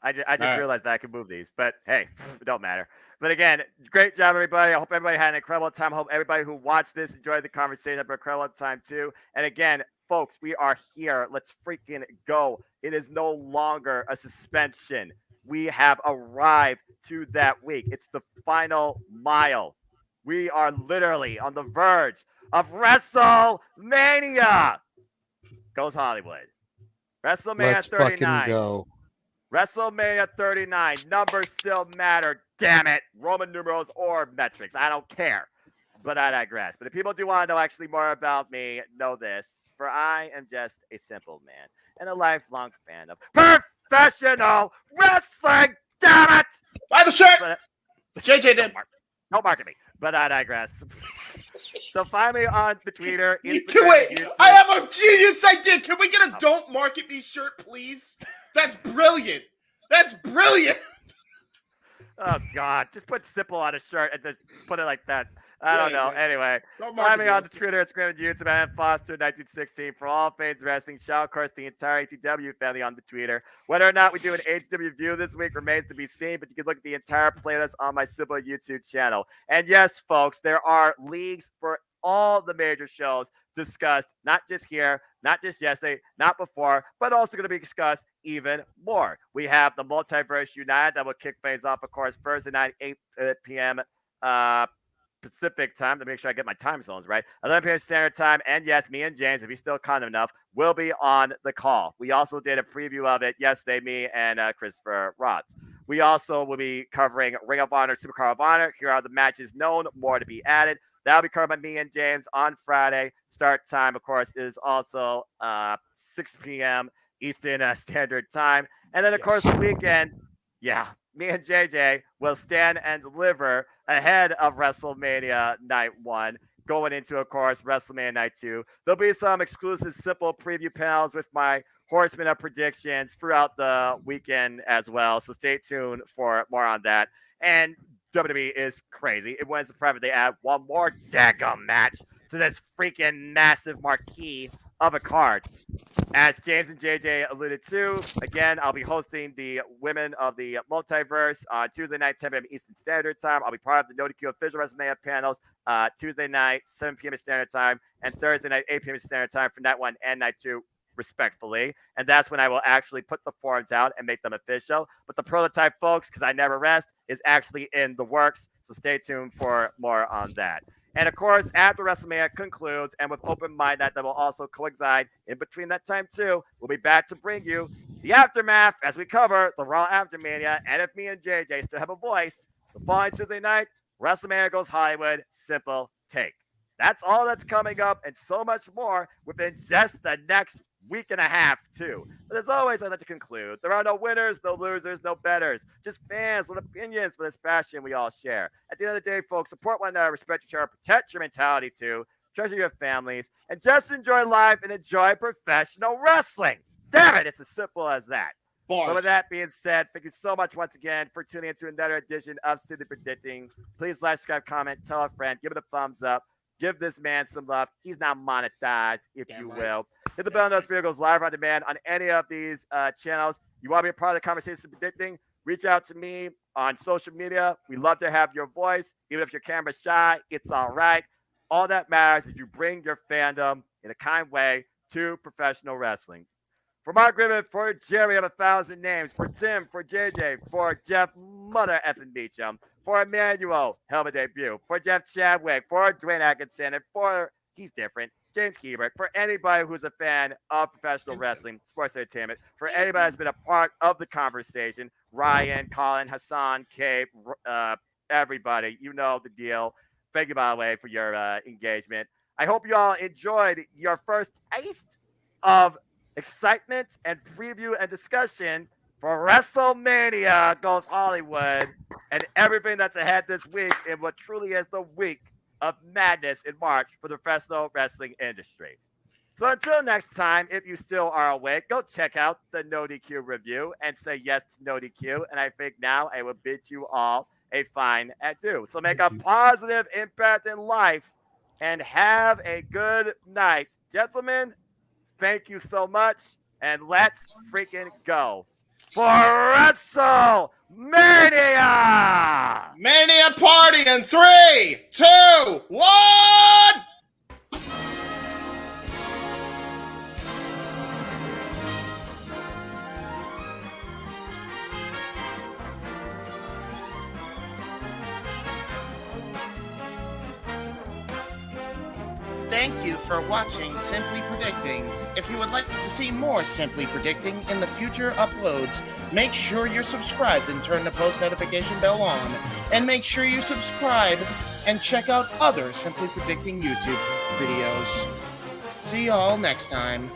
I just realized that I could move these, but hey, it don't matter. But again, great job, everybody. I hope everybody had an incredible time. I hope everybody who watched this enjoyed the conversation. Had an incredible time too. And again, folks, we are here. Let's freaking go. It is no longer a suspension. We have arrived to that week. It's the final mile. We are literally on the verge of WrestleMania. Goes Hollywood. WrestleMania Let's 39. fucking go. WrestleMania 39. Numbers still matter. Damn it. Roman numerals or metrics. I don't care. But I digress. But if people do want to know actually more about me, know this. For I am just a simple man and a lifelong fan of professional wrestling. Damn it. Buy the shirt. JJ did. Don't market me. But I digress. So find me on the Twitter, Instagram, wait, YouTube. I have a genius idea. Can we get a "Don't Market Me" shirt, please? That's brilliant. That's brilliant. Oh God, just put "simple" on a shirt and just put it like that. I don't know. Anyway, find me on the Twitter, Instagram, and YouTube at Foster1916 for all things wrestling. Shout out, of course, the entire ATW family on the Twitter. Whether or not we do an ATW review this week remains to be seen, but you can look at the entire playlist on my Sybil YouTube channel. And yes, folks, there are leagues for all the major shows discussed, not just here, not just yesterday, not before, but also going to be discussed even more. We have the Multiverse United that will kick things off, of course, Thursday night, 8 p.m. Pacific time, to make sure I get my time zones right. 11 p.m. Standard Time. And yes, me and James, if he's still kind enough, will be on the call. We also did a preview of it yesterday, me and Christopher Rods. We also will be covering Ring of Honor, Supercard of Honor. Here are the matches known, more to be added. That'll be covered by me and James on Friday. Start time, of course, is also 6 p.m. Eastern Standard Time. And then, of course, the weekend, me and JJ will stand and deliver ahead of WrestleMania Night 1, going into, of course, WrestleMania Night 2. There'll be some exclusive, simple preview panels with my Horseman of predictions throughout the weekend as well. So stay tuned for more on that. And WWE is crazy. It went surprised they add one more daggum match to this freaking massive marquee of a card. As James and JJ alluded to, again, I'll be hosting the Women of the Multiverse on Tuesday night, 10 p.m. Eastern Standard Time. I'll be part of the NoDQ official WrestleMania panels Tuesday night, 7 p.m. Standard Time, and Thursday night, 8 p.m. Standard Time for Night 1 and Night 2, respectfully. And that's when I will actually put the forms out and make them official. But the prototype, folks, because I never rest, is actually in the works. So stay tuned for more on that. And of course, after WrestleMania concludes, and with Open Mind Night, that will also coincide in between that time too, we'll be back to bring you the aftermath as we cover the Raw Aftermania. And if me and JJ still have a voice, the following Tuesday night, WrestleMania Goes Hollywood, simple take. That's all that's coming up and so much more within just the next week and a half, too. But as always, I'd like to conclude. There are no winners, no losers, no betters. Just fans with opinions for this passion we all share. At the end of the day, folks, support one another, respect each other, protect your mentality, too. Treasure your families, and just enjoy life and enjoy professional wrestling. Damn it, it's as simple as that. Bars. But with that being said, thank you so much once again for tuning into another edition of City Predicting. Please like, subscribe, comment, tell a friend, give it a thumbs up. Give this man some love. He's not monetized, if you will. Hit the bell notification goes live on demand on any of these channels. You want to be a part of the conversation predicting? Reach out to me on social media. We love to have your voice. Even if your camera's shy, it's all right. All that matters is you bring your fandom in a kind way to professional wrestling. For Mark Ribbon, for Jerry of 1,000 Names, for Tim, for JJ, for Jeff Mother effing Beecham, for Emmanuel, Helmet Debut, for Jeff Chadwick, for Dwayne Atkinson, and for, he's different, James Hebert, for anybody who's a fan of professional wrestling, sports entertainment, for anybody that's been a part of the conversation, Ryan, Colin, Hassan, Cape, everybody, you know the deal. Thank you, by the way, for your engagement. I hope you all enjoyed your first taste of excitement and preview and discussion for WrestleMania Goes Hollywood and everything that's ahead this week in what truly is the week of madness in March for the professional wrestling industry. So until next time, if you still are awake, go check out the No DQ review and say yes to No DQ. And I think now I will bid you all a fine adieu. So make a positive impact in life and have a good night. Gentlemen, thank you so much, and let's freaking go for WrestleMania! Mania party in 3, 2, 1! Thank you for watching Simply Predicting. If you would like to see more Simply Predicting in the future uploads, make sure you're subscribed and turn the post notification bell on. And make sure you subscribe and check out other Simply Predicting YouTube videos. See you all next time.